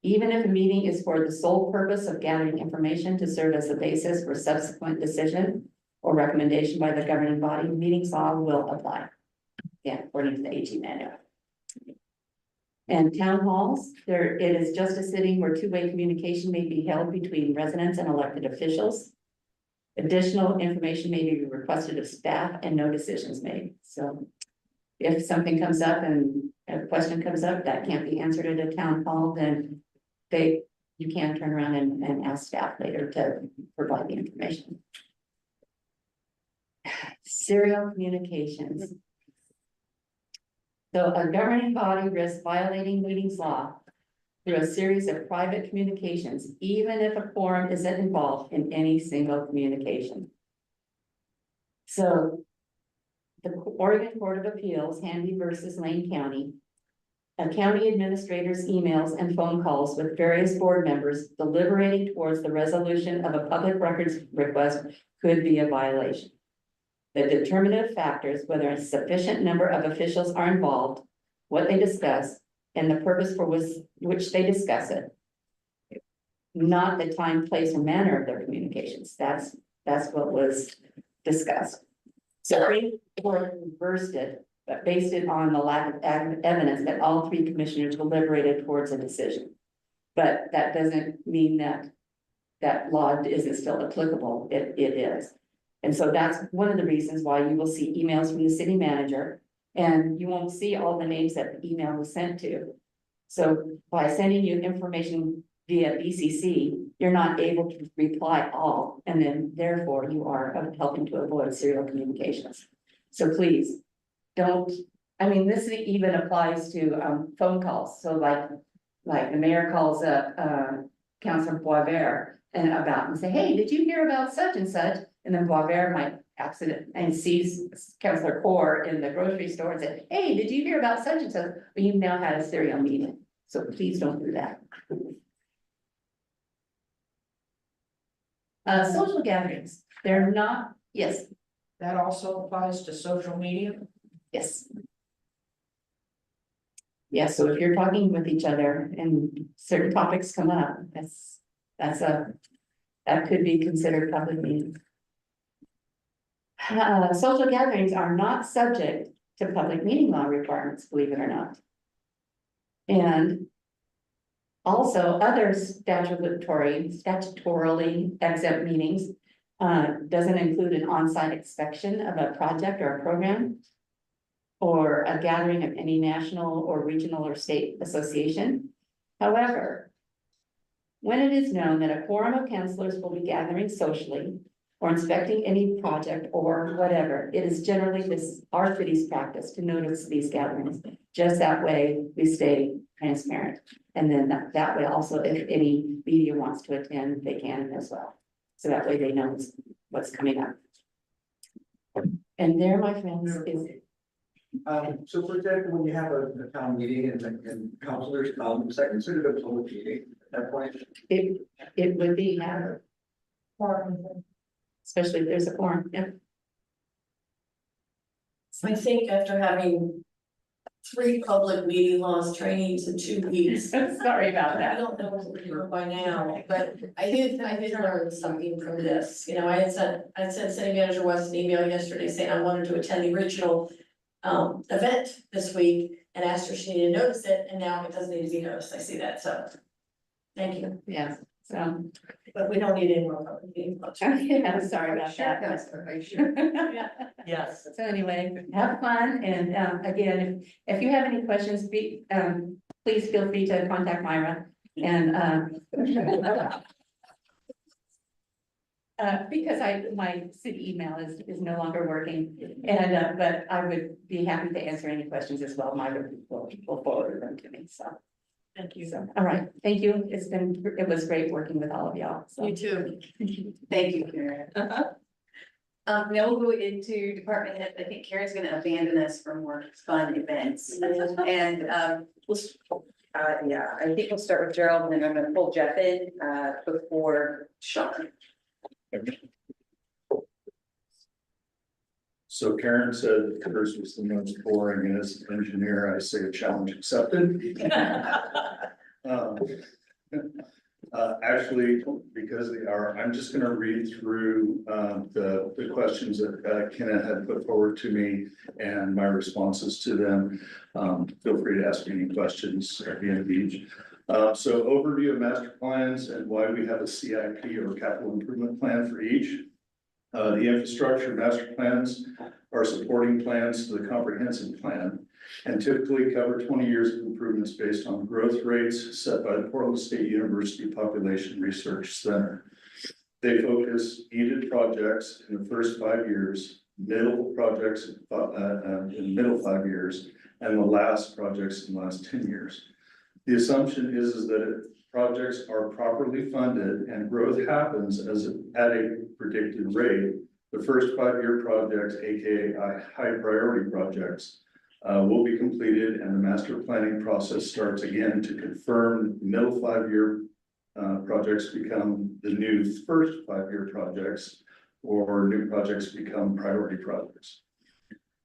Even if a meeting is for the sole purpose of gathering information to serve as the basis for subsequent decision or recommendation by the governing body, meetings law will apply. Yeah, according to the AG manual. And town halls, it is just a sitting where two-way communication may be held between residents and elected officials. Additional information may be requested of staff and no decisions made. So if something comes up and a question comes up that can't be answered at a town hall, then you can turn around and ask staff later to provide the information. Serial communications. So a governing body risks violating meetings law through a series of private communications, even if a quorum isn't involved in any single communication. So the Oregon Court of Appeals, Handy versus Lane County, a county administrator's emails and phone calls with various board members deliberating towards the resolution of a public records request could be a violation. The determinative factors, whether a sufficient number of officials are involved, what they discuss, and the purpose for which they discuss it. Not the time, place, or manner of their communications. That's what was discussed. Supreme Court reversed it, but based it on the lack of evidence that all three commissioners deliberated towards a decision. But that doesn't mean that law isn't still applicable. It is. And so that's one of the reasons why you will see emails from the city manager, and you won't see all the names that the email was sent to. So by sending you information via BCC, you're not able to reply all, and then therefore you are helping to avoid serial communications. So please don't, I mean, this even applies to phone calls. So like the mayor calls up Councilor Boisvert and say, hey, did you hear about such and such? And then Boisvert might accident and sees Councilor Core in the grocery store and say, hey, did you hear about such and such? But you've now had a serial meeting. So please don't do that. Social gatherings, they're not, yes, That also applies to social media? yes. Yeah, so if you're talking with each other and certain topics come up, that could be considered public meeting. Social gatherings are not subject to public meeting law requirements, believe it or not. And also other statutorily exempt meetings doesn't include an on-site inspection of a project or a program, or a gathering of any national or regional or state association. However, when it is known that a quorum of councilors will be gathering socially or inspecting any project or whatever, it is generally our city's practice to notice these gatherings. Just that way we stay transparent. And then that way also, if any media wants to attend, they can as well. So that way they know what's coming up. And there, my friends, is. So for example, when you have a town meeting and councilors come, is that considered a public meeting at that point? It would be, especially if there's a quorum, yeah. I think after having 3 public meeting laws trainings in 2 weeks. Sorry about I that. don't know what we're doing by now, but I did learn something from this. You know, I sent City Manager West an email yesterday saying I wanted to attend the original event this week and asked her if she needed to notice it, and now it doesn't need to be noticed. I see that, so. Thank you. Yes, so. But we don't need any more public meeting laws. Yeah, sorry about that. Yes. So anyway, have fun, and again, if you have any questions, please feel free to contact Myra, and because my city email is no longer working, and but I would be happy to answer any questions as well. Myra will forward them to me, so. Thank you. So, all right, thank you. It was great working with all of y'all. So. You too. Thank you, Karen. Now we'll go into department head. I think Karen's gonna abandon us for more fun events. And yeah, I think we'll start with Gerald, and then I'm gonna pull Jeff in before Sean. So Karen said hers was the most boring, and as an engineer, I say challenge accepted. Actually, because they are, I'm just gonna read through, the questions that, Kenna had put forward to me and my responses to them. Feel free to ask me any questions at the end of each. So overview of master plans and why we have a CIP or capital improvement plan for each. The infrastructure master plans are supporting plans to the comprehensive plan and typically cover 20 years of improvements based on growth rates set by the Portland State University Population Research Center. They focus needed projects in the first 5 years, middle projects in the middle 5 years, and the last projects in the last 10 years. The assumption is that if projects are properly funded and growth happens at a predicted rate, the first 5-year projects, aka high priority projects, will be completed and the master planning process starts again to confirm middle 5-year projects become the new first 5-year projects, or new projects become priority projects.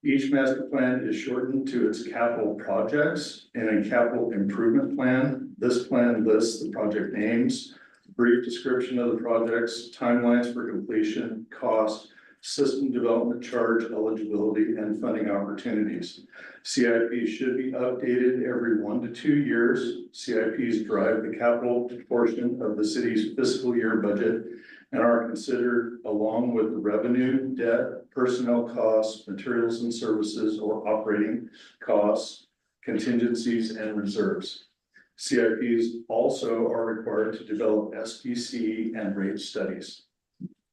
Each master plan is shortened to its capital projects and a capital improvement plan. This plan lists the project names, brief description of the projects, timelines for completion, cost, system development charge, eligibility, and funding opportunities. CIP should be updated every 1 to 2 years. CIPs drive the capital portion of the city's fiscal year budget and are considered along with the revenue, debt, personnel costs, materials and services, or operating costs, contingencies, and reserves. CIPs also are required to develop SDC and rate studies.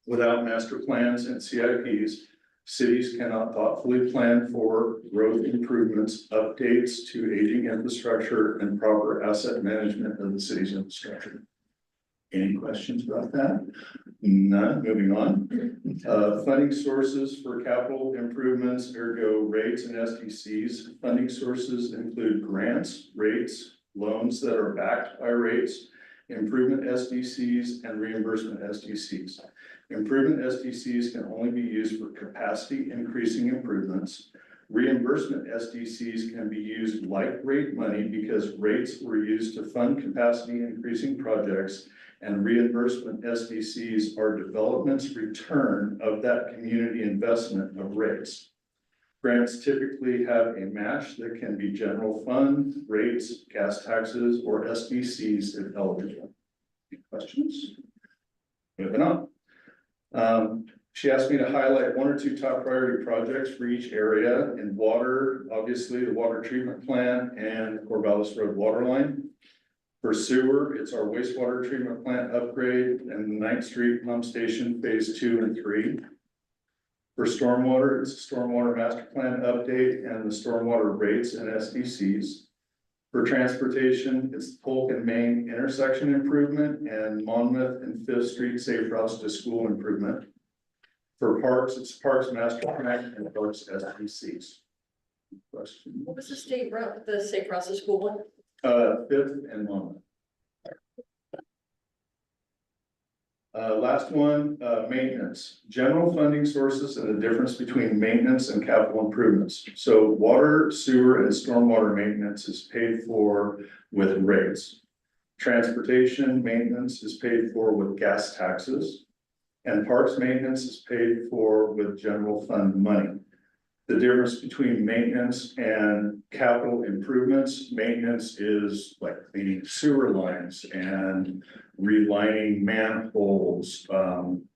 Without master plans and CIPs, cities cannot thoughtfully plan for growth improvements, updates to aging infrastructure, and proper asset management of the city's infrastructure. Any questions about that? None, moving on. Funding sources for capital improvements, ergo rates and SDCs. Funding sources include grants, rates, loans that are backed by rates, improvement SDCs, and reimbursement SDCs. Improvement SDCs can only be used for capacity increasing improvements. Reimbursement SDCs can be used like rate money because rates were used to fund capacity increasing projects, and reimbursement SDCs are development's return of that community investment of rates. Grants typically have a match that can be general fund, rates, gas taxes, or SDCs if eligible. Any questions? Moving on. She asked me to highlight 1 or 2 top priority projects for each area. In water, obviously the water treatment plant and Corvallis Road water line. For sewer, it's our wastewater treatment plant upgrade and the 9th Street pump station phase 2 and 3. For stormwater, it's a stormwater master plan update and the stormwater rates and SDCs. For transportation, it's the Polk and Main intersection improvement and Monmouth and 5th Street safe routes to school improvement. For parks, it's Parks Master Plan and Parks SDCs. Question? What was the state route, the safe process school one? 5th and Monmouth. Last one, maintenance, general funding sources and the difference between maintenance and capital improvements. So water, sewer, and stormwater maintenance is paid for with rates. Transportation maintenance is paid for with gas taxes. And parks maintenance is paid for with general fund money. The difference between maintenance and capital improvements, maintenance is like cleaning sewer lines and relining manholes,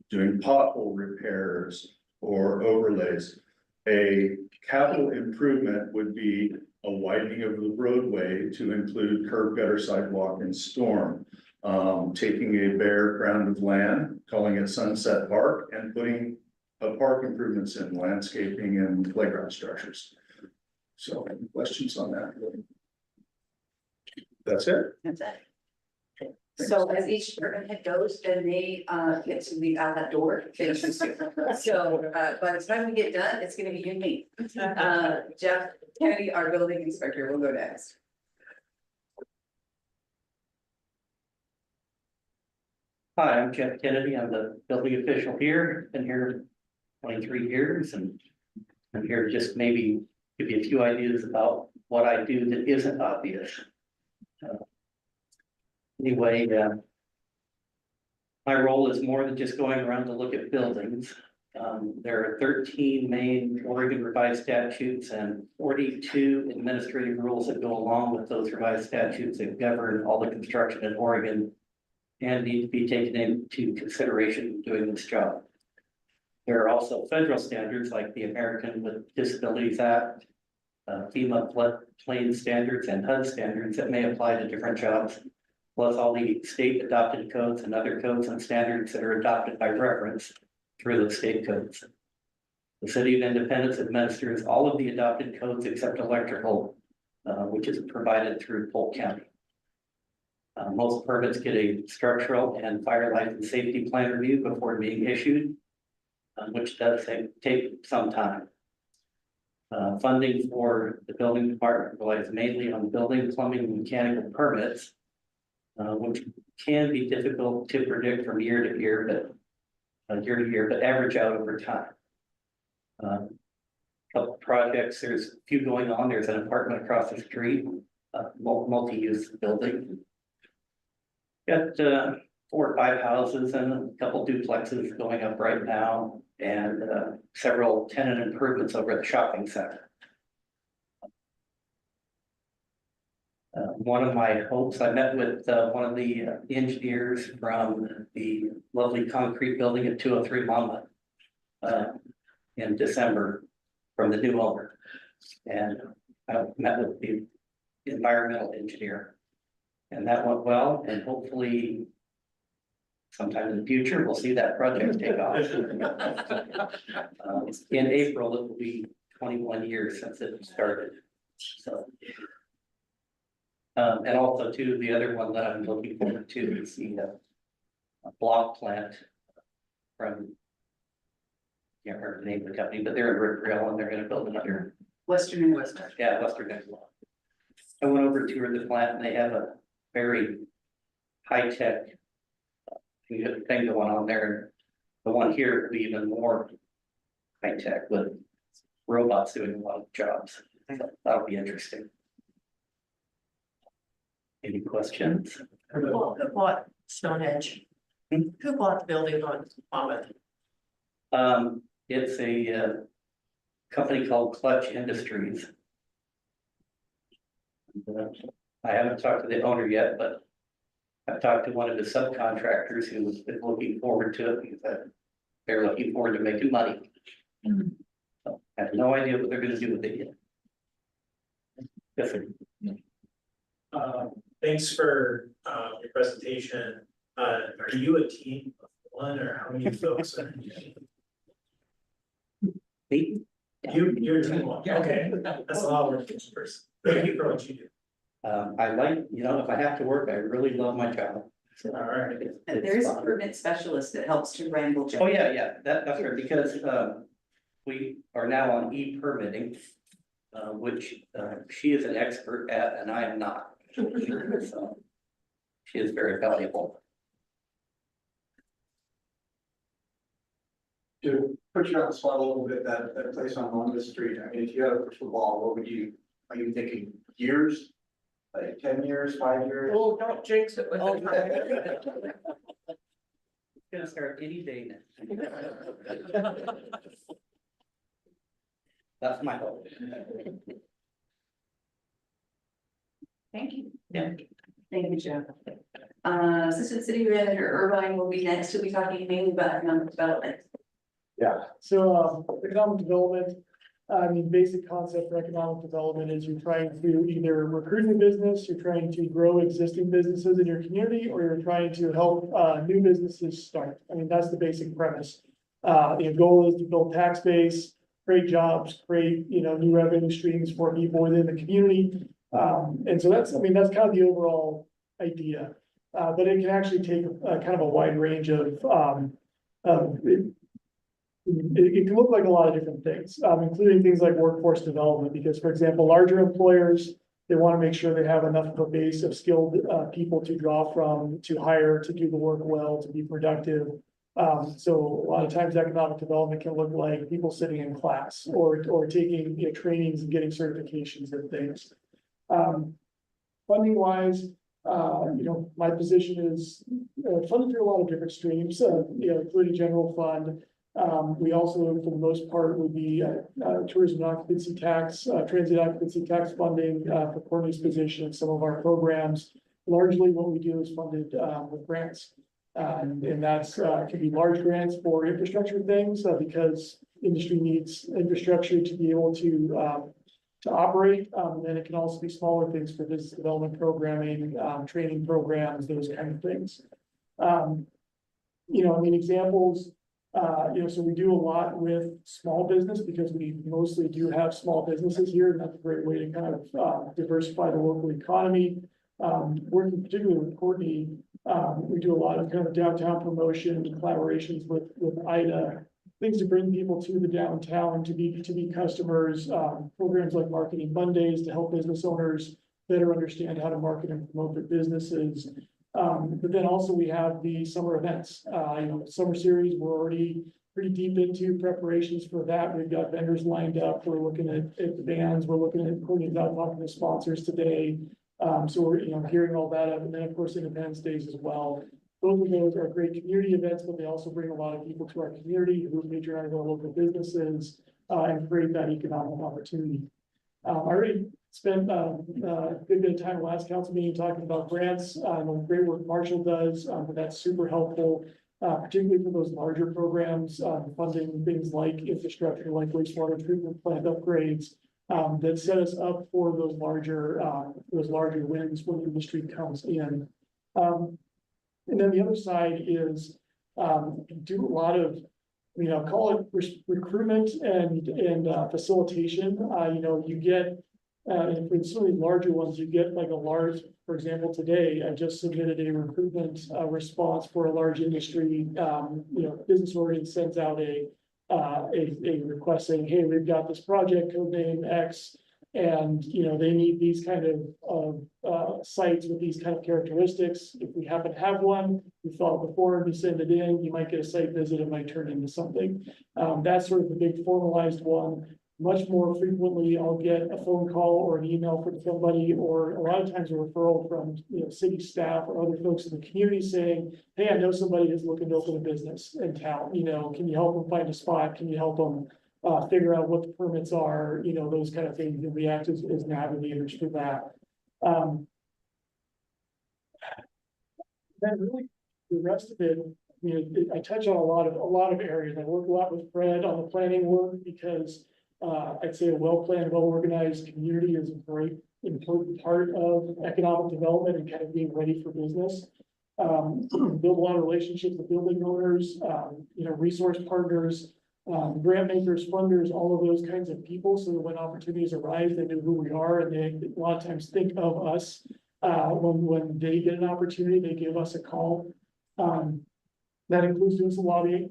doing pothole repairs or overlays. A capital improvement would be a widening of the roadway to include curb, gutter, sidewalk, and storm. Taking a bare ground of land, calling it Sunset Park, and putting park improvements in landscaping and playground structures. So any questions on that? That's it. That's it. So as each department head goes, then they get to leave out that door. So by the time we get done, it's gonna be you and me. Jeff Kennedy, our building inspector, will go next. Hi, I'm Jeff Kennedy. I'm the building official here. Been here 23 years and I'm here to just maybe give you a few ideas about what I do that isn't obvious. Anyway, my role is more than just going around to look at buildings. There are 13 main Oregon revised statutes and 42 administrative rules that go along with those revised statutes that govern all the construction in Oregon and need to be taken into consideration doing this job. There are also federal standards like the American with Disabilities Act, FEMA floodplain standards and HUD standards that may apply to different jobs, plus all the state adopted codes and other codes and standards that are adopted by reference through the state codes. The City of Independence administers all of the adopted codes except electrical, which is provided through Polk County. Most permits get a structural and fire life and safety plan review before being issued, which does take some time. Funding for the building department relies mainly on building, plumbing, and mechanical permits, which can be difficult to predict from year to year, but average out over time. Couple projects, there's a few going on. There's an apartment across the street, multi-use building. Got 4 or 5 houses and a couple duplexes going up right now, and several tenant improvements over at the shopping center. One of my hopes, I met with one of the engineers from the lovely concrete building at 203 Monmouth in December from the new owner. And I met with the environmental engineer, and that went well, and hopefully sometime in the future, we'll see that project take off. In April, it will be 21 years since it started, so. And also too, the other one that I'm looking forward to is the block plant from, can't remember the name of the company, but they're in Rick Grill and they're gonna build another. Western and Western. Yeah, Western next block. I went over to the plant and they have a very high-tech thing going on there. The one here will be even more high-tech with robots doing a lot of jobs. That'll be interesting. Any questions? Who bought Stonehenge? Who bought the building on Monmouth? It's a company called Clutch Industries. I haven't talked to the owner yet, but I've talked to one of the subcontractors who was looking forward to it because they're looking forward to making money. So I have no idea what they're gonna do with it yet. Yes, sir. Thanks for your presentation. Are you a team of one or how many folks are? You're a team of one. Okay, that's a lot of work first. Thank you for what you do. I like, if I have to work, I really love my job. So, all right. And there's a permit specialist that helps to wrangle. Oh, yeah, that's right, because we are now on e-permitting, which she is an expert at and I am not. So she is very valuable. To put you on the spot a little bit, that place on Monmouth Street, I mean, if you had a crystal ball, what would you, are you thinking years? Like 10 years, 5 years? Oh, don't jinx it with It's gonna start any day now. That's my hope. Thank you. Yeah. Thank you, Jeff. Assistant City Manager Irvine will be next. He'll be talking mainly about economic development. Yeah, so economic development, I mean, basic concept for economic development is you're trying to either recruit new business, you're trying to grow existing businesses in your community, or you're trying to help new businesses start. I mean, that's the basic premise. The goal is to build tax base, create jobs, create, new revenue streams for people within the community. And so that's kind of the overall idea. But it can actually take kind of a wide range of, it can look like a lot of different things, including things like workforce development, because for example, larger employers, they want to make sure they have enough of a base of skilled people to draw from, to hire, to do the work well, to be productive. So a lot of times economic development can look like people sitting in class or taking, you know, trainings and getting certifications and things. Funding wise, you know, my position is funded through a lot of different streams, you know, including general fund. We also, for the most part, would be tourism occupancy tax, transit occupancy tax funding for Courtney's position in some of our programs. Largely what we do is funded with grants. And that's can be large grants for infrastructure things because industry needs infrastructure to be able to operate. And it can also be smaller things for business development programming, training programs, those kind of things. You know, I mean, examples, you know, so we do a lot with small business because we mostly do have small businesses here, and that's a great way to kind of diversify the local economy. Working particularly with Courtney, we do a lot of kind of downtown promotion and collaborations with IDA, things to bring people to the downtown to be customers, programs like Marketing Mondays to help business owners better understand how to market and promote their businesses. But then also we have the summer events, you know, summer series, we're already pretty deep into preparations for that. We've got vendors lined up. We're looking at the bands. We're looking at Courtney's out talking to sponsors today. So we're, you know, gearing all that up. And then of course, Independence Days as well. Both of those are great community events, but they also bring a lot of people to our community who patronize our local businesses, and create that economic opportunity. I already spent a good bit of time last council meeting talking about grants, and the great work Marshall does, but that's super helpful, particularly for those larger programs, funding things like infrastructure, like wastewater treatment plant upgrades, that set us up for those larger wins when the industry comes in. And then the other side is do a lot of, you know, call it recruitment and facilitation. You know, you get and for some of these larger ones, you get like a large, for example, today, I just submitted a recruitment response for a large industry, you know, business organ sends out a request saying, hey, we've got this project code name X, and, you know, they need these kind of sites with these kind of characteristics. If we happen to have one, we fill out the form, you send it in, you might get a site visit, it might turn into something. That's sort of the big formalized one. Much more frequently, I'll get a phone call or an email from somebody, or a lot of times a referral from, you know, city staff or other folks in the community saying, hey, I know somebody who's looking to open a business in town, you know, can you help them find a spot? Can you help them figure out what the permits are, you know, those kind of things, and we act as navigators for that. Then really the rest of it, you know, I touch on a lot of areas. I work a lot with Fred on the planning work because I'd say a well-planned, well-organized community is a great important part of economic development and kind of being ready for business. Build a lot of relationships with building owners, you know, resource partners, grant makers, funders, all of those kinds of people, so that when opportunities arise, they know who we are, and they a lot of times think of us when they get an opportunity, they give us a call. That includes doing some lobbying,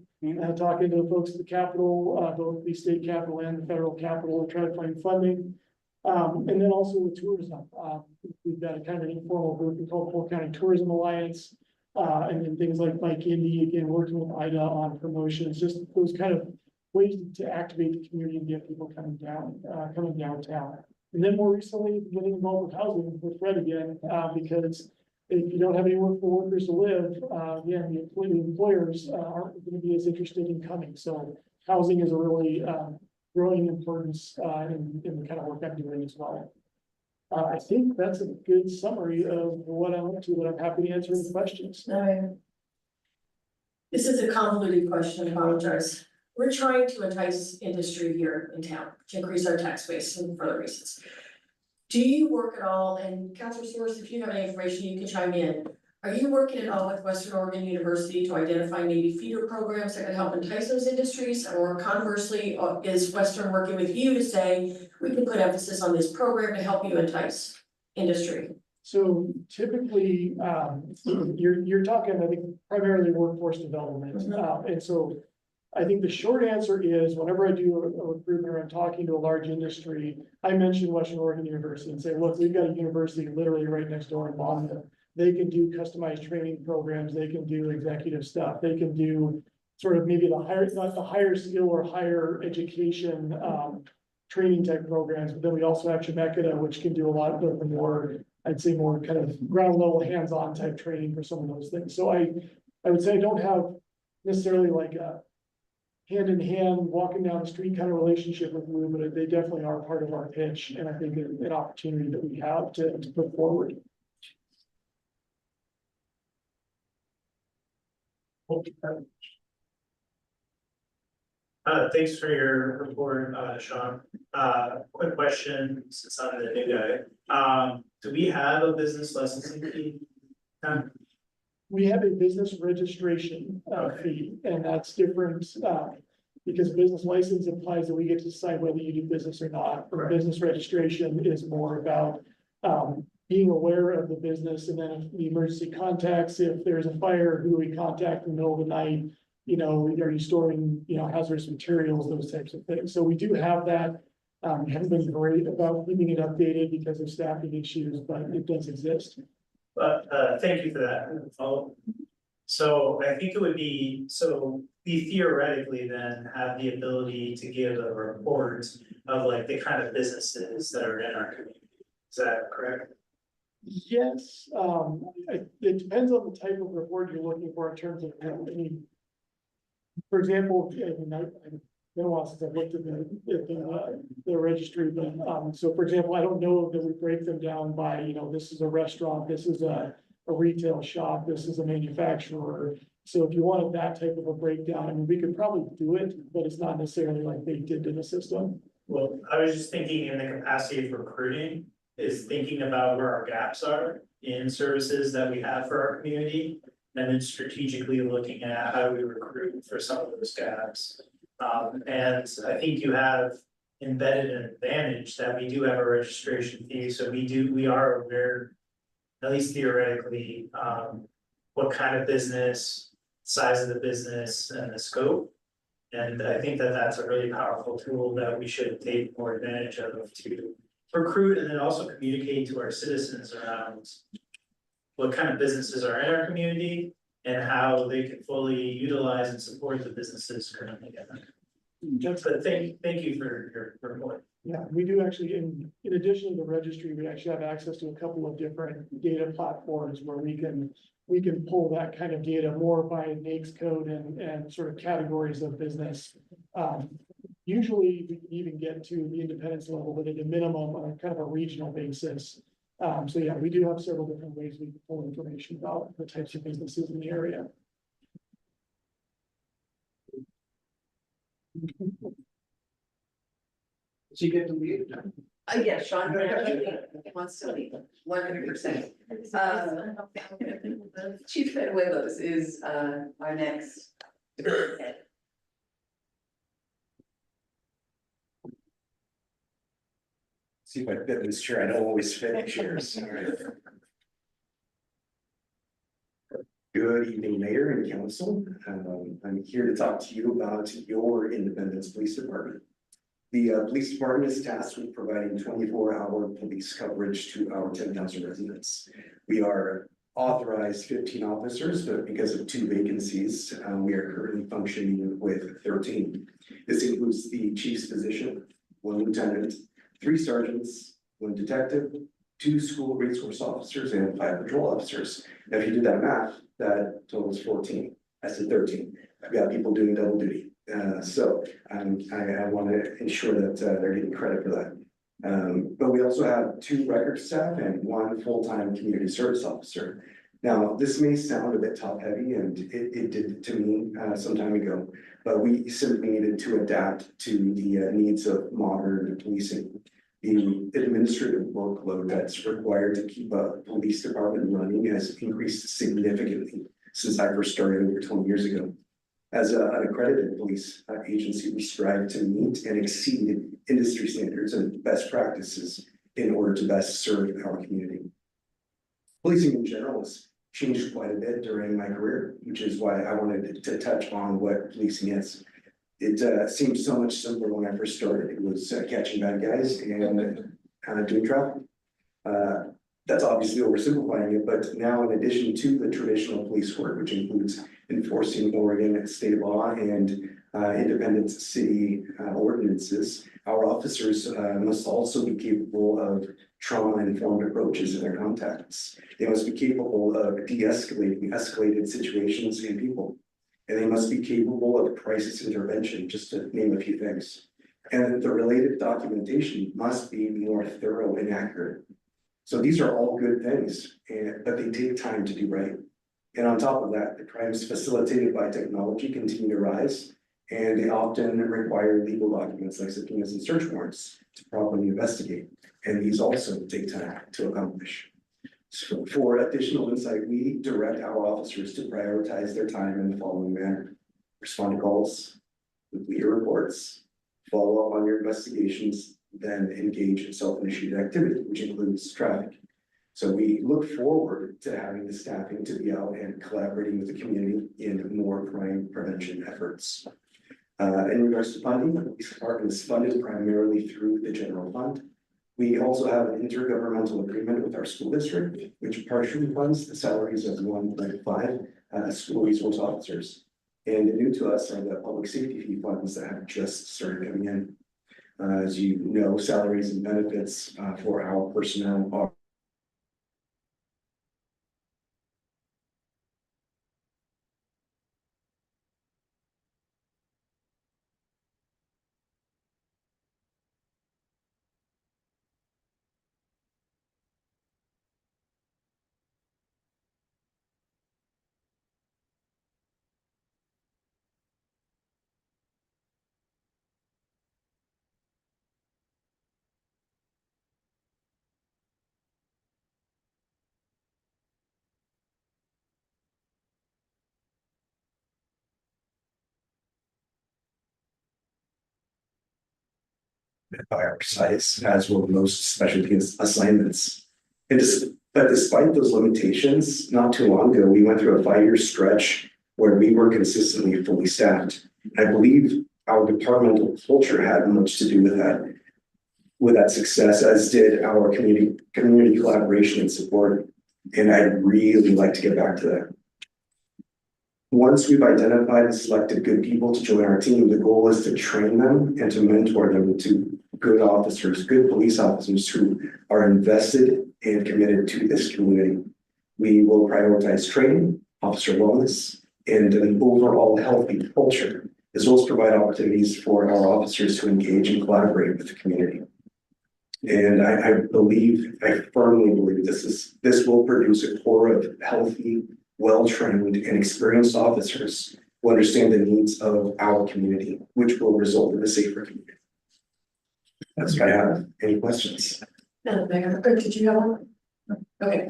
talking to the folks at the Capitol, both the state Capitol and the federal Capitol, to try to find funding. And then also with tourism, we've got a kind of informal group we call Polk County Tourism Alliance. And then things like Mike Indy, again, working with IDA on promotions, just those kind of ways to activate the community and get people coming downtown. And then more recently, getting involved with housing with Fred again, because if you don't have anywhere for workers to live, again, the employers aren't going to be as interested in coming. So housing is a really growing importance in the kind of work I'm doing as well. I think that's a good summary of what I'm up to, but I'm happy to answer any questions. This is a convoluted question, I apologize. We're trying to entice industry here in town to increase our tax base and for other reasons. Do you work at all, and Councilor Source, if you have any information, you can chime in. Are you working at all with Western Oregon University to identify maybe feeder programs that can help entice those industries? Or conversely, is Western working with you to say, we can put emphasis on this program to help you entice industry? So typically, you're talking, I think, primarily workforce development. And so I think the short answer is whenever I do a recruitment or I'm talking to a large industry, I mention Western Oregon University and say, look, we've got a university literally right next door in Bonneville. They can do customized training programs. They can do executive stuff. They can do sort of maybe not the higher skill or higher education, training type programs, but then we also have Chemeketa, which can do a lot of the more, I'd say more kind of ground level, hands-on type training for some of those things. So I would say I don't have necessarily like a hand in hand, walking down the street kind of relationship with Blue, but they definitely are part of our pitch, and I think an opportunity that we have to put forward. Thanks for your report, Sean. Quick question, since I'm the new guy. Do we have a business licensing fee? We have a business registration fee, and that's different, because business license implies that we get to decide whether you do business or not. Or business registration is more about being aware of the business, and then if the emergency contacts, if there's a fire, who we contact in the middle of the night, you know, are you storing, you know, hazardous materials, those types of things. So we do have that. Haven't been great about keeping it updated because of staffing issues, but it does exist. But thank you for that. So I think it would be, so we theoretically then have the ability to give a report of like the kind of businesses that are in our community. Is that correct? Yes, it depends on the type of report you're looking for in terms of, I mean, for example, I mean, I've been a while since I've looked at the registry, but, so for example, I don't know that we break them down by, you know, this is a restaurant, this is a retail shop, this is a manufacturer. So if you wanted that type of a breakdown, I mean, we could probably do it, but it's not necessarily like baked into the system. Well, I was just thinking in the capacity of recruiting, is thinking about where our gaps are in services that we have for our community. And then strategically looking at how we recruit for some of those gaps. And I think you have embedded an advantage that we do have a registration fee, so we are aware, at least theoretically, what kind of business, size of the business and the scope. And I think that that's a really powerful tool that we should take more advantage of to recruit and then also communicate to our citizens around what kind of businesses are in our community and how they can fully utilize and support the businesses currently in there. But thank you for your report. Yeah, we do actually, in addition to the registry, we actually have access to a couple of different data platforms where we can pull that kind of data more by NAICS code and sort of categories of business. Usually we can even get to the independence level, but at a minimum on kind of a regional basis. So yeah, we do have several different ways we can pull information about the types of businesses in the area. Does he get to leave? Yeah, Sean wants to leave, 100%. Chief Benuevos is our next department head. See if I fit in this chair. I don't always fit in chairs. All right. Good evening, Mayor and Council. I'm here to talk to you about your Independence Police Department. The police department is tasked with providing 24-hour police coverage to our 10,000 residents. We are authorized 15 officers, but because of 2 vacancies, we are currently functioning with 13. This includes the chief's position, 1 lieutenant, 3 sergeants, 1 detective, 2 school resource officers, and 5 patrol officers. Now, if you do that math, that totals 14. I said 13. I've got people doing double duty. So I want to ensure that they're getting credit for that. But we also have 2 record staff and 1 full-time community service officer. Now, this may sound a bit top-heavy, and it did to me some time ago, but we simply needed to adapt to the needs of modern policing. The administrative workload that's required to keep a police department running has increased significantly since I first started over 20 years ago. As an accredited police agency, we strive to meet and exceed industry standards and best practices in order to best serve our community. Policing in general has changed quite a bit during my career, which is why I wanted to touch on what policing is. It seemed so much simpler when I first started. It was catching bad guys and doing traffic. That's obviously oversimplifying it, but now in addition to the traditional police work, which includes enforcing Oregon state law and independent city ordinances. Our officers must also be capable of trauma-informed approaches in their contacts. They must be capable of de-escalating escalated situations and people. And they must be capable of crisis intervention, just to name a few things. And the related documentation must be more thorough and accurate. So these are all good things, but they take time to do right. And on top of that, the crimes facilitated by technology continue to rise, and they often require legal documents like subpoenas and search warrants to properly investigate. And these also take time to accomplish. So for additional insight, we direct our officers to prioritize their time in the following manner: respond to calls, complete your reports, follow up on your investigations, then engage in self-initiated activity, which includes traffic. So we look forward to having the staffing to be out and collaborating with the community in more crime prevention efforts. In regards to funding, the police department is funded primarily through the general fund. We also have an intergovernmental agreement with our school district, which partially funds the salaries of 1.5 school resource officers. And new to us are the public safety fee funds that have just started coming in. As you know, salaries and benefits for our personnel are by our size, as will most specialty assignments. But despite those limitations, not too long ago, we went through a 5-year stretch where we were consistently fully staffed. I believe our departmental culture had much to do with that success, as did our community collaboration and support. And I'd really like to get back to that. Once we've identified and selected good people to join our team, the goal is to train them and to mentor them into good officers, good police officers who are invested and committed to this community. We will prioritize training, officer wellness, and an overall healthy culture, as well as provide opportunities for our officers to engage and collaborate with the community. And I firmly believe this will produce a core of healthy, well-trained and experienced officers who understand the needs of our community, which will result in a safer community. That's what I have. Any questions? Madam Mayor, did you have one? Okay,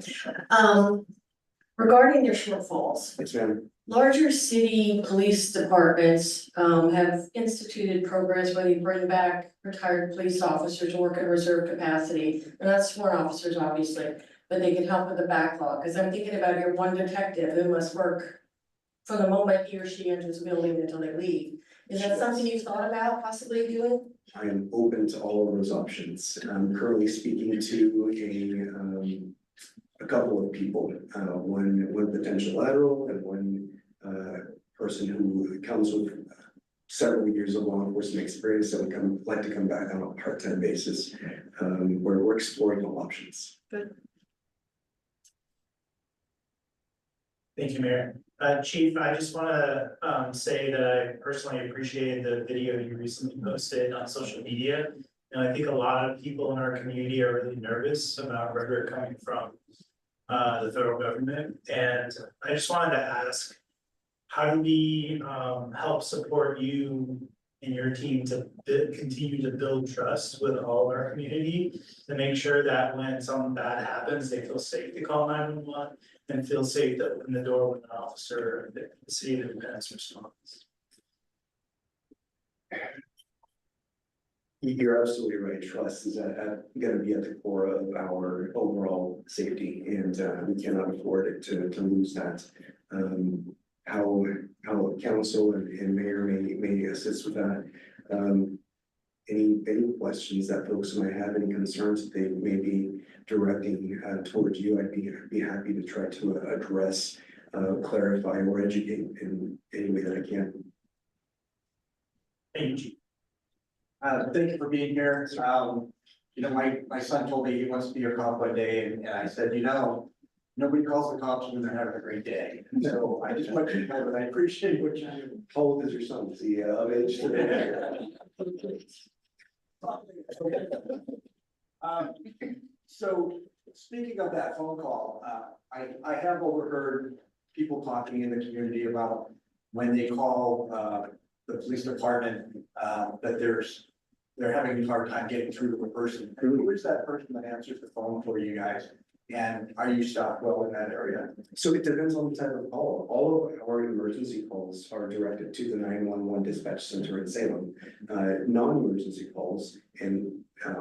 regarding their shortfalls, Yes, ma'am. larger city police departments have instituted programs where they bring back retired police officers to work in reserve capacity. And that's sworn officers, obviously, but they can help with the backlog, because I'm thinking about your one detective who must work from the moment he or she enters the building until they leave. Is that something you've thought about possibly doing? I am open to all of those options. I'm currently speaking to a couple of people, one potential lateral and one person who comes with several years of law enforcement experience that would like to come back on a part-time basis, where we're exploring all options. Good. Thank you, Mayor. Chief, I just wanna say that I personally appreciated the video you recently posted on social media. And I think a lot of people in our community are really nervous about rhetoric coming from the federal government. And I just wanted to ask, how do we help support you and your team to continue to build trust with all of our community, to make sure that when something bad happens, they feel safe to call 911 and feel safe to open the door when an officer in the city of Independence responds? You're absolutely right. Trust is gonna be at the core of our overall safety, and we cannot afford it to lose that. How council and mayor may assist with that. Any questions that folks might have, any concerns that they may be directing towards you, I'd be happy to try to address clarify or educate in any way that I can. Thank you. Thank you for being here. You know, my son told me he wants to be a cop one day, and I said, you know, nobody calls the cops when they're having a great day. So I just want you to know that I appreciate what you do. How old is your son? Is he of age? So speaking of that phone call, I have overheard people talking in the community about when they call, the police department, that they're having a hard time getting through to a person. Who is that person that answers the phone for you guys? And are you stocked well in that area? So it depends on the type of call. All of our emergency calls are directed to the 911 dispatch center in Salem. Non-emergency calls, and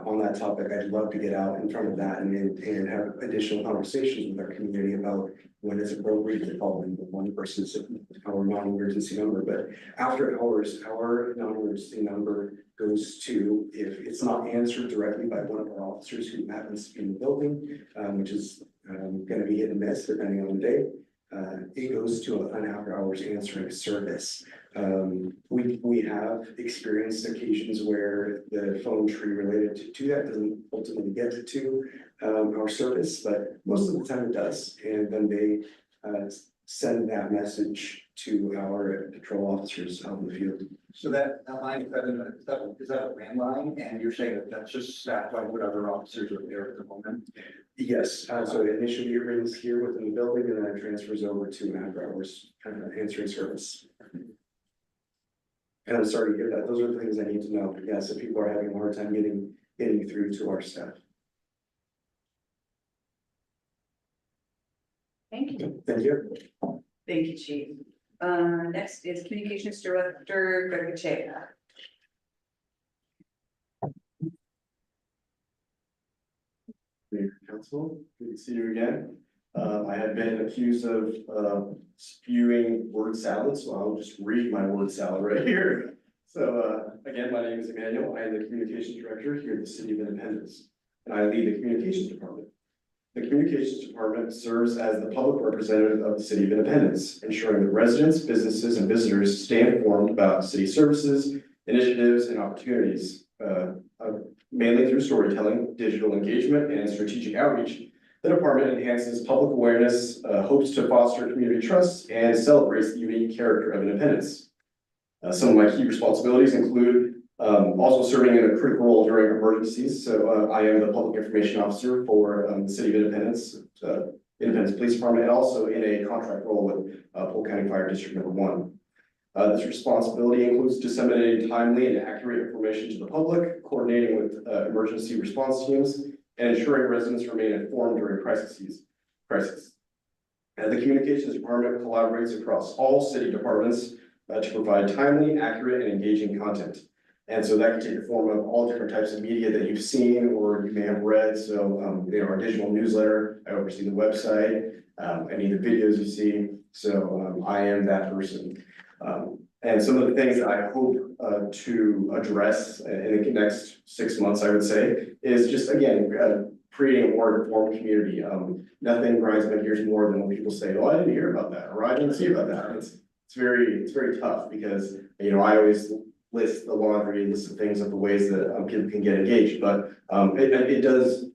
on that topic, I'd love to get out in front of that and have additional conversations with our community about when it's appropriate to call 911 versus our non-emergency number. But after hours, our non-emergency number goes to, if it's not answered directly by one of our officers who happens to be in the building, which is gonna be hit and miss depending on the day, it goes to an after hours answering service. We have experienced occasions where the phone tree related to that doesn't ultimately get to our service, but most of the time it does. And then they send that message to our patrol officers out in the field. So that line, is that a landline? And you're saying that that's just staffed by whatever officers are there at the moment? Yes, so initially it rings here within the building and then it transfers over to an after hours answering service. And I'm sorry to hear that. Those are the things I need to know. Yes, if people are having a hard time getting through to our staff. Thank you. Thank you. Thank you, Chief. Next is Communications Director Greg Pacheco. Council, good to see you again. I have been accused of spewing word salad, so I'll just read my word salad right here. So again, my name is Emmanuel. I am the Communications Director here at the City of Independence, and I lead the Communications Department. The Communications Department serves as the public representative of the City of Independence, ensuring that residents, businesses, and visitors stay informed about city services, initiatives, and opportunities. Mainly through storytelling, digital engagement, and strategic outreach, the department enhances public awareness, hopes to foster community trust, and celebrates the unique character of Independence. Some of my key responsibilities include also serving in a critical role during emergencies. So I am the public information officer for the City of Independence, Independence Police Department, and also in a contract role with Polk County Fire District Number 1. This responsibility includes disseminating timely and accurate information to the public, coordinating with emergency response teams, and ensuring residents remain informed during crises. The Communications Department collaborates across all city departments to provide timely, accurate, and engaging content. And so that can take the form of all different types of media that you've seen or you may have read. So our digital newsletter, I oversee the website, any of the videos you see. So I am that person. And some of the things that I hope to address in the next 6 months, I would say, is just again, creating a more informed community. Nothing grinds my gears more than when people say, oh, I didn't hear about that, or I didn't see about that. It's very tough because, I always list the laundry list of things of the ways that people can get engaged, but it does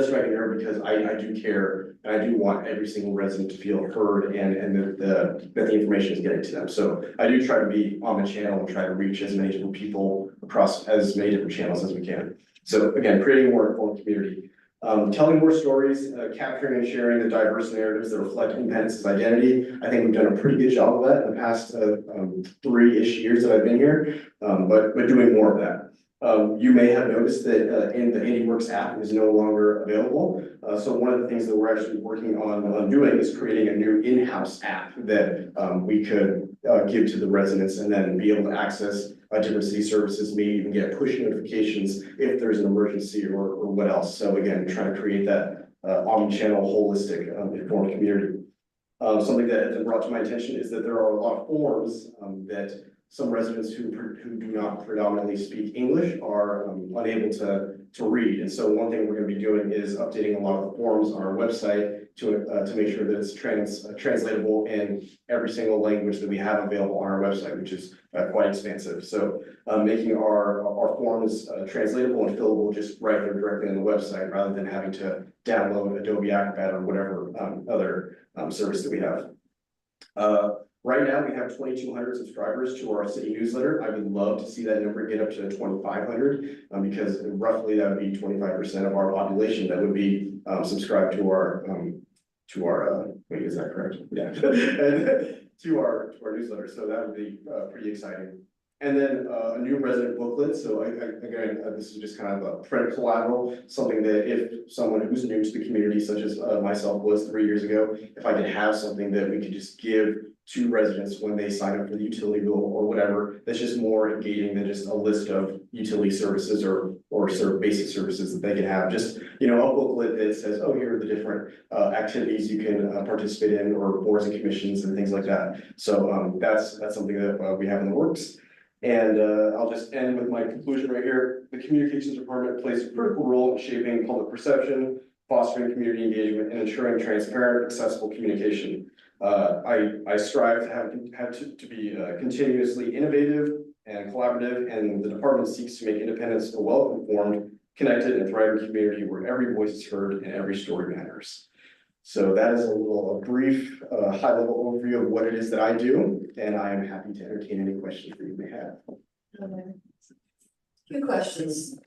strike a nerve because I do care and I do want every single resident to feel heard and that the information is getting to them. So I do try to be on the channel and try to reach as many different people across as many different channels as we can. So again, creating a more informed community, telling more stories, capturing and sharing the diverse narratives that reflect Independence's identity. I think we've done a pretty good job of that in the past 3-ish years that I've been here, but doing more of that. You may have noticed that in the IndyWorks app is no longer available. So one of the things that we're actually working on doing is creating a new in-house app that we could give to the residents and then be able to access different city services, maybe even get push notifications if there's an emergency or what else. So again, trying to create that omni-channel, holistic, informed community. Something that has been brought to my attention is that there are a lot of forms that some residents who do not predominantly speak English are unable to read. And so one thing we're gonna be doing is updating a lot of the forms on our website to make sure that it's translatable in every single language that we have available on our website, which is quite expansive. So making our forms translatable and fillable just right there directly on the website, rather than having to download Adobe Acrobat or whatever other service that we have. Right now, we have 2,200 subscribers to our city newsletter. I would love to see that number get up to 2,500, because roughly that would be 25% of our population that would be subscribed to our wait, is that correct? Yeah. And to our newsletter. So that would be pretty exciting. And then a new resident booklet. So again, this is just kind of a print collateral, something that if someone who's new to the community, such as myself was 3 years ago, if I could have something that we could just give to residents when they sign up for the utility bill or whatever, that's just more engaging than just a list of utility services or sort of basic services that they can have. Just, you know, a booklet that says, oh, here are the different activities you can participate in, or boards and commissions and things like that. So that's something that we have in the works. And I'll just end with my conclusion right here. The communications department plays a critical role in shaping public perception, fostering community engagement, and ensuring transparent, accessible communication. I strive to be continuously innovative and collaborative, and the department seeks to make Independence a well-informed, connected, and thriving community where every voice is heard and every story matters. So that is a brief, high-level overview of what it is that I do, and I am happy to entertain any questions that you may have. Few questions.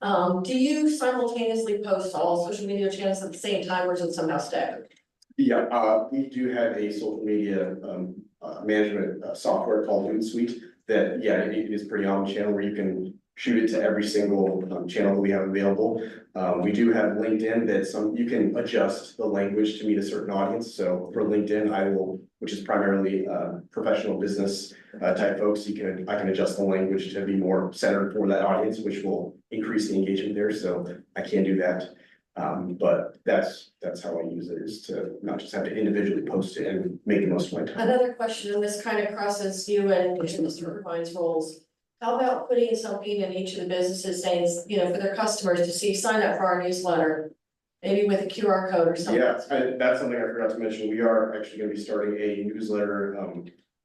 Do you simultaneously post all social media channels at the same time, or is it somehow staggered? Yeah, we do have a social media management software called Hootsuite that, yeah, it is pretty omnichannel where you can shoot it to every single channel that we have available. We do have LinkedIn that you can adjust the language to meet a certain audience. So for LinkedIn, which is primarily professional business type folks, I can adjust the language to be more centered for that audience, which will increase the engagement there. So I can do that. But that's how I use it, is to not just have to individually post it and make the most of my time. Another question, and this kind of crosses you and Mr. Irvine's roles. How about putting something in each of the businesses saying, you know, for their customers to see, sign up for our newsletter, maybe with a QR code or something? Yeah, that's something I forgot to mention. We are actually going to be starting a newsletter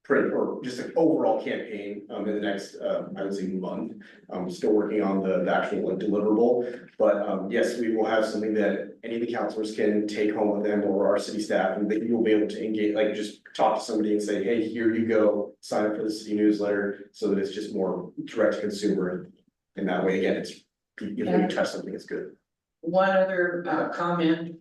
print, or just an overall campaign in the next I would say month. I'm still working on the actual deliverable, but yes, we will have something that any of the counselors can take home with them, or our city staff, and that you will be able to engage, like just talk to somebody and say, hey, here you go, sign up for the city newsletter, so that it's just more direct to consumer. And that way, again, it's, you know, you touch something, it's good. One other comment.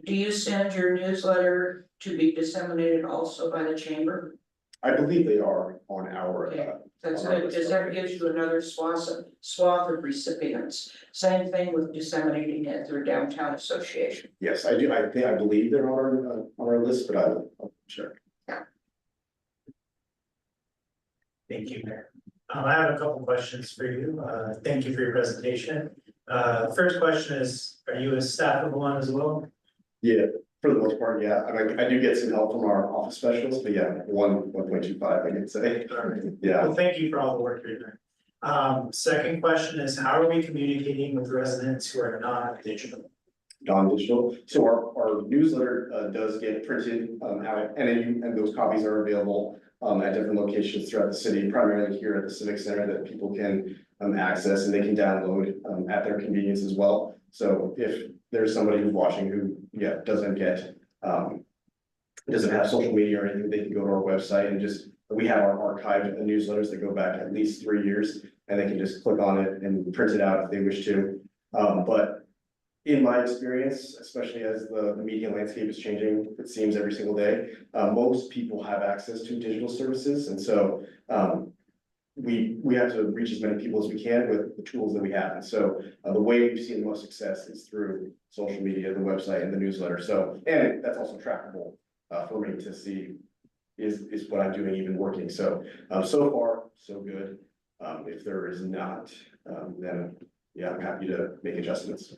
Do you send your newsletter to be disseminated also by the chamber? I believe they are on our. That's it, because that gives you another swath of recipients. Same thing with disseminating it through Downtown Association. Yes, I do. I believe they're on our list, but I'll check. Thank you, Mayor. I have a couple questions for you. Thank you for your presentation. First question is, are you a staff of one as well? Yeah, for the most part, yeah. I do get some help from our office specialists, but yeah, 1.25, I can say. Yeah. Well, thank you for all the work you're doing. Second question is, how are we communicating with residents who are not digital? Non-digital. So our newsletter does get printed out, and those copies are available at different locations throughout the city, primarily here at the Civic Center, that people can access, and they can download at their convenience as well. So if there's somebody who's watching who, yeah, doesn't have social media or anything, they can go to our website and we have our archived newsletters that go back at least 3 years, and they can just click on it and print it out if they wish to. But in my experience, especially as the media landscape is changing, it seems every single day, most people have access to digital services. And so we have to reach as many people as we can with the tools that we have. And so the way we've seen the most success is through social media, the website, and the newsletter. So, and that's also trackable for me to see is what I'm doing even working. So, so far, so good. If there is not, then yeah, I'm happy to make adjustments.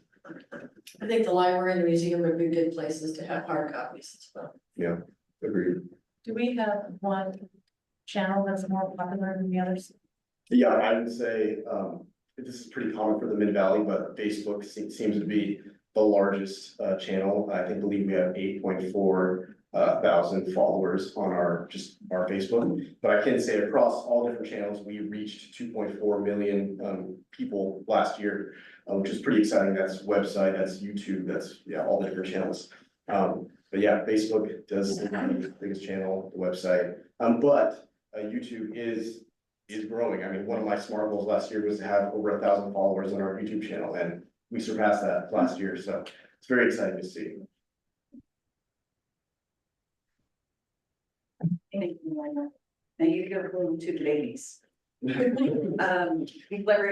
I think the library and the museum would be good places to have hard copies as well. Yeah, agreed. Do we have one channel that's more popular than the others? Yeah, I would say, this is pretty common for the Mid Valley, but Facebook seems to be the largest, channel. I think, believe we have 8.4 thousand followers on our Facebook. But I can say across all different channels, we reached 2.4 million, people last year, which is pretty exciting. That's website, that's YouTube, that's, yeah, all the different channels. But yeah, Facebook does the biggest channel, the website, but YouTube is growing. I mean, one of my SMART goals last year was to have over 1,000 followers on our YouTube channel, and we surpassed that last year, so it's very exciting to see. Thank you. Now you go home to the ladies. Library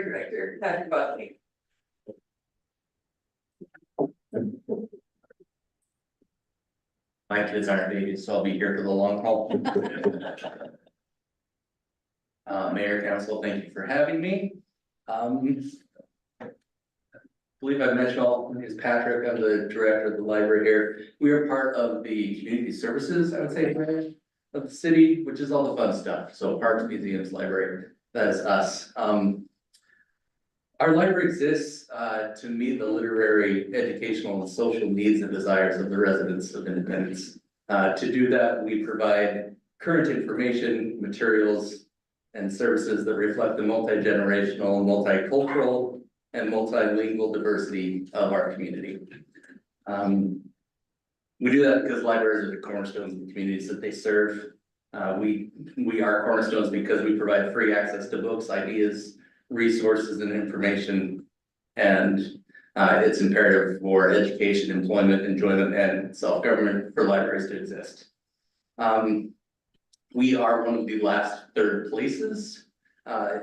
Director, Patrick Bodley. My kids aren't babies, so I'll be here for the long haul. Mayor, Council, thank you for having me. I believe I've met you all. My name is Patrick. I'm the director of the library here. We are part of the community services, I would say, branch of the city, which is all the fun stuff. So parks, museums, library, that is us. Our library exists to meet the literary, educational, and social needs and desires of the residents of Independence. To do that, we provide current information, materials, and services that reflect the multi-generational, multicultural, and multilingual diversity of our community. We do that because libraries are the cornerstones of the communities that they serve. We are cornerstones because we provide free access to books, ideas, resources, and information. And it's imperative for education, employment, enjoyment, and self-government for libraries to exist. We are one of the last third places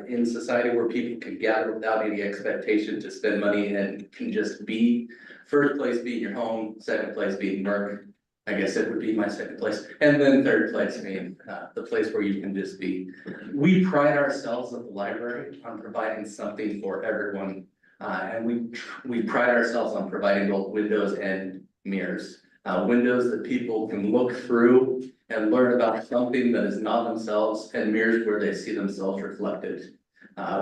in society where people can gather without any expectation to spend money and can just be. First place being your home, second place being work. I guess it would be my second place. And then third place being the place where you can just be. We pride ourselves at the library on providing something for everyone. And we pride ourselves on providing both windows and mirrors. Windows that people can look through and learn about something that is not themselves, and mirrors where they see themselves reflected.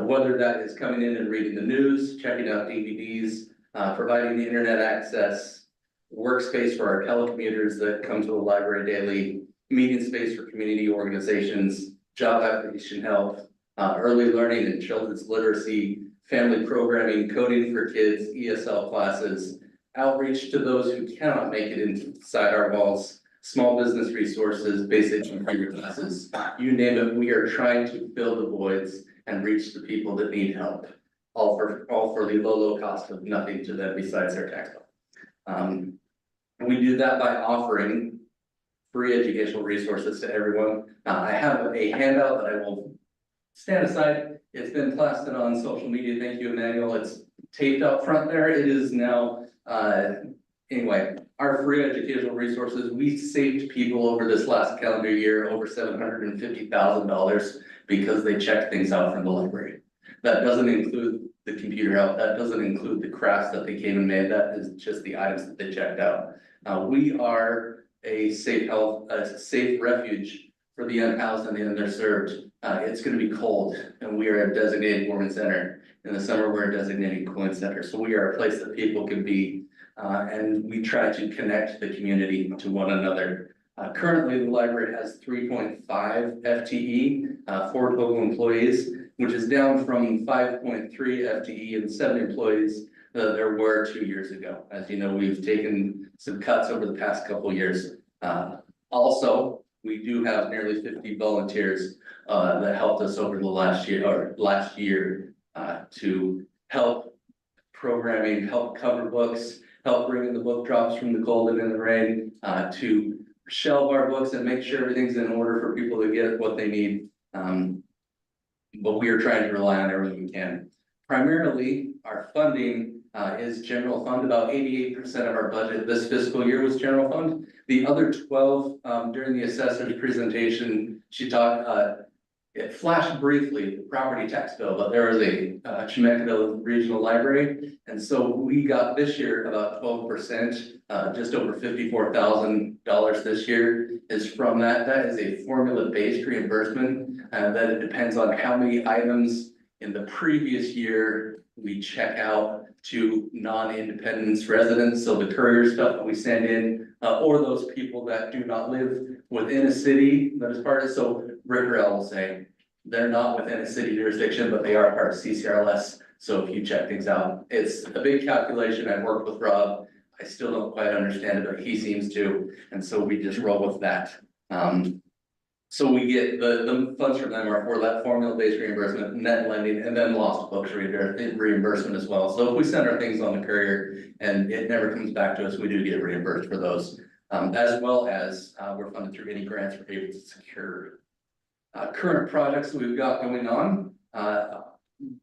Whether that is coming in and reading the news, checking out DVDs, providing the internet access, workspace for our telecommuters that come to the library daily, meeting space for community organizations, job application help, early learning and children's literacy, family programming, coding for kids, ESL classes, outreach to those who cannot make it inside our walls, small business resources, basic computer classes, you name it. We are trying to fill the voids and reach the people that need help, all for the low cost of nothing to them besides their tax bill. We do that by offering free educational resources to everyone. I have a handout that I will stand aside. It's been plastered on social media. Thank you, Emmanuel. It's taped up front there. It is now, anyway, our free educational resources, we saved people over this last calendar year over $750,000 because they checked things out from the library. That doesn't include the computer help. That doesn't include the crafts that they came and made. That is just the items that they checked out. We are a safe refuge for the unhoused and the underserved. It's going to be cold, and we are a designated warming center. In the summer, we're a designated cooling center. So we are a place that people can be, and we try to connect the community to one another. Currently, the library has 3.5 FTE, 4 total employees, which is down from 5.3 FTE and 7 employees that there were 2 years ago. As you know, we've taken some cuts over the past couple years. Also, we do have nearly 50 volunteers that helped us over the last year to help programming, help cover books, help bring in the book drops from the cold and in the rain, to shelve our books and make sure everything's in order for people to get what they need. But we are trying to rely on everything we can. Primarily, our funding is general fund. About 88% of our budget this fiscal year was general fund. The other 12, during the assessor's presentation, she talked, it flashed briefly, the property tax bill, but there was a Chemeketa Regional Library. And so we got this year about 12%, just over $54,000 this year is from that. That is a formula-based reimbursement, that it depends on how many items in the previous year we check out to non-independence residents. So the courier stuff that we send in, or those people that do not live within a city that is part of, so Rickrell will say, they're not within a city jurisdiction, but they are part of CCRLS. So if you check things out, it's a big calculation. I worked with Rob. I still don't quite understand it, but he seems to. And so we just roll with that. So we get the funds from them are for that formula-based reimbursement, net lending, and then lost books reimbursement as well. So if we send our things on the courier and it never comes back to us, we do get reimbursed for those. As well as we're funded through any grants we're able to secure. Current projects that we've got going on.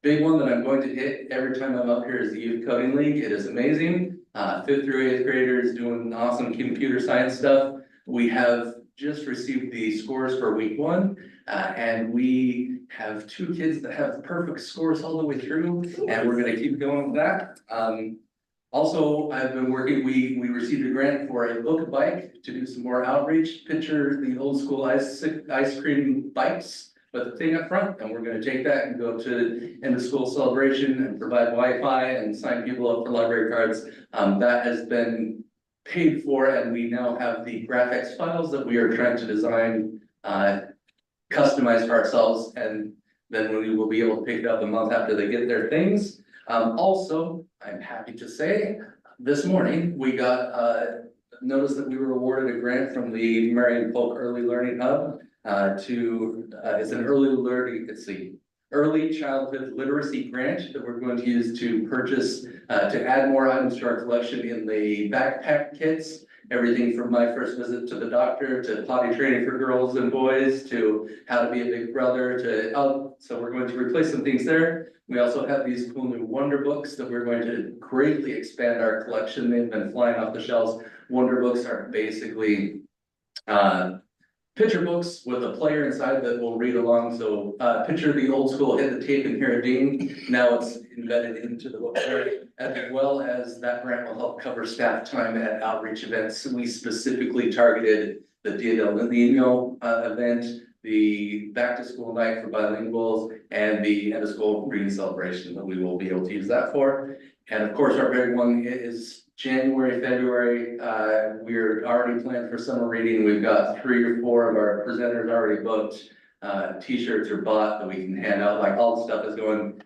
Big one that I'm going to hit every time I'm up here is the Youth Coding League. It is amazing. 5th through 8th graders doing awesome computer science stuff. We have just received the scores for week 1, and we have 2 kids that have perfect scores all the way through, and we're gonna keep going with that. Also, I've been working, we received a grant for a book bike to do some more outreach. Picture the old school ice cream bikes with the thing up front, and we're gonna take that and go to end of school celebration and provide Wi-Fi and sign people up for library cards. That has been paid for, and we now have the graphics files that we are trying to design, customize for ourselves, and then we will be able to pick it up a month after they get their things. Also, I'm happy to say, this morning, we got a notice that we were awarded a grant from the Marion Polk Early Learning Hub, it's an early childhood literacy grant that we're going to use to purchase, to add more items to our collection in the backpack kits. Everything from my first visit to the doctor, to potty training for girls and boys, to how to be a big brother, so we're going to replace some things there. We also have these cool new Wonder Books that we're going to greatly expand our collection. They've been flying off the shelves. Wonder Books are basically, picture books with a player inside that will read along. So picture the old school hit the tape and hear a ding. Now it's embedded into the book, as well as that grant will help cover staff time at outreach events. We specifically targeted the Dia del Niño event, the back to school night for bilinguals, and the end of school reading celebration that we will be able to use that for. And of course, our big one is January, February. We're already planned for summer reading. We've got 3 or 4 of our presenters already booked. T-shirts are bought that we can hand out, like all the stuff is going.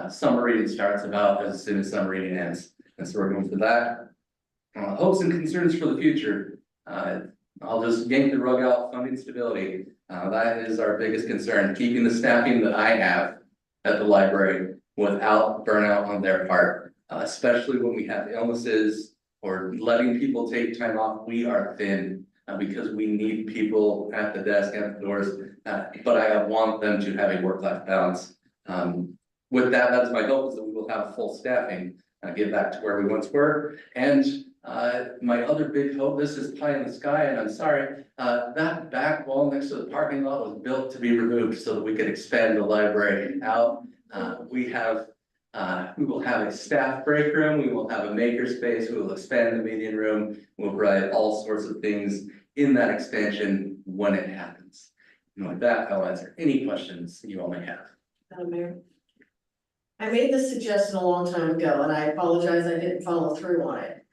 Summer reading starts about as soon as summer reading ends. And so we're going for that. Hopes and concerns for the future. I'll just yank the rug out, funding stability. That is our biggest concern, keeping the staffing that I have at the library without burnout on their part. Especially when we have illnesses or letting people take time off, we are thin because we need people at the desk and at the doors. But I want them to have a work-life balance. With that, that's my hope, is that we will have full staffing, get back to where we once were. And my other big hope, this is pie in the sky, and I'm sorry, that back wall next to the parking lot was built to be removed so that we could expand the library out. We will have a staff break room, we will have a maker space, we will expand the meeting room, we'll provide all sorts of things in that expansion when it happens. And with that, I'll answer any questions you all may have. Madam Mayor. I made this suggestion a long time ago, and I apologize I didn't follow through on it.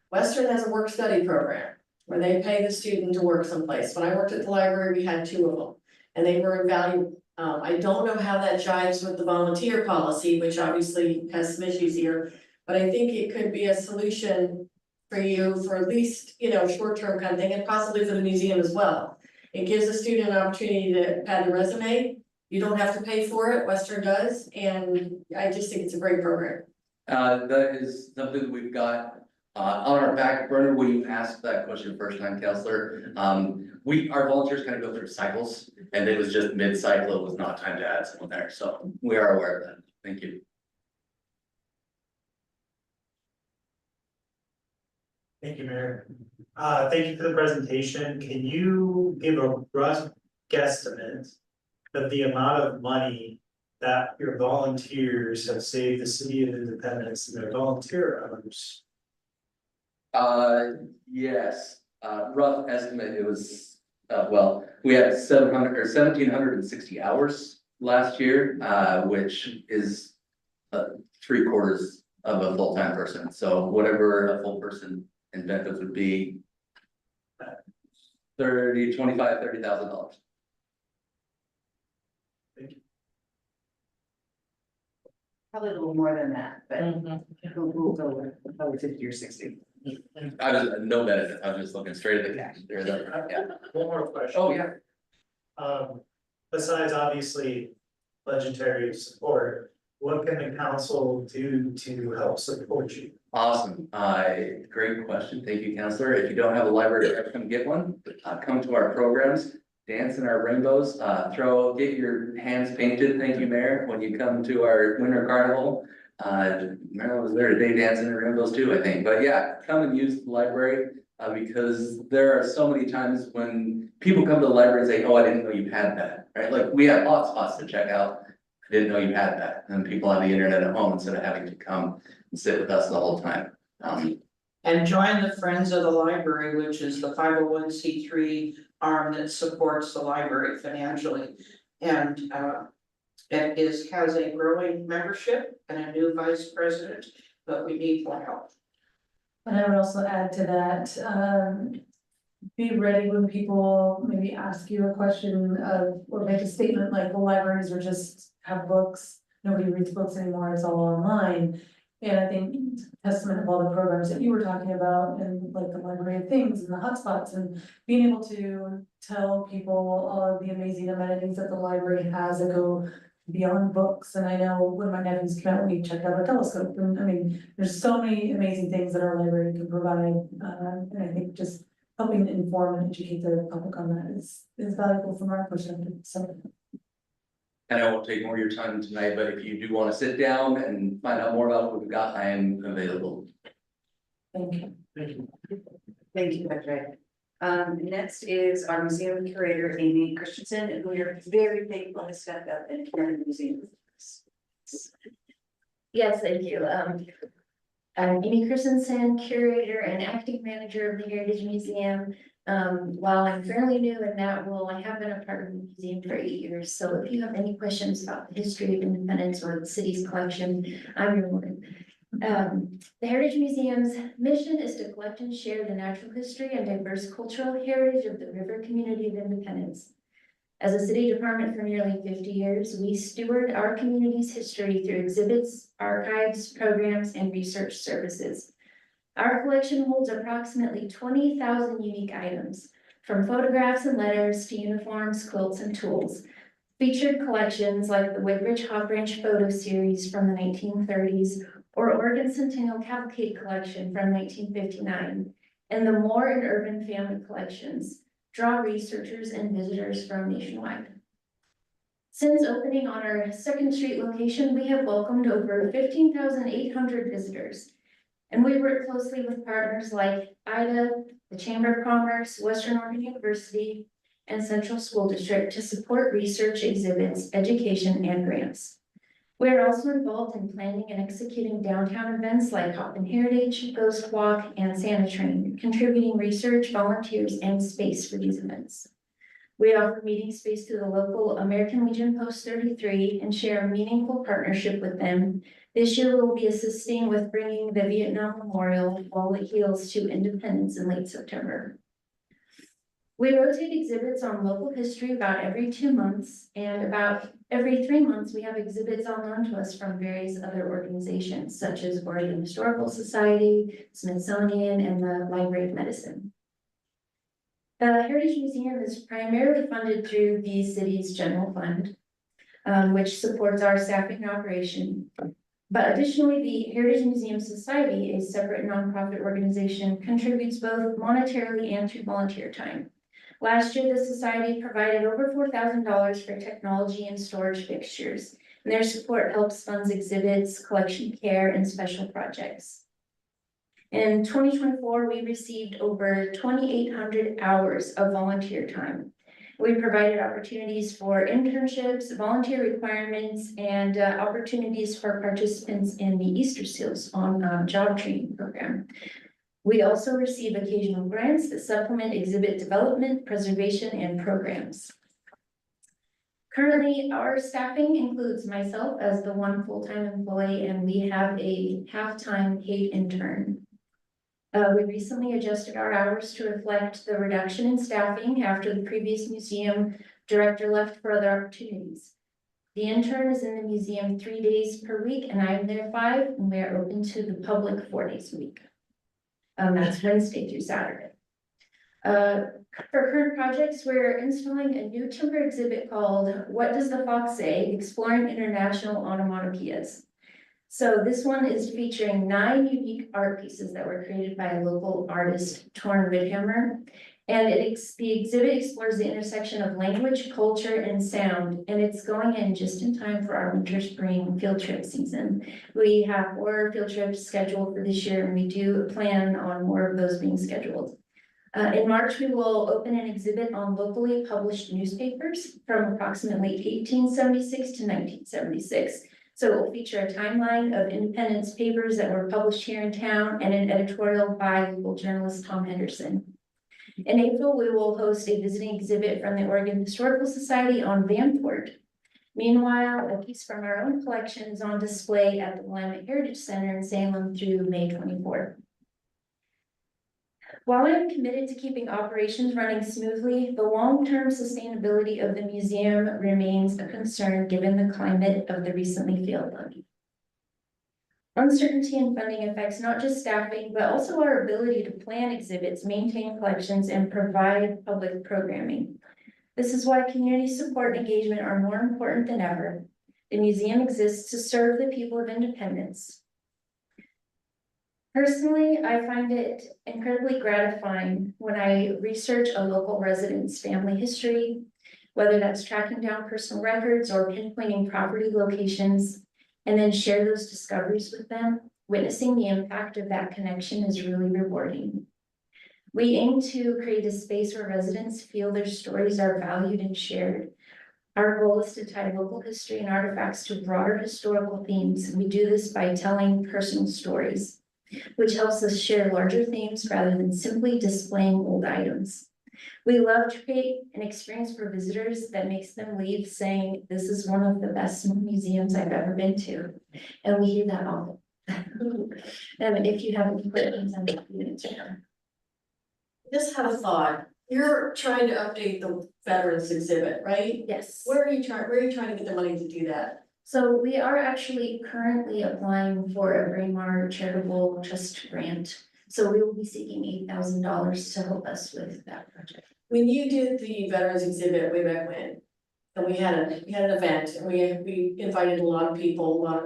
Western has a work study program where they pay the student to work someplace. When I worked at the library, we had 2 of them, and they were invaluable. I don't know how that jives with the volunteer policy, which obviously has some issues here, but I think it could be a solution for you for at least, short-term kind of thing, and possibly for the museum as well. It gives a student an opportunity to pad a resume. You don't have to pay for it, Western does, and I just think it's a great program. That is something that we've got on our back burner. When you asked that question first time, Counselor, our volunteers kind of go through cycles, and it was just mid-cycle, it was not time to add someone there, so we are aware of that. Thank you. Thank you, Mayor. Thank you for the presentation. Can you give a rough guesstimate but the amount of money that your volunteers have saved the city of Independence and their volunteer hours. Yes, rough estimate, it was, well, we had 1,760 hours last year, which is 3/4 of a full-time person, so whatever a full person in benefits would be. $30,000. Probably a little more than that, but we'll go with probably 50 or 60. I was, no benefits, I was just looking straight at the cash, there's a, yeah. One more question. Oh, yeah. Besides obviously budgetary support, what can the council do to help support you? Awesome, great question, thank you, counselor. If you don't have a library card, come get one, come to our programs, dance in our rainbows, get your hands painted, thank you, Mayor, when you come to our winter carnival. Marilyn was there today dancing in rainbows too, I think, but yeah, come and use the library, because there are so many times when people come to the library and say, oh, I didn't know you had that, right? Like, we have hot spots to check out, I didn't know you had that, and people have the internet at home instead of having to come and sit with us the whole time. And join the Friends of the Library, which is the 501c3 arm that supports the library financially. And it has a growing membership and a new vice president, but we need more help. And I would also add to that, be ready when people maybe ask you a question or make a statement like the libraries are just have books. Nobody reads books anymore, it's all online. And I think testament of all the programs that you were talking about and like the Library of Things and the hotspots and being able to tell people all of the amazing amenities that the library has that go beyond books. And I know when my nephews came out, we checked out a telescope, and I mean, there's so many amazing things that our library can provide. And I think just helping inform and educate the public on that is valuable from our perspective, so. And I won't take more of your time tonight, but if you do want to sit down and find out more about what we've got, I am available. Thank you. Thank you, Patrick. Next is our museum curator, Amy Christensen, and we are very thankful to step up and care the museum. Yes, thank you. I'm Amy Christensen, curator and acting manager of the Heritage Museum. While I'm fairly new in that role, I have been a part of the museum for 8 years. So if you have any questions about the history of Independence or the city's collection, I'm your woman. The Heritage Museum's mission is to collect and share the natural history and diverse cultural heritage of the river community of Independence. As a city department for nearly 50 years, we steward our community's history through exhibits, archives, programs, and research services. Our collection holds approximately 20,000 unique items, from photographs and letters to uniforms, quilts, and tools. Featured collections like the Woodbridge Hop Ranch photo series from the 1930s or Oregon Centennial Cavalcade collection from 1959, and the Moore and Urban family collections draw researchers and visitors from nationwide. Since opening on our 2nd Street location, we have welcomed over 15,800 visitors. And we work closely with partners like IDA, the Chamber of Commerce, Western Oregon University, and Central School District to support research, exhibits, education, and grants. We are also involved in planning and executing downtown events like Hop and Heritage, Ghost Walk, and Santa Train, contributing research, volunteers, and space for these events. We offer meeting space to the local American Legion Post 33 and share a meaningful partnership with them. This year, we will be assisting with bringing the Vietnam Memorial While It Heals to Independence in late September. We rotate exhibits on local history about every 2 months, and about every 3 months, we have exhibits on loan to us from various other organizations, such as Oregon Historical Society, Smithsonian, and the Library of Medicine. The Heritage Museum is primarily funded through the city's general fund, which supports our staffing and operation. But additionally, the Heritage Museum Society, a separate nonprofit organization, contributes both monetarily and through volunteer time. Last year, the society provided over $4,000 for technology and storage fixtures, and their support helps fund exhibits, collection care, and special projects. In 2024, we received over 2,800 hours of volunteer time. We provided opportunities for internships, volunteer requirements, and opportunities for participants in the Easter Seals on job training program. We also receive occasional grants that supplement exhibit development, preservation, and programs. Currently, our staffing includes myself as the one full-time employee, and we have a half-time paid intern. We recently adjusted our hours to reflect the reduction in staffing after the previous museum director left for other opportunities. The intern is in the museum 3 days per week, and I'm there 5, and we are open to the public 4 days a week. That's Wednesday through Saturday. For current projects, we're installing a new timber exhibit called What Does the Fox Say? Exploring International Onomatopoeias. So this one is featuring 9 unique art pieces that were created by local artist Torn Widhammer. And the exhibit explores the intersection of language, culture, and sound, and it's going in just in time for our winter spring field trip season. We have 4 field trips scheduled for this year, and we do plan on more of those being scheduled. In March, we will open an exhibit on locally published newspapers from approximately 1876 to 1976. So it will feature a timeline of independence papers that were published here in town and an editorial by local journalist Tom Henderson. In April, we will host a visiting exhibit from the Oregon Historical Society on Vanport. Meanwhile, a piece from our own collection is on display at the Willamette Heritage Center in Salem through May 24th. While I'm committed to keeping operations running smoothly, the long-term sustainability of the museum remains a concern given the climate of the recently failed levy. Uncertainty in funding affects not just staffing, but also our ability to plan exhibits, maintain collections, and provide public programming. This is why community support and engagement are more important than ever. The museum exists to serve the people of Independence. Personally, I find it incredibly gratifying when I research a local resident's family history, whether that's tracking down personal records or pinpointing property locations, and then share those discoveries with them. Witnessing the impact of that connection is really rewarding. We aim to create a space where residents feel their stories are valued and shared. Our goal is to tie local history and artifacts to broader historical themes. We do this by telling personal stories, which helps us share larger themes rather than simply displaying old items. We love to create an experience for visitors that makes them leave saying, this is one of the best museums I've ever been to. And we hear that often. And if you have any questions, I'm happy to answer them. Just have a thought. You're trying to update the veterans exhibit, right? Yes. Where are you trying to get the money to do that? So we are actually currently applying for a Braemar Charitable Trust grant. So we will be seeking $8,000 to help us with that project. When you did the veterans exhibit way back when, and we had an event, and we invited a lot of people, a lot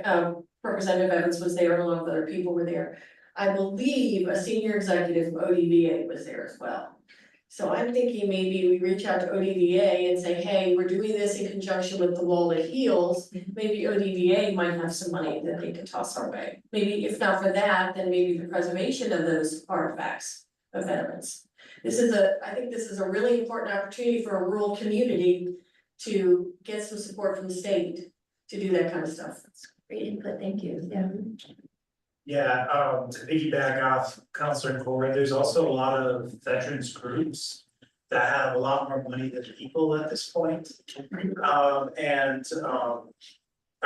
of Representative Evans was there, and a lot of other people were there. I believe a senior executive from ODVA was there as well. So I'm thinking maybe we reach out to ODVA and say, hey, we're doing this in conjunction with the Wall That Heals. Maybe ODVA might have some money that they could toss our way. Maybe if not for that, then maybe the preservation of those artifacts of veterans. I think this is a really important opportunity for a rural community to get some support from the state to do that kind of stuff. That's great input, thank you. Yeah. Yeah, to piggyback off Councilor Corey, there's also a lot of veterans groups that have a lot more money than people at this point. I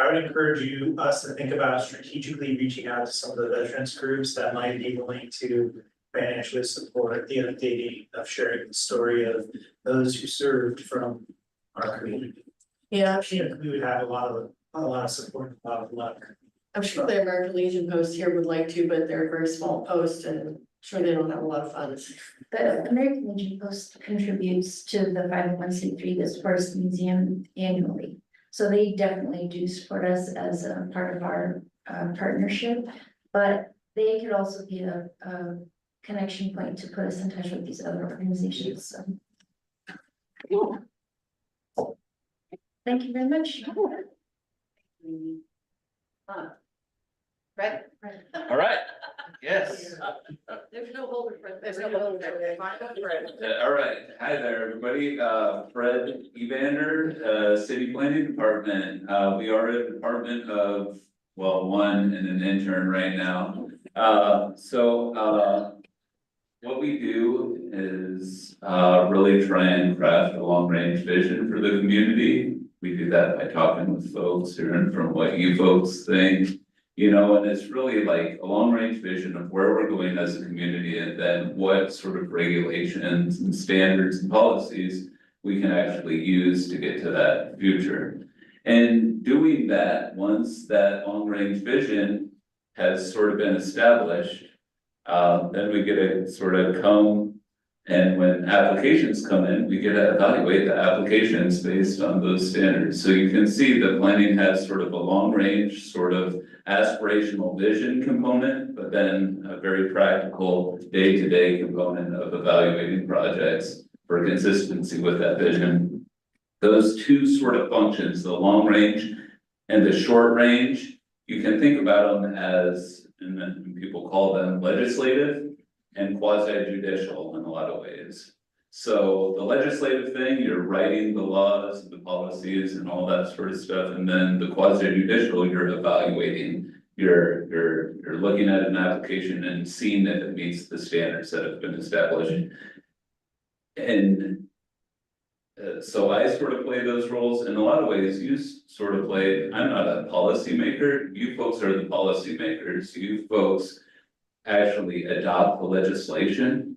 would encourage us to think about strategically reaching out to some of the veterans groups that might be willing to financially support the updating of sharing the story of those who served from our community. Yeah, I think we would have a lot of support, a lot of luck. I'm sure the American Legion post here would like to, but they're a very small post and I'm sure they don't have a lot of funds. The American Legion Post contributes to the 501c3 that supports the museum annually. So they definitely do support us as a part of our partnership, but they could also be a connection point to put us in touch with these other organizations. So. Thank you very much. Right. All right, Yes. There's no holder for, there's no holder for. All right, hi there, everybody, Fred Evander, City Planning Department, we are a department of, well, one and an intern right now. What we do is, really try and craft a long-range vision for the community. We do that by talking with folks, hearing from what you folks think. You know, and it's really like a long range vision of where we're going as a community and then what sort of regulations and standards and policies we can actually use to get to that future. And doing that, once that long range vision has sort of been established, then we get to sort of come and when applications come in, we get to evaluate the applications based on those standards. So you can see that planning has sort of a long range, sort of aspirational vision component, but then a very practical day-to-day component of evaluating projects for consistency with that vision. Those two sort of functions, the long range and the short range, you can think about them as, and then people call them legislative and quasi-judicial in a lot of ways. So the legislative thing, you're writing the laws, the policies and all that sort of stuff. And then the quasi-judicial, you're evaluating, you're looking at an application and seeing if it meets the standards that have been established. And so I sort of play those roles in a lot of ways. You sort of play, I'm not a policymaker. You folks are the policymakers. You folks actually adopt the legislation,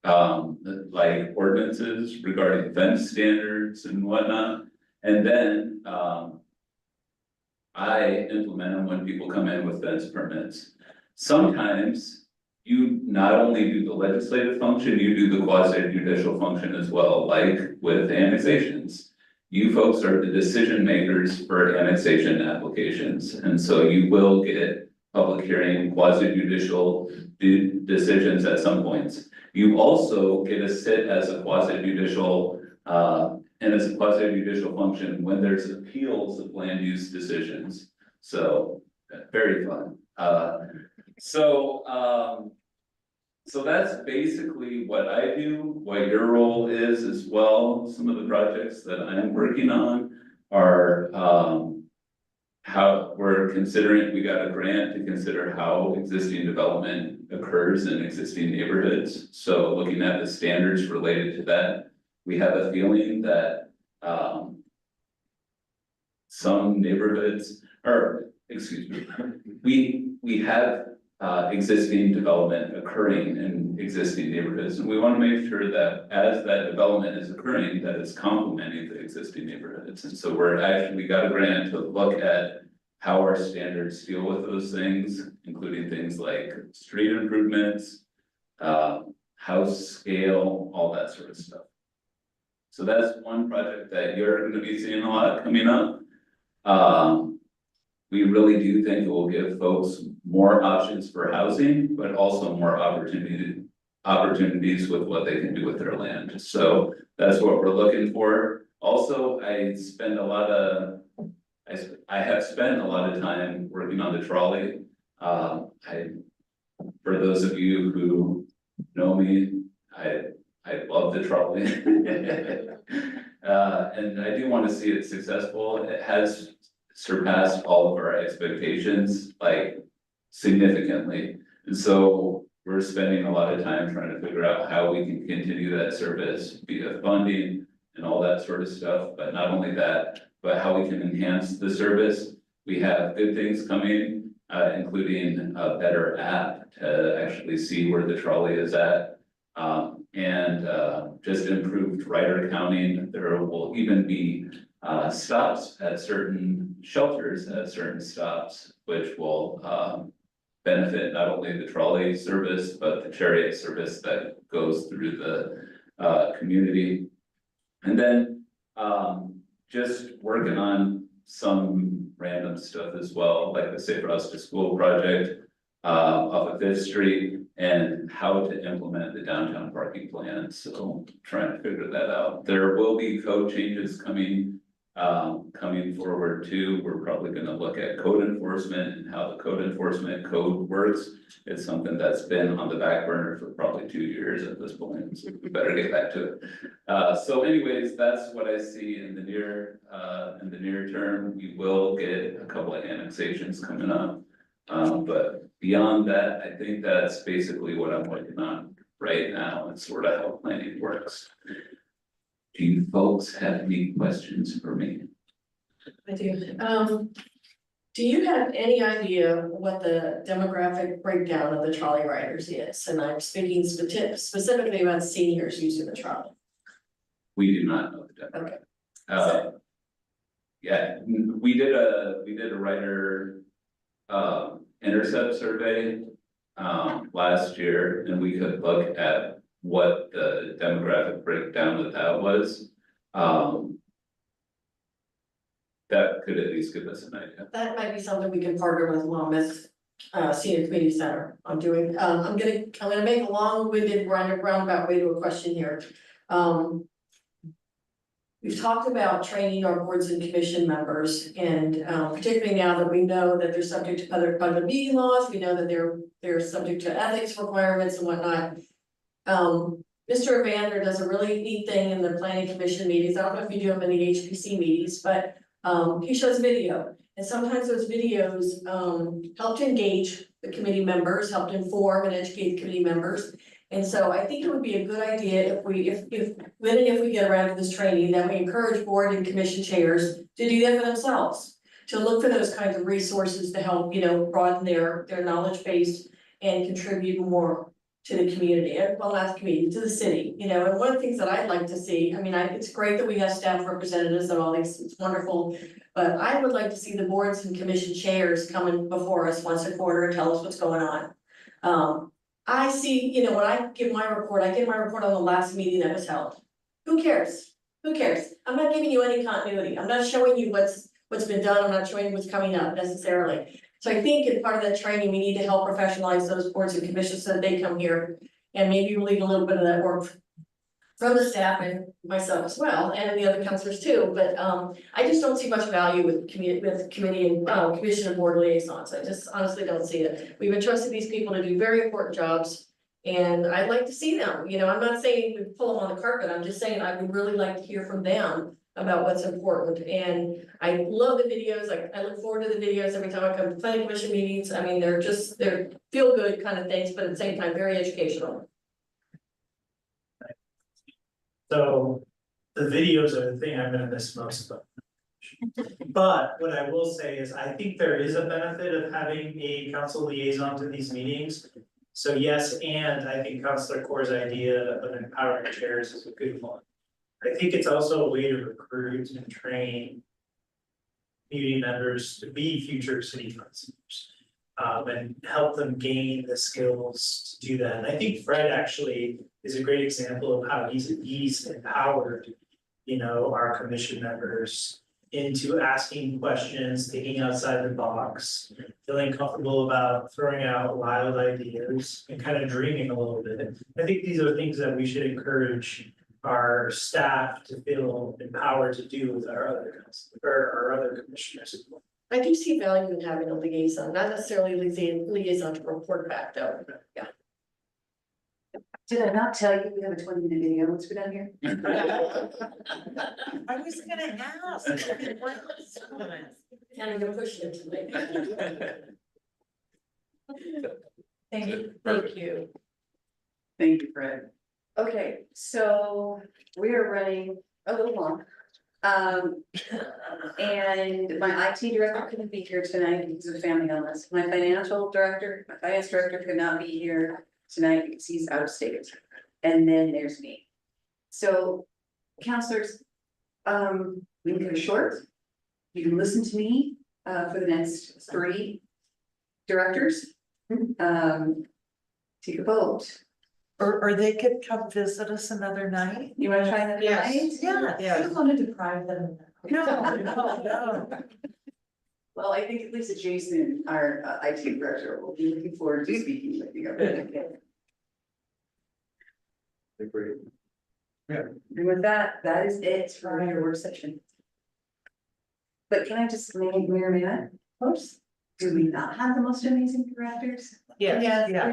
like ordinances regarding fence standards and whatnot. And then, I implement them when people come in with fence permits. Sometimes you not only do the legislative function, you do the quasi-judicial function as well, like with annexations. You folks are the decision makers for annexation applications, and so you will get public hearing, quasi-judicial decisions at some points. You also get to sit as a quasi-judicial, and as a quasi-judicial function when there's appeals of land use decisions. So, very fun. So that's basically what I do, what your role is as well. Some of the projects that I'm working on are, how we're considering, we got a grant to consider how existing development occurs in existing neighborhoods. So looking at the standards related to that, we have a feeling that some neighborhoods, or excuse me, we have existing development occurring in existing neighborhoods. And we want to make sure that as that development is occurring, that it's complementing the existing neighborhoods. And so we got a grant to look at how our standards deal with those things, including things like street improvements, house scale, all that sort of stuff. So that's one project that you're going to be seeing a lot coming up. We really do think it will give folks more options for housing, but also more opportunities with what they can do with their land. So that's what we're looking for. Also, I have spent a lot of time working on the trolley. For those of you who know me, I love the trolley. And I do want to see it successful. It has surpassed all of our expectations, like significantly. And so we're spending a lot of time trying to figure out how we can continue that service via funding and all that sort of stuff. But not only that, but how we can enhance the service. We have good things coming, including a better app to actually see where the trolley is at. And just improved rider counting. There will even be stops at certain shelters at certain stops, which will benefit not only the trolley service, but the chariot service that goes through the community. And then just working on some random stuff as well, like the Safe Routes to School project off of 5th Street, and how to implement the downtown parking plan. So trying to figure that out. There will be code changes coming Coming forward too, we're probably gonna look at code enforcement and how the code enforcement code works. It's something that's been on the back burner for probably 2 years at this point, so we better get back to it. So anyways, that's what I see in the near term. We will get a couple of annexations coming up. But beyond that, I think that's basically what I'm working on right now and sort of how planning works. Do you folks have any questions for me? I do. Do you have any idea what the demographic breakdown of the trolley riders is? And I'm speaking specifically about seniors using the trolley. We do not know the demographic. Okay. Yeah, we did a writer intercept survey last year, and we could look at what the demographic breakdown of that was. That could at least give us an idea. That might be something we can partner with Monmouth Senior Community Center on doing. I'm gonna make a long-winded roundabout way to a question here. We've talked about training our boards and commission members, and particularly now that we know that they're subject to other public meeting laws, we know that they're subject to ethics requirements and whatnot. Mr. Evander does a really neat thing in the planning commission meetings. I don't know if you do them in the HPC meetings, but he shows video. And sometimes those videos help to engage the committee members, help to inform and educate the committee members. And so I think it would be a good idea if when and if we get around to this training, that we encourage board and commission chairs to do that for themselves. To look for those kinds of resources to help, broaden their knowledge base and contribute more to the community, well, not the community, to the city, and one of the things that I'd like to see, it's great that we have staff representatives and all these, it's wonderful. But I would like to see the boards and commission chairs coming before us once a quarter and tell us what's going on. I see, when I give my report, I give my report on the last meeting that was held. Who cares? Who cares? I'm not giving you any continuity. I'm not showing you what's been done. I'm not showing you what's coming up necessarily. So I think as part of that training, we need to help professionalize those boards and commissions so that they come here and maybe relieve a little bit of that work from the staff and myself as well, and the other counselors too. But I just don't see much value with committee and commission and board liaisons. I just honestly don't see it. We've entrusted these people to do very important jobs, and I'd like to see them. I'm not saying we pull them on the carpet. I'm just saying I would really like to hear from them about what's important. And I love the videos. I look forward to the videos every time I come to planning commission meetings. They're feel good kind of things, but at the same time, very educational. So the videos are the thing I'm gonna miss most of. But what I will say is I think there is a benefit of having a council liaison to these meetings. So yes, and I think Councilor Core's idea of empowering chairs is a good one. I think it's also a way to recruit and train community members to be future city councilors. And help them gain the skills to do that. And I think Fred actually is a great example of how he's empowered, our commission members into asking questions, thinking outside the box, feeling comfortable about throwing out wild ideas and kind of dreaming a little bit. I think these are things that we should encourage our staff to feel empowered to do with our other commissioners. I do see value in having a liaison, not necessarily liaison to report back though. Yeah. Did I not tell you we have a 20-minute video once we're done here? I was gonna ask. And I'm gonna push it to me. Thank you. Thank you. Thank you, Fred. Okay, so we are running a little long. And my IT director couldn't be here tonight because of a family illness. My finance director could not be here tonight because he's out of state. And then there's me. So, counselors, we can cut it short. You can listen to me for the next 3 directors. Take a vote. Or they could come visit us another night. You wanna try that tonight? Yeah. I don't want to deprive them. No. Well, I think at least Jason, our IT director, will be looking forward to speaking with you. Great. And with that, that is it for your work session. But can I just, may I? Of course. Do we not have the most amazing directors? Yes, yeah.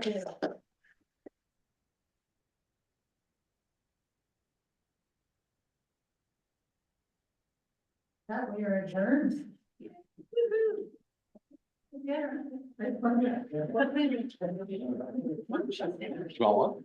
That we are adjourned. Yeah. Go on.